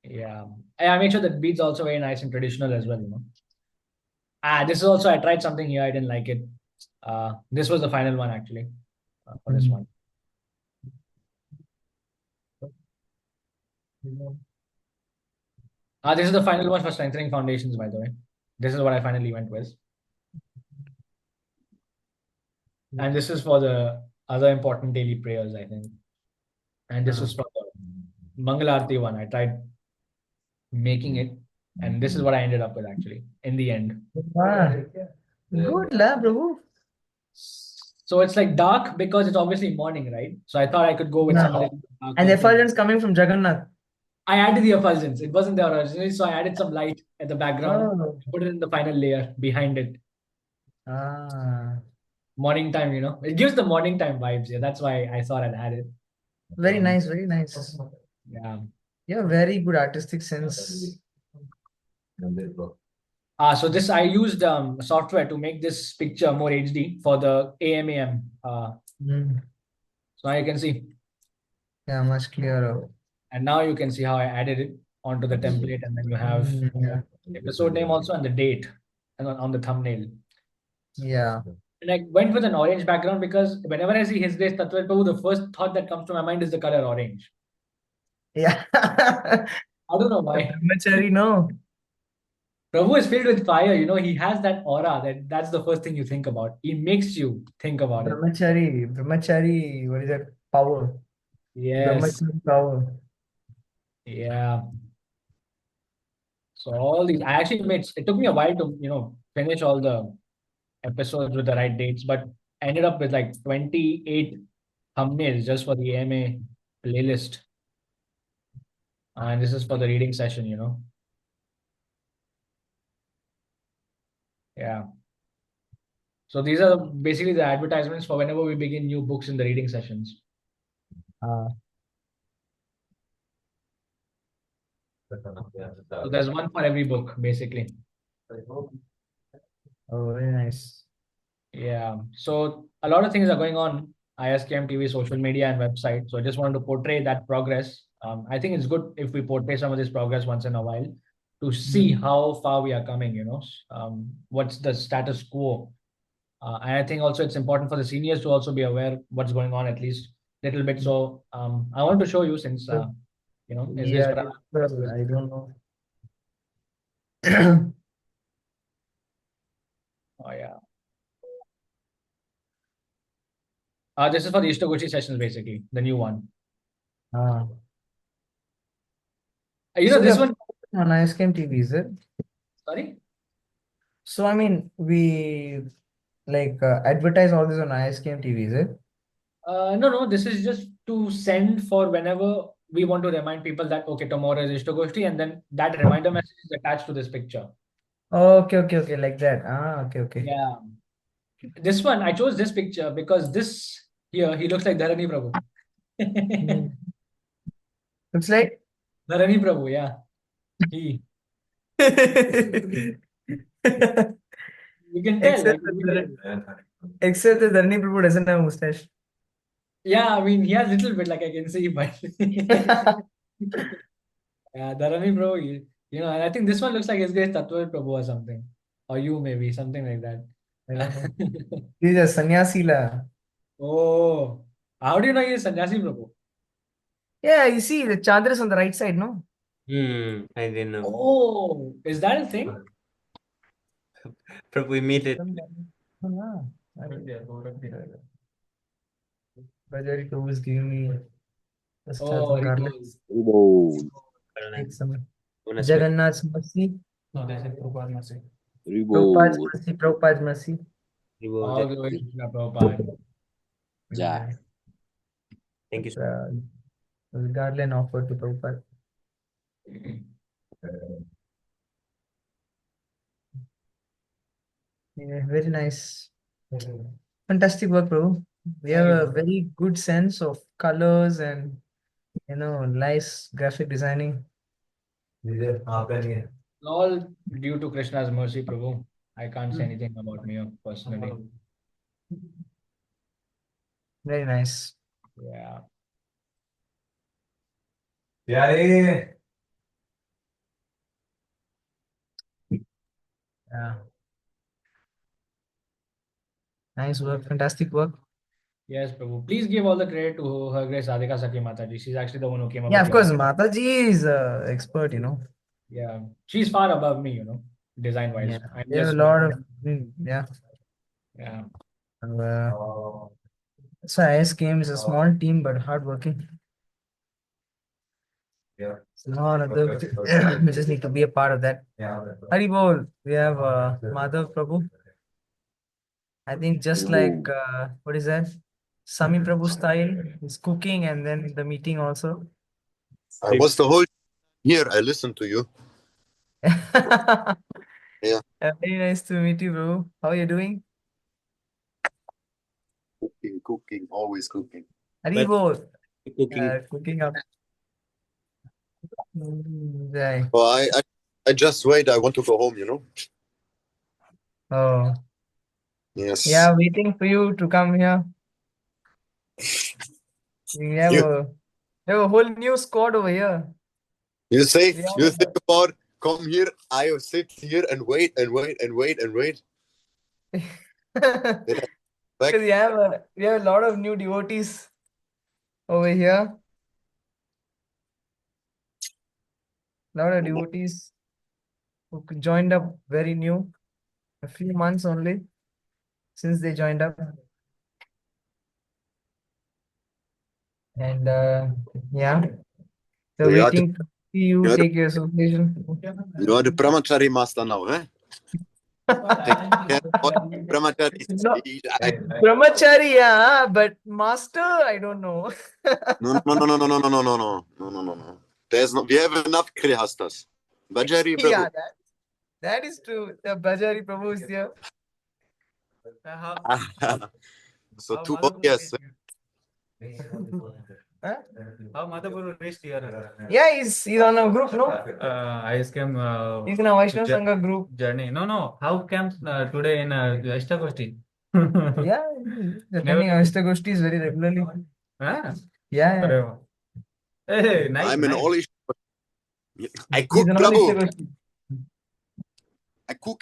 Yeah. I make sure that beat's also very nice and traditional as well, this is also, I tried something here, I didn't like it. This was the final one actually, for this one. This is the final one for strengthening foundations, by the way. This is what I finally went with. And this is for the other important daily prayers, I think. And this is for the Mangalarti one. I tried making it, and this is what I ended up with actually in the end. Good la, bro. So it's like dark because it's obviously morning, right? So I thought I could go with some little dark. And the effulgence coming from Jagannath. I added the effulgence. It wasn't there originally, so I added some light at the background. Put it in the final layer behind it. Morning time, it gives the morning time vibes. Yeah, that's why I thought I'd add it. Very nice, very nice. Yeah. You have very good artistic sense. So this I used software to make this picture more HD for the AMAM. So now you can see. Yeah, much clearer. And now you can see how I added it onto the template, and then you have episode name also and the date, and on the thumbnail. Yeah. And I went with an orange background because whenever I see His Grace Tattva Prabhu, the first thought that comes to my mind is the color orange. Yeah. I don't know why. Brahmachari, no. Prabhu is filled with fire. He has that aura. That's the first thing you think about. He makes you think about it. Brahmachari, what is that? Power. Yes. Brahmachari power. Yeah. So all these, I actually it took me a while to, finish all the episodes with the right dates, but I ended up with like 28 thumbnails just for the AMA playlist. And this is for the reading session, Yeah. So these are basically the advertisements for whenever we begin new books in the reading sessions. So there's one for every book, basically. Oh, very nice. Yeah. So a lot of things are going on ISKM TV, social media, and website. So I just wanted to portray that progress. I think it's good if we portray some of this progress once in a while to see how far we are coming, what's the status quo. And I think also it's important for the seniors to also be aware what's going on at least a little bit. So I want to show you since, is this Yeah, what I don't know. Oh, yeah. This is for the Istagoshti sessions, basically, the new one. This one on ISKM TV, is it? Sorry? So, I mean, we advertise all this on ISKM TV, is it? No, this is just to send for whenever we want to remind people that, okay, tomorrow is Istagoshti, and then that reminder message is attached to this picture. Okay, like that. Okay. Yeah. This one, I chose this picture because this here, he looks like Dharani Prabhu. Looks like? Dharani Prabhu, yeah. He. You can tell. Except that Dharani Prabhu doesn't have a mustache. Yeah, I mean, he has a little bit, like I can see, but yeah, Dharani Prabhu, and I think this one looks like His Grace Tattva Prabhu or something. Or you maybe, something like that. He's a sannyasi la. Oh, how do you know he is sannyasi Prabhu? Yeah, you see, the Chandra is on the right side, no? I didn't know. Oh, is that a thing? Prabhu, we meet it. Bajari Prabhu is giving me a star Oh, from garlic. Jagannath's mercy. No, they said Prabhupada mercy. Prabhupada's mercy. Prabhupada's mercy. All glory to Srila Prabhupada. Yeah. Thank you. Garland offered to Prabhupada. Yeah, very nice. Fantastic work, bro. We have a very good sense of colors and nice graphic designing. All due to Krishna's mercy, Prabhu. I can't say anything about me personally. Very nice. Yeah. Yeah. Yeah. Nice work, fantastic work. Yes, Prabhu. Please give all the credit to Her Grace Radhika Saki Mataji. She's actually the one who came up Yeah, with of the course, idea. Mataji is expert, you know. Yeah, she's far above me, design wise. Yeah, I'm they have a just lot of yeah. yeah. So ISKM is a small team but hardworking. Yeah, we just need to be a part of that. Hari Bol, we have Madhav Prabhu. I think just like what is that? Sami Prabhu style. He's cooking and then the meeting also. I was the whole here. I listened to you. Yeah. Very nice to meet you, bro. How are you doing? Cooking, always cooking. Hari Bol, Cooking. cooking up. Right. Well, I just wait. I want to go home. Oh. Yes. Yeah, waiting for you to come here. We have a whole new squad over here. You say Yeah. you think about come here. I will sit here and wait and wait and wait and wait. Because we have a lot of new devotees over here. Lot of devotees who joined up very new, a few months only since they joined up. And yeah, they're You are waiting to see you take your association. You are the brahmachari master now, eh? Take care of brahmacharis. No, brahmachari, yeah, but master, I don't know. No. There's no. We have enough grihastas. Bajari Prabhu. Yeah, that is true. The Bajari Prabhu is here. So yes. Huh? How Madhapur reached here? Yeah, he's on a group, no? ISKM. He's in a Vaishnava Sangha group. Journey. No. How comes today in Istagoshti? Yeah, he's attending Istagoshti very regularly. Ah. Yeah. Hey, nice. I'm an nice. all. I He's cook, an all Prabhu. Istagoshti. I cook.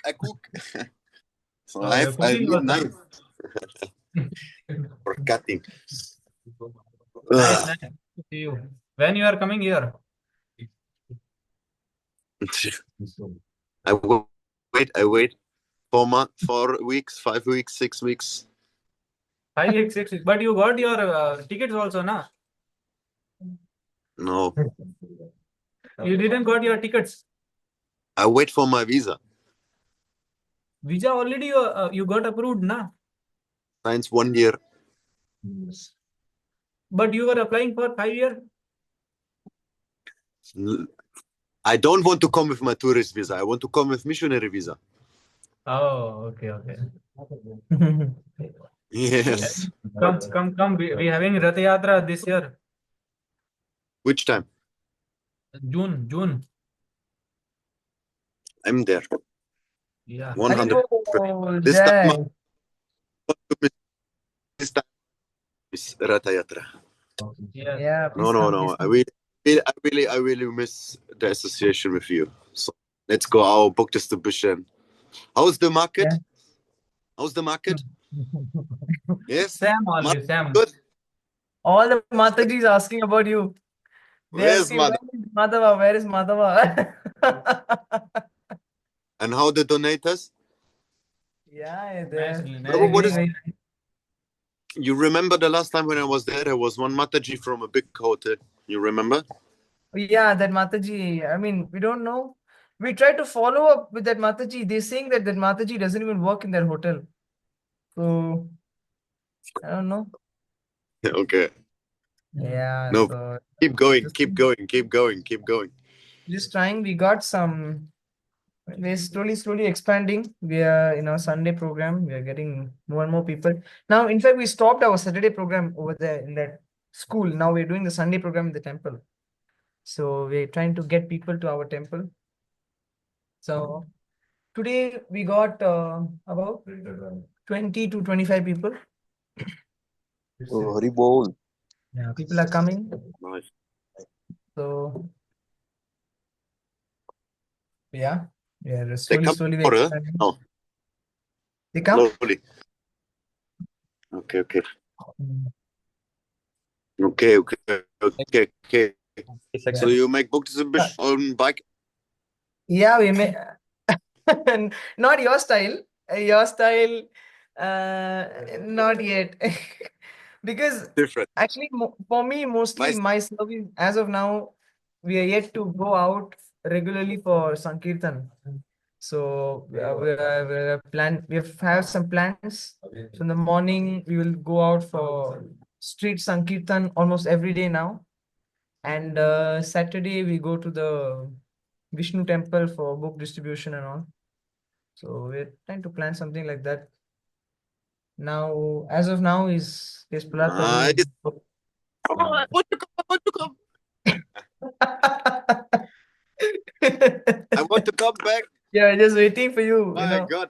So Oh, I you're cooking need also. knife for cutting. Nice to see you. When you are coming here? I wait 4 weeks, 5 weeks, 6 weeks. 5 weeks, 6 weeks. But you got your tickets also, na? No, You didn't got your tickets. I wait for my visa. Visa already you got approved, na? Science 1 year. But you were applying for 5 years. I don't want to come with my tourist visa. I want to come with missionary visa. Oh, okay. Yes. Come. We having Rath Yatra this year. Which time? June. I'm there. Yeah. 100%. This time is Ratha Yatra. Yes. Yeah. No. I really miss the association with you. So let's go. I'll book distribution. How's the market? Yeah. How's the market? Yes. Sam. Good. All the Mataji is asking about you. Where's Madhava? Madhava? Where is Madhava? And how the donators? Yeah, they're Prabhu, what is? very- You remember the last time when I was there was one Mataji from a big hotel. You remember? Yeah, that Mataji. I mean, we don't know. We try to follow up with that Mataji. They're saying that Mataji doesn't even work in that hotel. So I don't know. Okay. Yeah. No. So Keep going. just trying. We got some. We're slowly expanding. We are in our Sunday program. We are getting more and more people. Now, in fact, we stopped our Saturday program over there in that school. Now we're doing the Sunday program in the temple. So we're trying to get people to our temple. So today we got about 20 to 25 people. Oh, Hari Bol. Yeah, people are coming. Nice. So yeah, Yeah, They slowly, come slowly we're more, huh? expanding. No, They come? slowly. Okay, okay. Mm. Okay, okay, okay, okay. Yeah. So you make book distribution on bike? Yeah, we may not your style. Your style, not yet. Because Different. actually, for me, mostly My my service as of now, we are yet to go out regularly for Sankirtan. So we have some plans. So in the morning, we will go out for street Sankirtan almost every day now. And Saturday, we go to the Vishnu temple for book distribution and all. So we're trying to plan something like that. Now, as of now, is Prahlad nice. Prabhu. I want to come. I want to come. I want to come back. Yeah, just waiting for you. My God.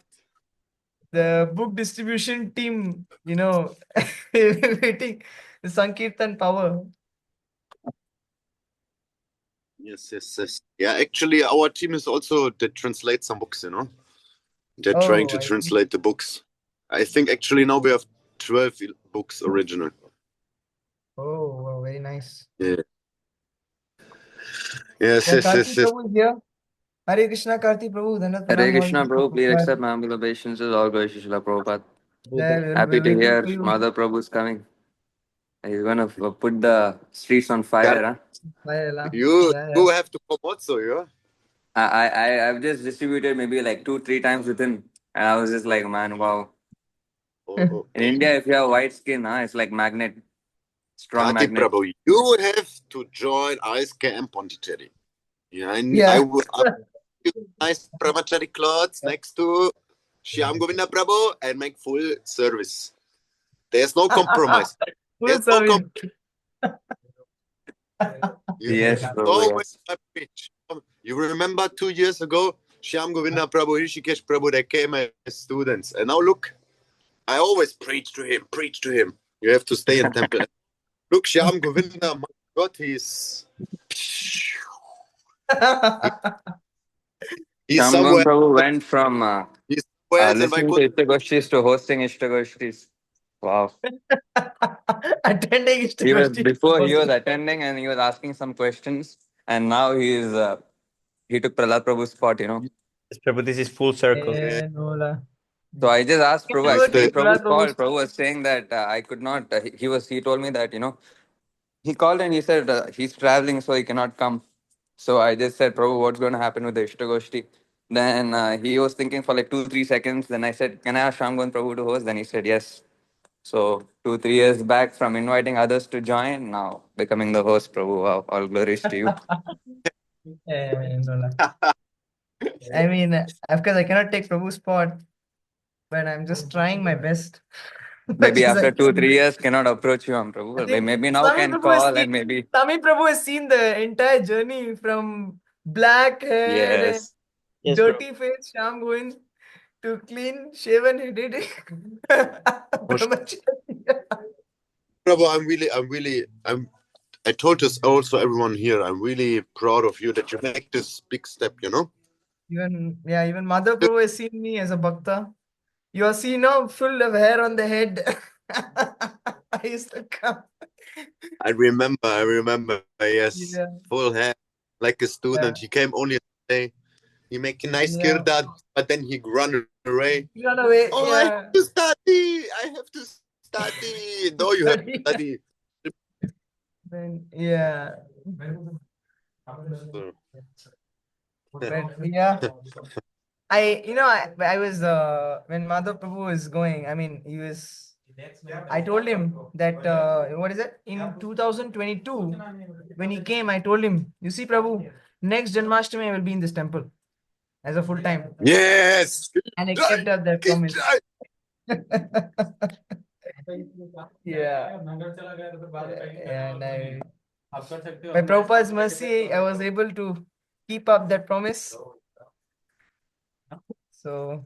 The book distribution team, waiting. The Sankirtan power. Yes, yes, yes. Yeah, actually, our team is also to translate some books. They're trying to I see. translate the books. I think actually now we have 12 books original. Oh, wow, very nice. Yeah. Yes, Yeah, yes, Karthi yes, yes. Prabhu is here. Hare Krishna, Karthi Prabhu. Dandavat Hare Pranam, all Krishna, Prabhu. Please required. accept my humble obeisances. All glory to Srila Prabhupada. Yeah, Happy we're to waiting hear for you. Mother Prabhu's coming. He's gonna put the streets on fire, huh? You Yeah. have to come also, yeah? I've just distributed maybe like 2-3 times with him, and I was just like, man, wow. In India, if you have white skin, huh, it's like magnet, strong Karthi magnet. Prabhu, you have to join ISKM Pondicherry. Yeah, I Yeah. will nice brahmachari clothes next to Shyam Govinda Prabhu and make full service. There's no compromise. Full service. Yes, So Prabhu, when yes. I preach, you remember 2 years ago, Shyam Govinda Prabhu, Rishikesh Prabhu, they came as students. And now look, I always preach to him. You have to stay in temple. Look, Shyam Govinda, my God, he's Shamgon somewhere. Prabhu went from He's somewhere else, and I listening to Istagoshtis to hosting Istagoshtis. Wow. Attending Istagoshti. Before he was attending and he was asking some questions, and now he took Prahlad Prabhu's spot, Yes, Prabhu, this is full circle. So I just asked Prabhu. Actually, Prabhu Prahlad called. Prabhu was saying that I could not. He told me that he called and he said he's traveling, so he cannot come. So I just said, Prabhu, what's going to happen with the Ishtagoshti? Then he was thinking for like 2-3 seconds. Then I said, can I ask Shamgon Prabhu to host? Then he said yes. So 2-3 years back from inviting others to join, now becoming the host, Prabhu. Wow, all glories to you. I mean, of course, I cannot take Prabhu's spot, but I'm just trying my best. Maybe after 2-3 years, cannot approach you, Prabhu. Maybe now Swami can Prabhu has call seen, and maybe. Swami Prabhu has seen the entire journey from black hair Yes. and dirty face Shyam Govind to clean shaven headed. Prabhu, I told us also everyone here, I'm really proud of you that you make this big step, Even Mother Prabhu has seen me as a bhakta. You are seen now full of hair on the head. I used to come. I remember, yes. Yeah. Full hair, like a student. Yeah. He came only a day. He make a nice Yeah. kirtan, but then he run away. He ran away. Oh, I have to study. No, you have to study. Then, yeah. So, But yeah, I was when Madhav Prabhu was going. I mean, I told him that what is it in 2022 when he came. I told him, you see, Prabhu, next Janmashtami I will be in this temple as a full time. yes. And I kept up that promise. Yeah. And by Prabhupada's mercy, I was able to keep up that promise. So,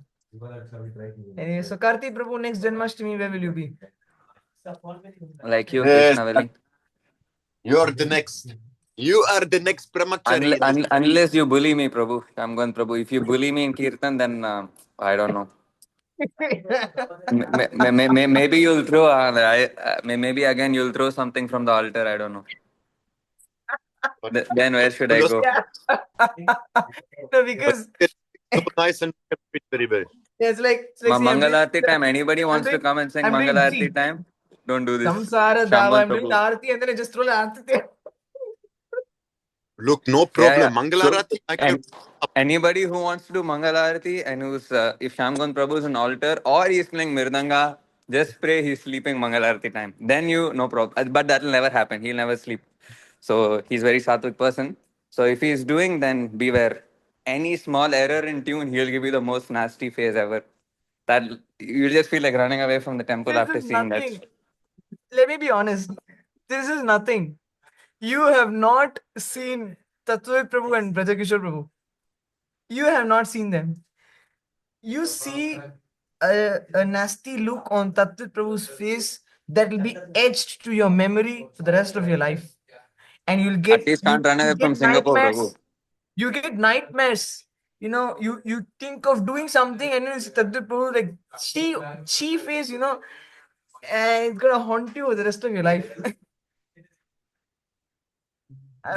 anyway, so Karthi Prabhu, next Janmashtami, where will you be? Like you, Krishna willing. You're the next. You are the next brahmachari. Unless you bully me, Prabhu. Shamgon Prabhu. If you bully me in Kirtan, then I don't know. Maybe you'll throw. Maybe again you'll throw something from the altar. I don't know. Then where should I go? Yeah. No, because So nice and fit very well. yeah, it's like see, I'm doing Mangalarti time. Anybody wants to doing come and sing I'm doing Mangalarti see time? Don't do this. Samsara Dava. Shamgon I'm doing the Prabhu. Aarti and then I just throw the Aarti there. Look, no Yeah, yeah. problem. So, Mangalarati, I can. and anybody who wants to do Mangalarti and who's if Shamgon Prabhu is an altar or he's playing Mirdanga, just pray he's sleeping Mangalarti time. Then you no problem. But that will never happen. He'll never sleep. So he's very sattvic person. So if he's doing, then beware. Any small error in tune, he'll give you the most nasty face ever. That you just feel like running away from the temple This after is seeing that. nothing. Let me be honest. This is nothing. You have not seen Tattva Prabhu and Brajakishore Prabhu. You have not seen them. You see a nasty look on Tattva Prabhu's face that will be etched to your memory for the rest of your life. And you'll At get least can't run away from Singapore, Prabhu. You get nightmares. You know, you think of doing something and you see Tattva Prabhu like she face, you know, and it's gonna haunt you for the rest of your life.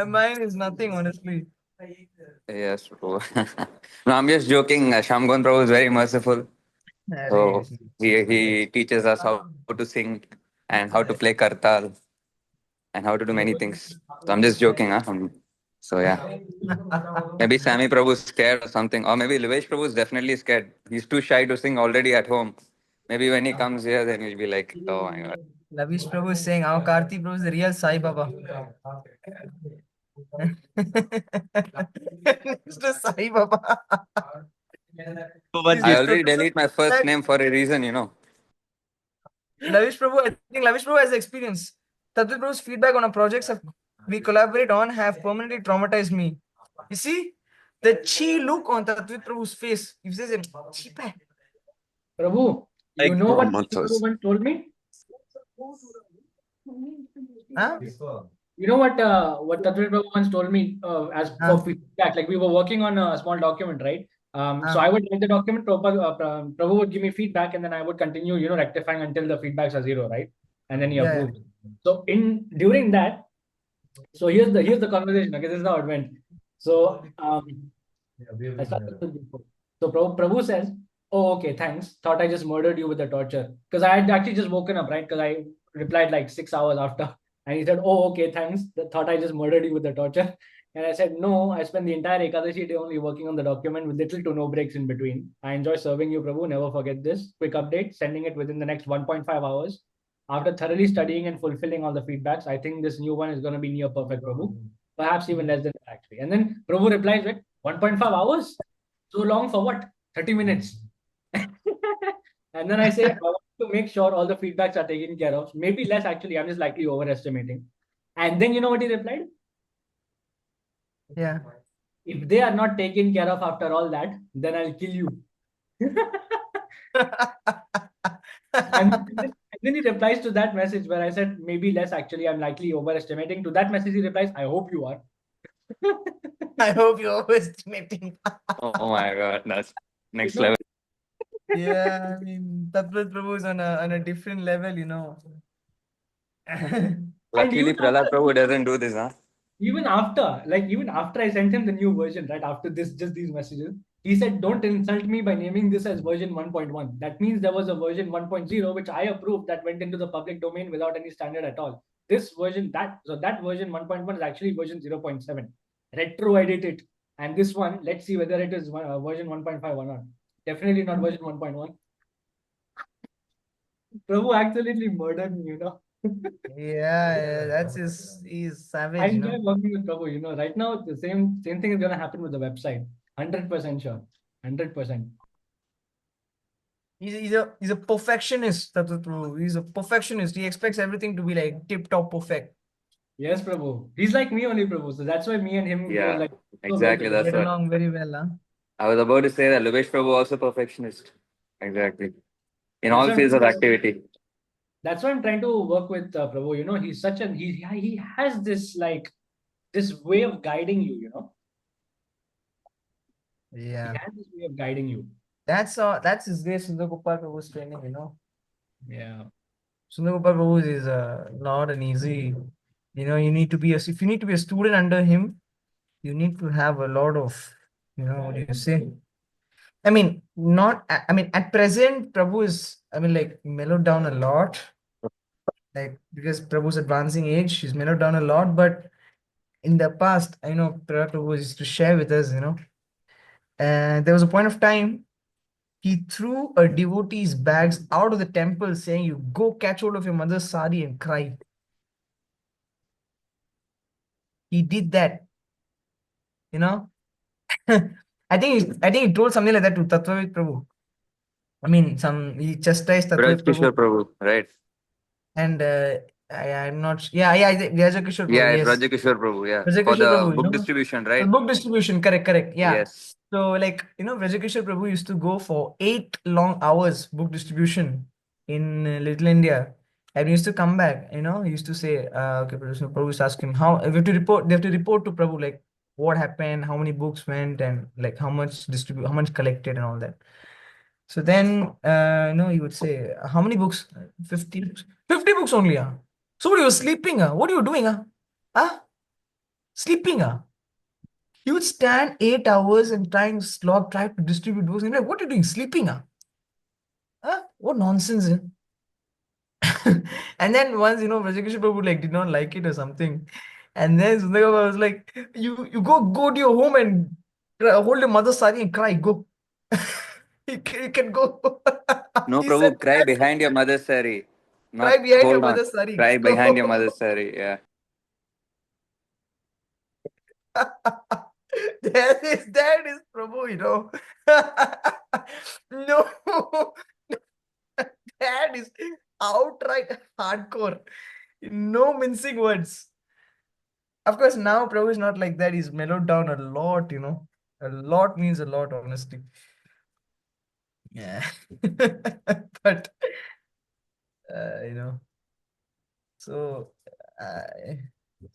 Mine is nothing, honestly. Yes, bro. No, I'm just joking. Shamgon Prabhu is very merciful. So he teaches us how to sing and how to play kartal and how to do many things. So I'm just joking, huh? So yeah. Maybe Sammy Prabhu is scared or something. Or maybe Livesh Prabhu is definitely scared. He's too shy to sing already at home. Maybe when he comes here, then he'll be like, oh my god. Lavish Prabhu is saying our Karthi Prabhu is the real Sai Baba. Mr. Sai Baba. I already delete my first name for a reason, you know. Lavish Prabhu, I think Lavish Prabhu has experience. Tattva Prabhu's feedback on our projects we collaborate on have permanently traumatized me. You see, the chi look on Tattva Prabhu's face. He says, cheap. Prabhu, you know what Prabhu once told me? Huh? You know what Tattva Prabhu once told me as for feedback? Like we were working on a small document, right? So I would write the document, Prabhu would give me feedback, and then I would continue, you know, rectifying until the feedbacks are zero, right? And then he approves. So during that, so here's the conversation. Okay, this is how it went. So so Prabhu says, "Oh, okay, thanks. Thought I just murdered you with the torture because I had actually just woken up, right? Because I replied like 6 hours after." And he said, "Oh, okay, thanks. Thought I just murdered you with the torture." And I said, "No, I spent the entire Ekadashi day only working on the document with little to no breaks in between. I enjoy serving you, Prabhu. Never forget this. Quick update, sending it within the next 1.5 hours. After thoroughly studying and fulfilling all the feedbacks, I think this new one is going to be near perfect, Prabhu. Perhaps even less than that, actually." And then Prabhu replies with 1.5 hours? So long for what? 30 minutes. And then I say, I want to make sure all the feedbacks are taken care of. Maybe less, actually. I'm just likely overestimating. And then you know what he replied? Yeah. If they are not taken care of after all that, then I'll kill you. and then he replies to that message where I said, maybe less, actually. I'm likely overestimating. To that message, he replies, I hope you are. I hope you're overestimating. Oh my god, that's next level. Yeah, I mean, Tattva Prabhu is on a different level, you know. Luckily, Prahlad Prabhu doesn't do this, huh? Even after I sent him the new version, right after this, just these messages, he said, "Don't insult me by naming this as version 1.1. That means there was a version 1.0 which I approved that went into the public domain without any standard at all. This version, that version 1.1 is actually version 0.7. Retro edit it, and this one, let's see whether it is version 1.5 or not. Definitely not version 1.1. Prabhu absolutely murdered me, you know." Yeah, that's he's savage, you I'm know. working with Prabhu, you know. Right now, the same thing is gonna happen with the website. 100% sure. 100%. He's a perfectionist, Tattva Prabhu. He's a perfectionist. He expects everything to be like tip top perfect. Yes, Prabhu. He's like me only, Prabhu. So that's why me and him Yeah, like exactly. That's get what along very well, huh? I was about to say. That Livesh Prabhu also perfectionist. Exactly. In That's all why fields of activity. that's why I'm trying to work with Prabhu. You know, he's such an he has this like this way of guiding you, you know. Yeah. He has this way of guiding you. That's his grace, Sundar Gopal Prabhu's training, you know. Yeah. Sundar Gopal Prabhu is not an easy, you know, you need to be if you need to be a student under him, you need to have a lot of, you know, what do you say? I mean, not, I mean, at present, Prabhu is, I mean, like, mellowed down a lot. Like, because Prabhu's advancing age, he's mellowed down a lot. But in the past, I know Prabhu used to share with us, you know, and there was a point of time he threw a devotee's bags out of the temple, saying, "You go catch hold of your mother's sari and cry." He did that, you know. I think he told something like that to Tattvaved Prabhu. I mean, he chastised Braj Tattvaved Kishore Prabhu. Prabhu, right? And I'm not. Yeah, I think Raja Kishore Prabhu. Yeah, it's Yes, Raja Kishore Prabhu. Yeah, Raja for Kishore the Prabhu. You book know, distribution, the right? book distribution. Correct. Yeah. Yes. So, like, you know, Raja Kishore Prabhu used to go for 8 long hours book distribution in Little India, and he used to come back. You know, he used to say, "Okay, Prabhu used to ask him how we have to report. They have to report to Prabhu like what happened, how many books went, and like how much collected, and all that." So then, he would say, "How many books? 50 books. 50 books only, ah. So what, you were sleeping, ah? What are you doing, ah? Ah? Sleeping, ah?" He would stand 8 hours and try to distribute books. And like, what are you doing? Sleeping, ah? Huh? What nonsense, eh? And then once, Rajagrish Prabhu like did not like it or something. And then Sundar was like, you go to your home and hold your mother's sari and cry. Go. You can go. No, He said, Prabhu, cry behind your mother's sari. cry Not behind your hold on. mother's sari. Cry behind your Go. mother's sari. Yeah. That is Prabhu, No, that is outright hardcore. No mincing words. Of course, now Prabhu is not like that. He's mellowed down a lot, A lot means a lot, honestly. Yeah. But, you know, so uh,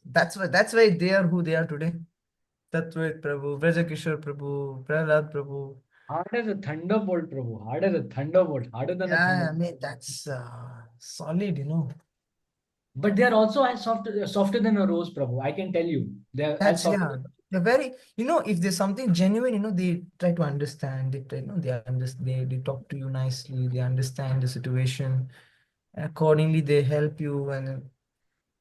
that's why they are who they are today. Tattved Prabhu, Vrajakishore Prabhu, Prahlad Prabhu. Hard as a thunderbolt, Prabhu. Hard as a thunderbolt. Harder than a Yeah, I thunderbolt. mean, that's solid. But they are also as softer than a rose, Prabhu. I can tell you. They're as That's, soft. yeah. They're very, if there's something genuine, they try to understand. They try, they talk to you nicely. They understand the situation. Accordingly, they help you. And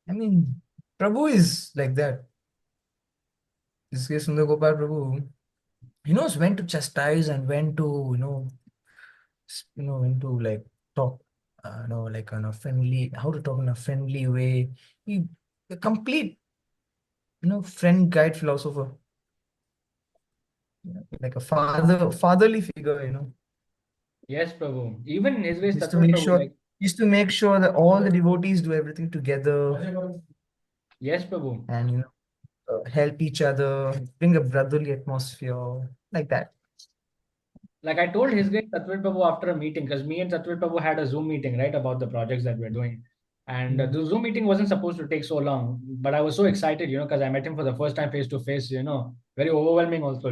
I mean, Prabhu is like that. This case, Sundar Gopal Prabhu, he knows when to chastise and when to, when to like talk, like on a friendly, how to talk in a friendly way. He, a complete, friend guide philosopher, like a fatherly figure. Yes, Prabhu. Even in his ways, Just to Tattved make Prabhu, sure, like, just to make sure that all the devotees do everything together yes, Prabhu. and help each other, bring a brotherly atmosphere like that. Like I told his great Tattved Prabhu after a meeting, because me and Tattved Prabhu had a Zoom meeting, right, about the projects that we're doing. And the Zoom meeting wasn't supposed to take so long, but I was so excited, because I met him for the first time face to face, very overwhelming also,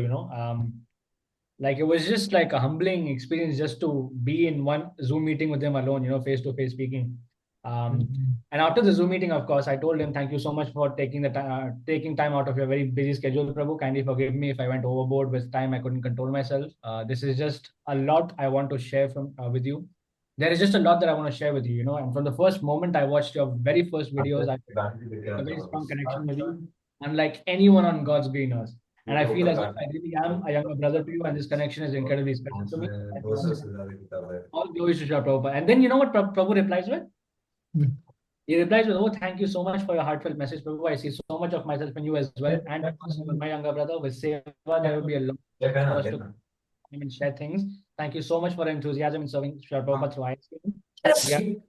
like it was just like a humbling experience just to be in one Zoom meeting with him alone, face to face speaking. And after the Zoom meeting, of course, I told him, "Thank you so much for taking time out of your very busy schedule, Prabhu. Kindly forgive me if I went overboard with time. I couldn't control myself. This is just a lot I want to share with you. There is just a lot that I want to share with you, And from the first moment I watched your very first videos, I felt a very strong connection with you, unlike anyone on God's green earth. And I feel as if I really am a younger brother to you, and this connection is incredibly special to me. And all glory to Shri Prabhupada." And then you know what Prabhu replies with? He replies with, "Oh, thank you so much for your heartfelt message, Prabhu. I see so much of myself in you as well. And of course, you are my younger brother. With Seva, there will be a lot for us to come and share things. Thank you so much for your enthusiasm in serving Shri Prabhupada through ISKM.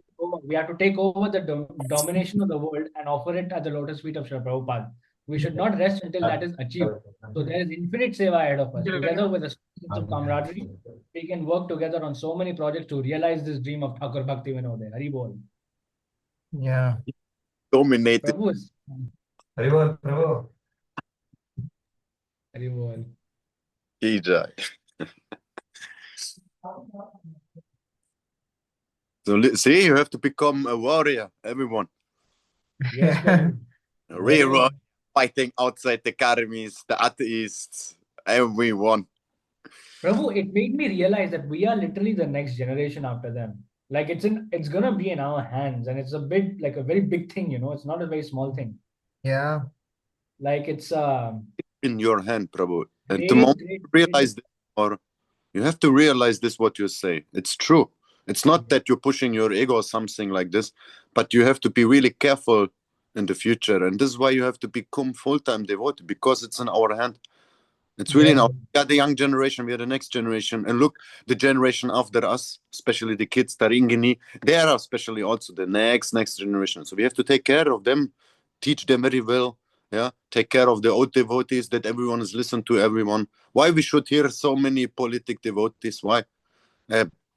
We have to take over the domination of the world and offer it at the lotus feet of Shri Prabhupada. We should not rest until that is achieved. So there is infinite seva ahead of us. Together with a sense of camaraderie, we can work together on so many projects to realize this dream of Thakur Bhakti Vinod. Hari Bol. Yeah. Dominated. Prabhu is. Prabhu. Haribol. Ijai. See, you have to become a warrior, everyone. Yes, Prabhu. A real Very warrior, well. fighting outside the academies, the atheists, everyone. Prabhu, it made me realize that we are literally the next generation after them. Like it's gonna be in our hands, and it's a bit like a very big thing, you know. It's not a very small thing. Yeah. Like it's In your hand, Prabhu. And the great, moment great, you great. realize this, or you have to realize this, what you say. It's true. It's not that you're pushing your ego or something like this, but you have to be really careful in the future. And this is why you have to become full-time devotee, because it's in our hand. It's really Yes. now. We are the young generation. We are the next generation. And look, the generation after us, especially the kids, Taringini, they are especially also the next generation. So we have to take care of them, teach them very well. Yeah, take care of the old devotees that everyone is listen to everyone. Why we should hear so many politic devotees? Why?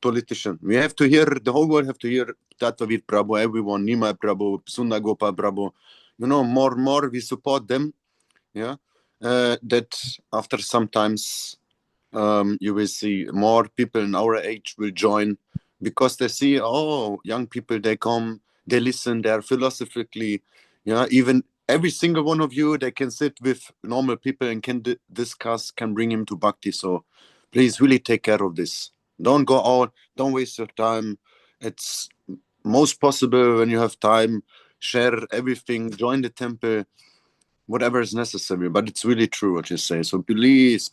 Politician. We have to hear, the whole world have to hear Tatvavid Prabhu, everyone, Nima Prabhu, Sundagopa Prabhu. You know, more we support them. Yeah, that after sometimes you will see more people in our age will join because they see, oh, young people, they come, they listen, they are philosophically, yeah, even every single one of you, they can sit with normal people and can discuss, can bring him to bhakti. So please really take care of this. Don't go out, don't waste your time. It's most possible when you have time, share everything, join the temple, whatever is necessary. But it's really true what you say. So please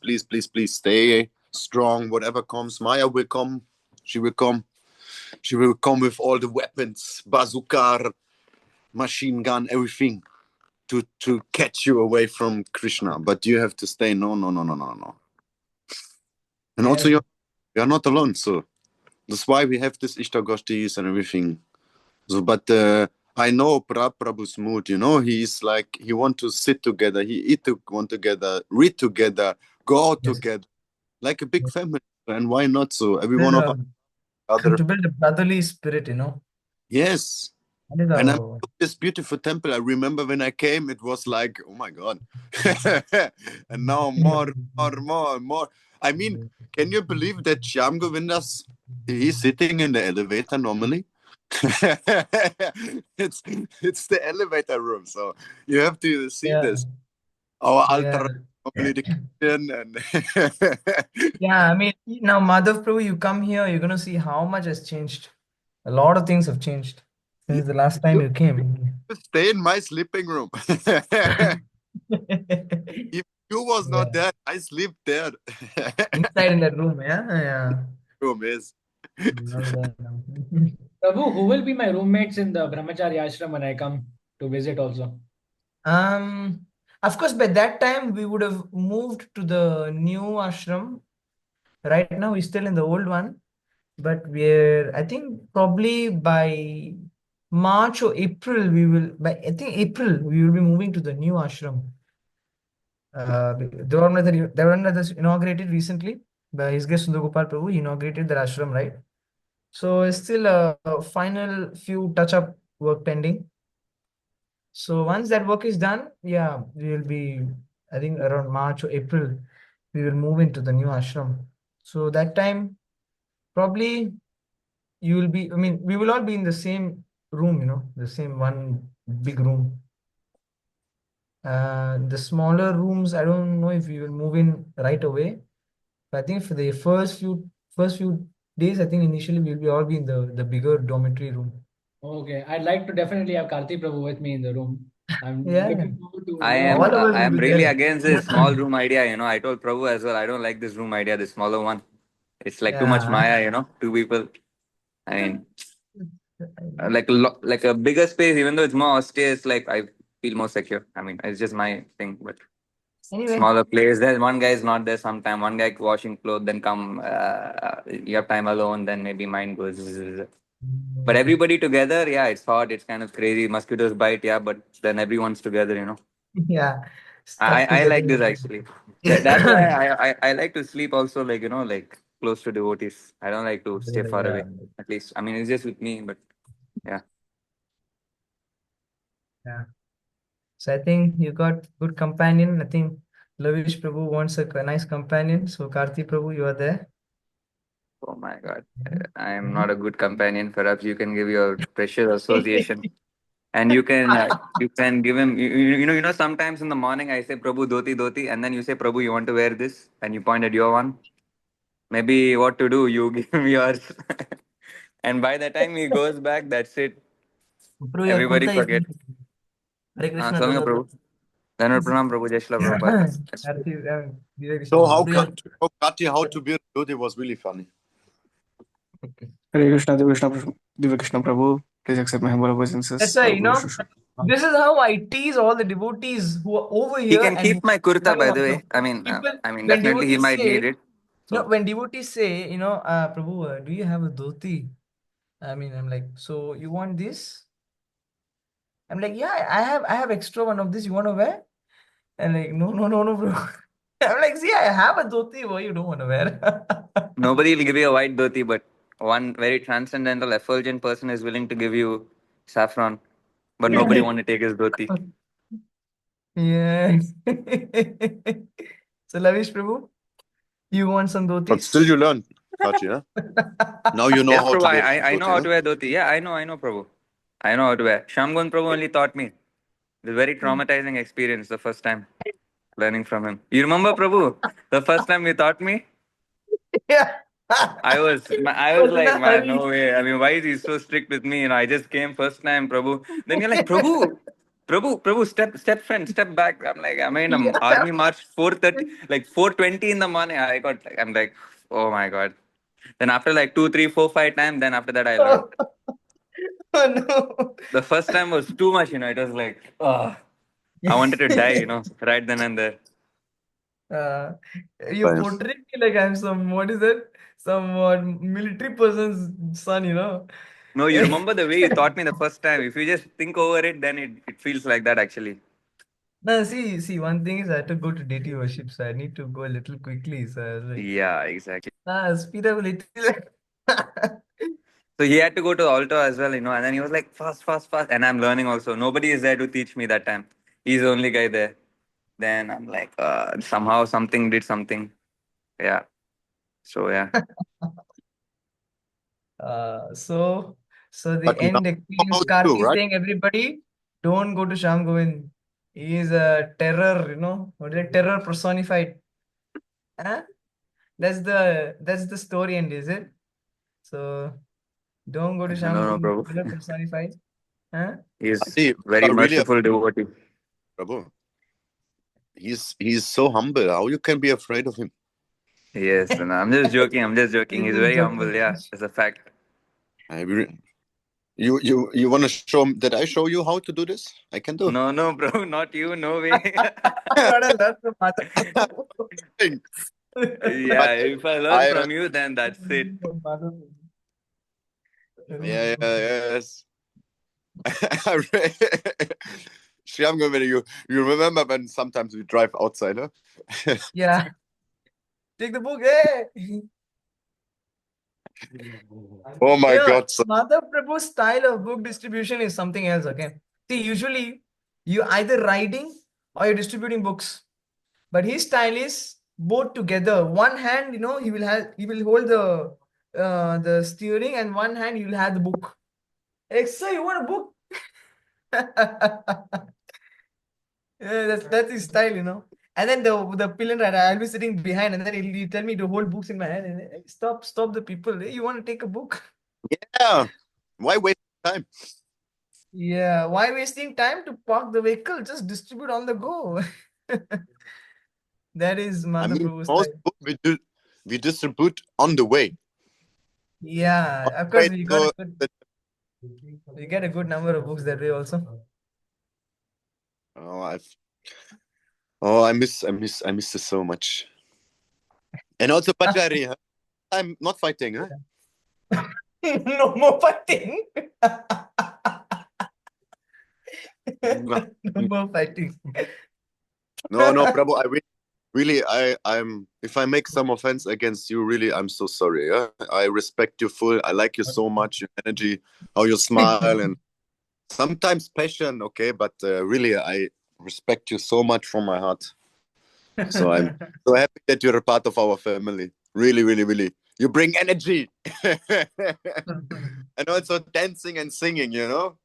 stay strong. Whatever comes, Maya will come. She will come. She will come with all the weapons, bazooka, machine gun, everything to catch you away from Krishna. But you have to stay. No. And also, Yes. you're not alone. So that's why we have this Ishtagoshtis and everything. So, but I know Prabhu's mood. You know, he's like he want to sit together, he eat one together, read together, go out Yes. together, like a big family. And why not? So every Build one of a, us other. to build a brotherly spirit, you know. Yes. That is And I'm our this beautiful temple. I remember when I came, it was like, oh my God. And now more. I mean, can you believe that Shyam Govindas, he's sitting in the elevator normally? it's it's the elevator room, so you have to see yeah. this. Our Yeah. altar, normally the kitchen, and Yeah, I mean, now Madhav Prabhu, you come here, you're gonna see how much has changed. A lot of things have changed you, since the last time you came. stay in my sleeping room. If you was Yeah. not there, I sleep there. Inside in that room, yeah, yeah. Room is. Not there now. Prabhu, who will be my roommates in the Brahmacharya ashram when I come to visit also? Um, of course, by that time we would have moved to the new ashram. Right now, we're still in the old one, but we're, I think, probably by March or April, we will, by I think April, we will be moving to the new ashram. The one that is inaugurated recently by His Grace Sundar Prabhu, he inaugurated the ashram, right? So it's still a final few touch-up work pending. So once that work is done, yeah, we will be, I think around March or April, we will move into the new ashram. So that time, probably you will be, I mean, we will all be in the same room, the same one big room. The smaller rooms, I don't know if we will move in right away. But I think for the first few days, I think initially we'll be all be in the bigger dormitory room. Okay, I'd like to definitely have Karthi Prabhu with me in the room. I'm Yeah, looking forward to I know am all more. of us I will am be really there. against this small room idea. I told Prabhu as well. I don't like this room idea, this smaller one. It's like too much Yeah. Maya. Two people. I mean, like a bigger space, even though it's more austere, it's like I feel more secure. I mean, it's just my thing. But Anyway, smaller place, there's one guy is not there sometime. One guy washing clothes, then come. You have time alone, then maybe mine goes. But everybody together, yeah, it's hot. It's kind of crazy. Mosquitoes bite, yeah. But then everyone's together. yeah, I stuck I together. like this actually. That's why I like to sleep also like like close to devotees. I don't like to stay far Yeah, away. At least I mean it's just with me, but yeah. yeah. So I think you got good companion. I think Lavish Prabhu wants a nice companion. So Karthi Prabhu, you are there. Oh my God. I am not a good companion. Perhaps you can give your precious association. And you can give him sometimes in the morning I say Prabhu dhoti dhoti and then you say Prabhu you want to wear this and you point at your one. Maybe what to do, you give him yours. And by the time he goes back, that's it. Prabhu, your Everybody kurta is forget. Hare Krishna, Somya Prabhu. Prabhu. Dhanur Pranam Prabhu Jai Shri Prabhupada. Karthi, Hare Krishna, So Prabhu. how to be a devotee was really funny. Hare Krishna, Divya Krishna Prabhu. Please accept my humble That's obeisances. why, All Guru Shusha. this is how I tease all the devotees who are over He here can and keep my kurta, by the way. people, I mean, when definitely he devotees might need say, it. So when devotees say, Prabhu, do you have a dhoti? I mean, I'm like, so you want this? I'm like, yeah, I have extra one of this. You want to wear? And like, no, bro. I'm like, see, I have a dhoti. Why you don't want to wear? nobody will give you a white dhoti, but one very transcendental, effulgent person is willing to give you saffron, but nobody want to take his dhoti. Yeah. So, Lavish Prabhu, you want some But dhotis? still you learn, Kachi, huh? Now you know Yes, how Prabhu, to wear I know dhoti, how huh? to wear dhoti. Yeah, I know, Prabhu. I know how to wear. Shamgun Prabhu only taught me. It was a very traumatizing experience the first time learning from him. You remember, Prabhu? The first time he taught me, Yeah. I was Was in like, a man, no hurry. way. I mean, why is he so strict with me? I just came first time, Prabhu. Then you're like, Prabhu, step friend, step back. I'm like, I mean, Yeah. army march 4:30, like 4:20 in the morning. I'm like, oh my God. Then after like 2, 3, 4, 5 times, then after that I learned. Oh, no. The first time was too much, It was like, oh, I wanted to die, right then and there. Uh, you're Fine. portraying me like I'm some, what is that? Some military person's son. No, you remember the way you taught me the first time. If you just think over it, then it feels like that actually. No, see, one thing is I had to go to deity worship, so I need to go a little quickly. So I was like, Yeah, exactly. speed up a little. So he had to go to the altar as well, and then he was like, fast, fast, fast. And I'm learning also. Nobody is there to teach me that time. He's the only guy there. Then I'm like, somehow something did something. Yeah. So yeah. So the But now end you know how experience, to do, Karthi is right? saying, everybody, don't go to Sham Govind. He is a terror, what is it? Terror personified. Huh? That's the story end, is it? So don't go to Sham No, Govind, bro. terror personified. Huh? He's Adi, you very are really a merciful devotee. Prabhu. He's so humble. How you can be afraid of him? Yes, and I'm just joking. He's He's just very humble. joking. Yeah, it's a fact. You want to show that I show you how to do this? I can do. No, bro, not you. No way. Gotta learn from Mother Prabhu. Yeah, if I learn from you, then that's it. Yeah, yes. Shyam Govindra, you remember when sometimes we drive outside, huh? Yeah. Take the book, hey! Oh my God! So, Mother Prabhu's style of book distribution is something else, okay? See, usually you either writing or you're distributing books. But his style is both together. One hand, he will hold the steering, and one hand you will have the book. Like, sir, you want a book? Yeah, that's his style. And then the pillar rider, I'll be sitting behind, and then he'll tell me to hold books in my hand. And hey, stop the people. Hey, you want to take a book? yeah. Why waste time? Yeah, why wasting time to park the vehicle? Just distribute on the go. That is I Mother mean, Prabhu's most style. book we distribute on the way. Yeah, On of the course way we get a good number of books that way also. I miss this so much. And also Pachari, huh? I'm not fighting, huh? No more fighting. No more fighting. No, Prabhu, I'm if I make some offense against you, really, I'm so sorry. Yeah? I respect you full. I like you so much, your energy, how you smile, and sometimes passion, okay, but really, I respect you so much from my heart. So I'm so happy that you're a part of our family. Really, really, really. You bring energy. And also dancing and singing, you know?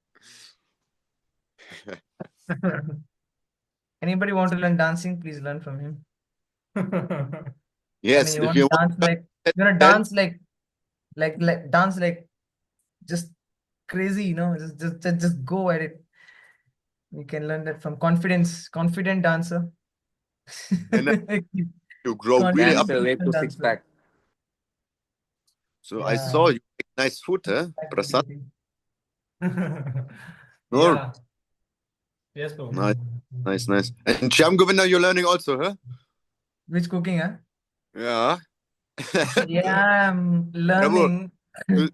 Anybody want to learn dancing? Please learn from him. I Yes, mean, you if want you to want dance to like you want to dance, dance like dance like just crazy, you know, just go at it. You can learn that from confident dancer. then you grow really That's up. the way Confident to six dancer. pack. So I Yeah. saw you make nice food, huh? Prasad. Oh, Yeah. Yes, bro. nice, nice, nice. And Shyam Govinda, you're learning also, huh? Which cooking, huh? Yeah. Yeah, I'm Prabhu, learning.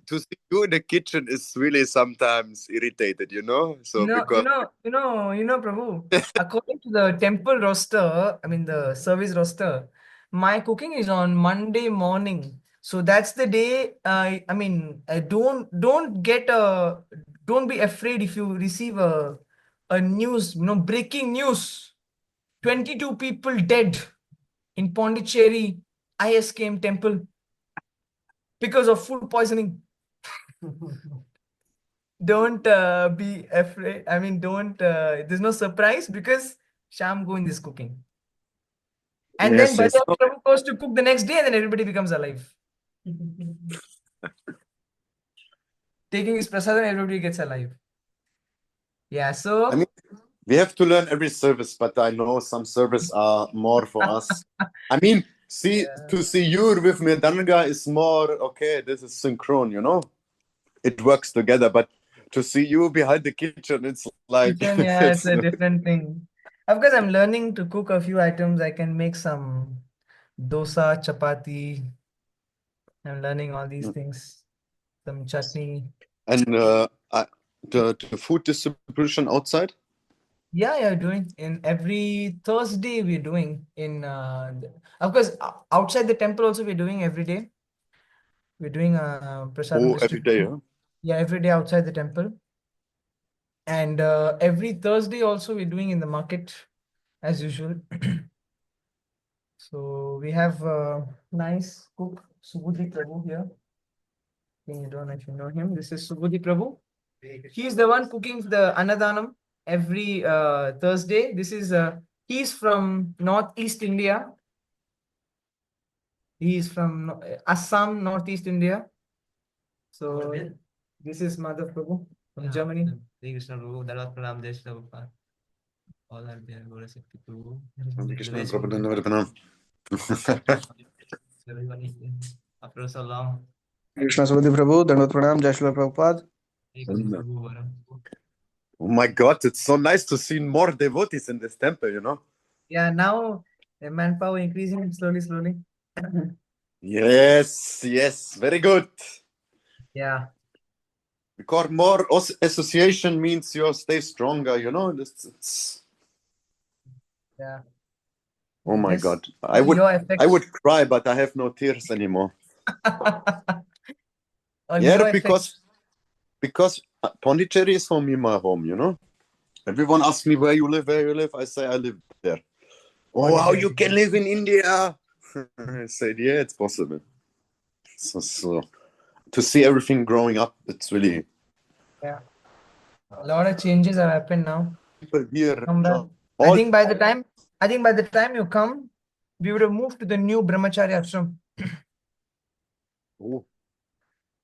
to see you in the kitchen is really sometimes irritated, you know? So because Prabhu, according to the temple roster, I mean the service roster, my cooking is on Monday morning. So that's the day. I mean, don't be afraid if you receive a news, breaking news. 22 people dead in Pondicherry ISKM temple because of food poisoning. Don't be afraid. I mean, don't. There's no surprise because Sham Govind is cooking, and then yes, yes. Bajaj Prabhu goes to cook the next day, and then everybody becomes alive. Taking his prasad, and everybody gets alive. Yeah. I So mean, we have to learn every service, but I know some service are more for us. I mean, to see you with Medanga is more okay. This is synchron, you know. It works together, but to see you behind the kitchen, it's like kitchen, yeah, it's a different thing. Of course, I'm learning to cook a few items. I can make some dosa, chapati. I'm learning all these things. Some chutney. and the food distribution outside. Yeah, doing in every Thursday we're doing of course outside the temple also we're doing every day. We're doing prasadam Oh, every day, distribution. huh? Yeah, every day outside the temple. And every Thursday also we're doing in the market as usual. So we have nice cook Subudhi Prabhu here. I think you don't know if you know him. This is Subudhi Prabhu. He's the one cooking the Annadanam every Thursday. He's from Northeast India. He is from Assam, Northeast India. So this is Madhav Prabhu from Germany. Hare Krishna Prabhu, Dalvat Pranam, Jai Shri Prabhupada. All are there, Gora Shakti Prabhu. Hare Krishna, Rest Prabhu, in Dandavat Pranam. everyone is in. After so long. Krishna Subhadip Prabhu, Dandavat Pranam, Jai Shri Prabhupada. Hare Krishna Prabhu, Varam. Oh my God, it's so nice to see more devotees in this temple, you know? Yeah, now the manpower increasing slowly. Yes, yes, very good. Yeah. Because more association means you stay stronger, you know? Yeah. Oh my Just God. your I effect. would cry, but I have no tears anymore. On Yeah, your effect. because Pondicherry is for me my home, you know? Everyone asks me where you live. I say I live there. Oh, how you can live in India? I said, yeah, it's possible. So to see everything growing up, it's really Yeah. A lot of changes have happened now. people here. Come back. I think by the time you come, we would have moved to the new Brahmacharya ashram. Oh.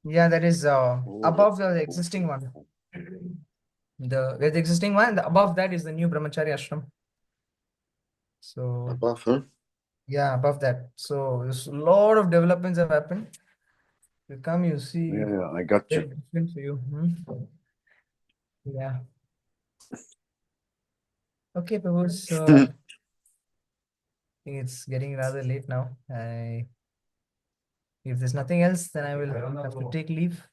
Yeah, that is above the existing one. There's the existing one, and above that is the new Brahmacharya ashram. So above, huh? Yeah, above that. So there's a lot of developments have happened. You come, you see. Yeah, I got you. Very different for you. Yeah. Okay, Prabhu. So I think it's getting rather late now. If there's nothing else, then I will have to take leave.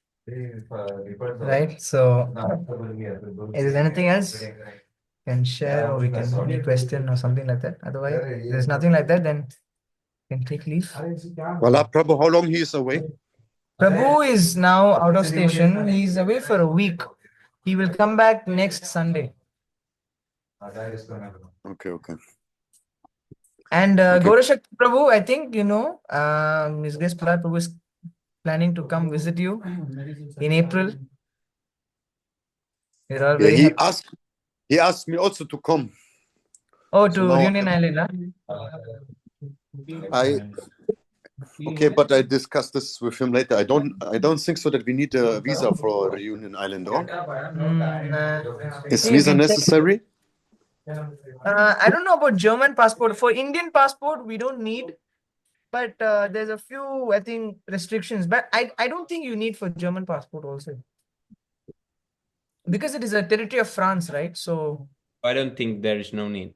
Right. So if there's anything else, can share or we can any question or something like that. Otherwise, if there's nothing like that, then you can take leave. Well, Prabhu, how long he is away? Prabhu is now out of station. He's away for a week. He will come back next Sunday. Okay. And Okay. Gorashakti Prabhu, I think His Grace Prahlad Prabhu is planning to come visit you in April. We're all Yeah, very happy. he asked me also to come. Oh, So to now Reunion Island, okay, but I discussed this with him later. I don't think so that we need a visa for Reunion Island, or is See, you visa can check. necessary? I don't know about German passport. For Indian passport, we don't need, but there's a few, I think, restrictions. But I don't think you need for German passport also, because it is a territory of France, right? So I don't think there is no need.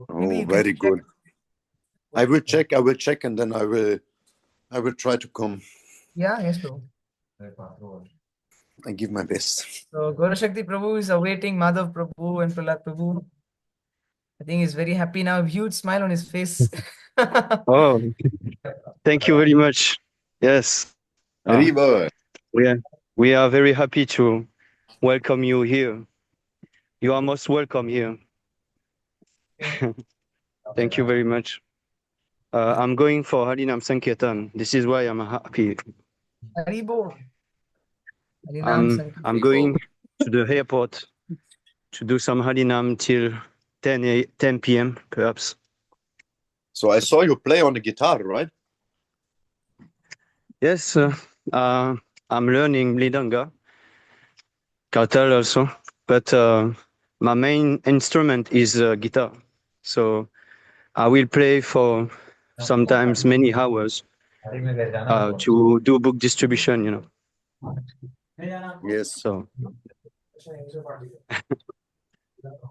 maybe Oh, you can very check. good. I will check, and then I will try to come. Yeah, yes, bro. I give my best. So Gorashakti Prabhu is awaiting Madhav Prabhu and Prahlad Prabhu. I think he's very happy now, huge smile on his face. Oh, thank you very much. Yes. Arriba. We are very happy to welcome you here. You are most welcome here. Thank you very much. I'm going for Harinam Sankirtan. This is why I'm happy. Haribo. I'm going to the airport to do some Harinam till 10 p.m. perhaps. So I saw you play on the guitar, right? Yes, I'm learning Mridanga, Kartal also, but my main instrument is guitar. So I will play for sometimes many hours to do book distribution, Yes. So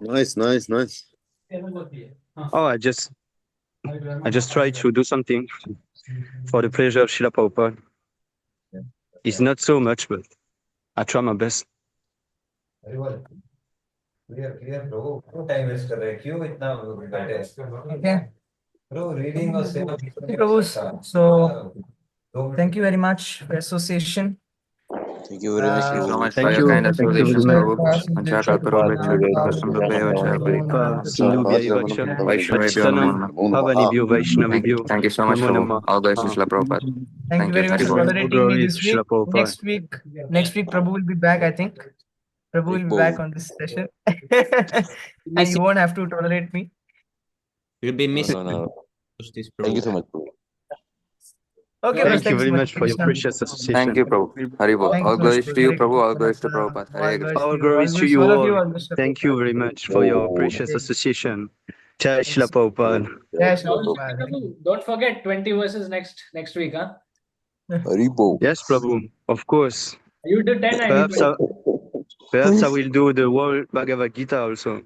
nice. Oh, I just try to do something for the pleasure of Srila Prabhupada. It's not so much, but I try my best. Clear, bro. क्यों time waste कर रहे हैं? क्यों इतना बैठे हैं? Okay. Bro, reading और सेवा Prabhu, so thank you very much for association. Thank you very much, Thank you so Prabhu. much for your kind association, Prabhu. Vancha Prabhupada, kalparobhaiksha, krishnabrahmaya vacha Sindhubhyaiva cha, Vaishnavebhyo namo Patitanam namaha. Pavanibhyo Vaishnavibhyo Thank you so much, Namo Prabhu. Namah. All glories to Srila Prabhupada. Thank you very much for Haribol. tolerating me this week. Srila Prabhupada. Next week, Prabhu will be back, I think. Prabhu will be back on this session. And you won't have to tolerate me. You'll be missing. No. Thank you so much, Prabhu. Okay, Thank you thanks very so much for your Krishna. precious association. Thank you, Prabhu. Haribol. Thank you All so much, glories to you, Hare Prabhu. All Krishna. glories to Prabhupada. Hare Krishna. All glories to All you of you, all. all glories to Thank you very much for your precious association. Jai Srila Prabhupada. Yes, Prabhu, don't forget 20 verses next week, huh? Haribo. Yes, Prabhu. Of course. You do 10, I do 20. Perhaps I will do the whole Bhagavad Gita also.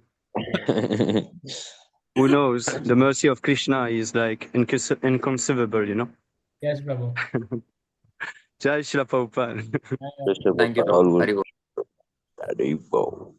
Who knows? The mercy of Krishna is like inconceivable, Yes, Prabhu. Jai Srila Prabhupada. Thank you, Prabhu. Haribol. Haribo.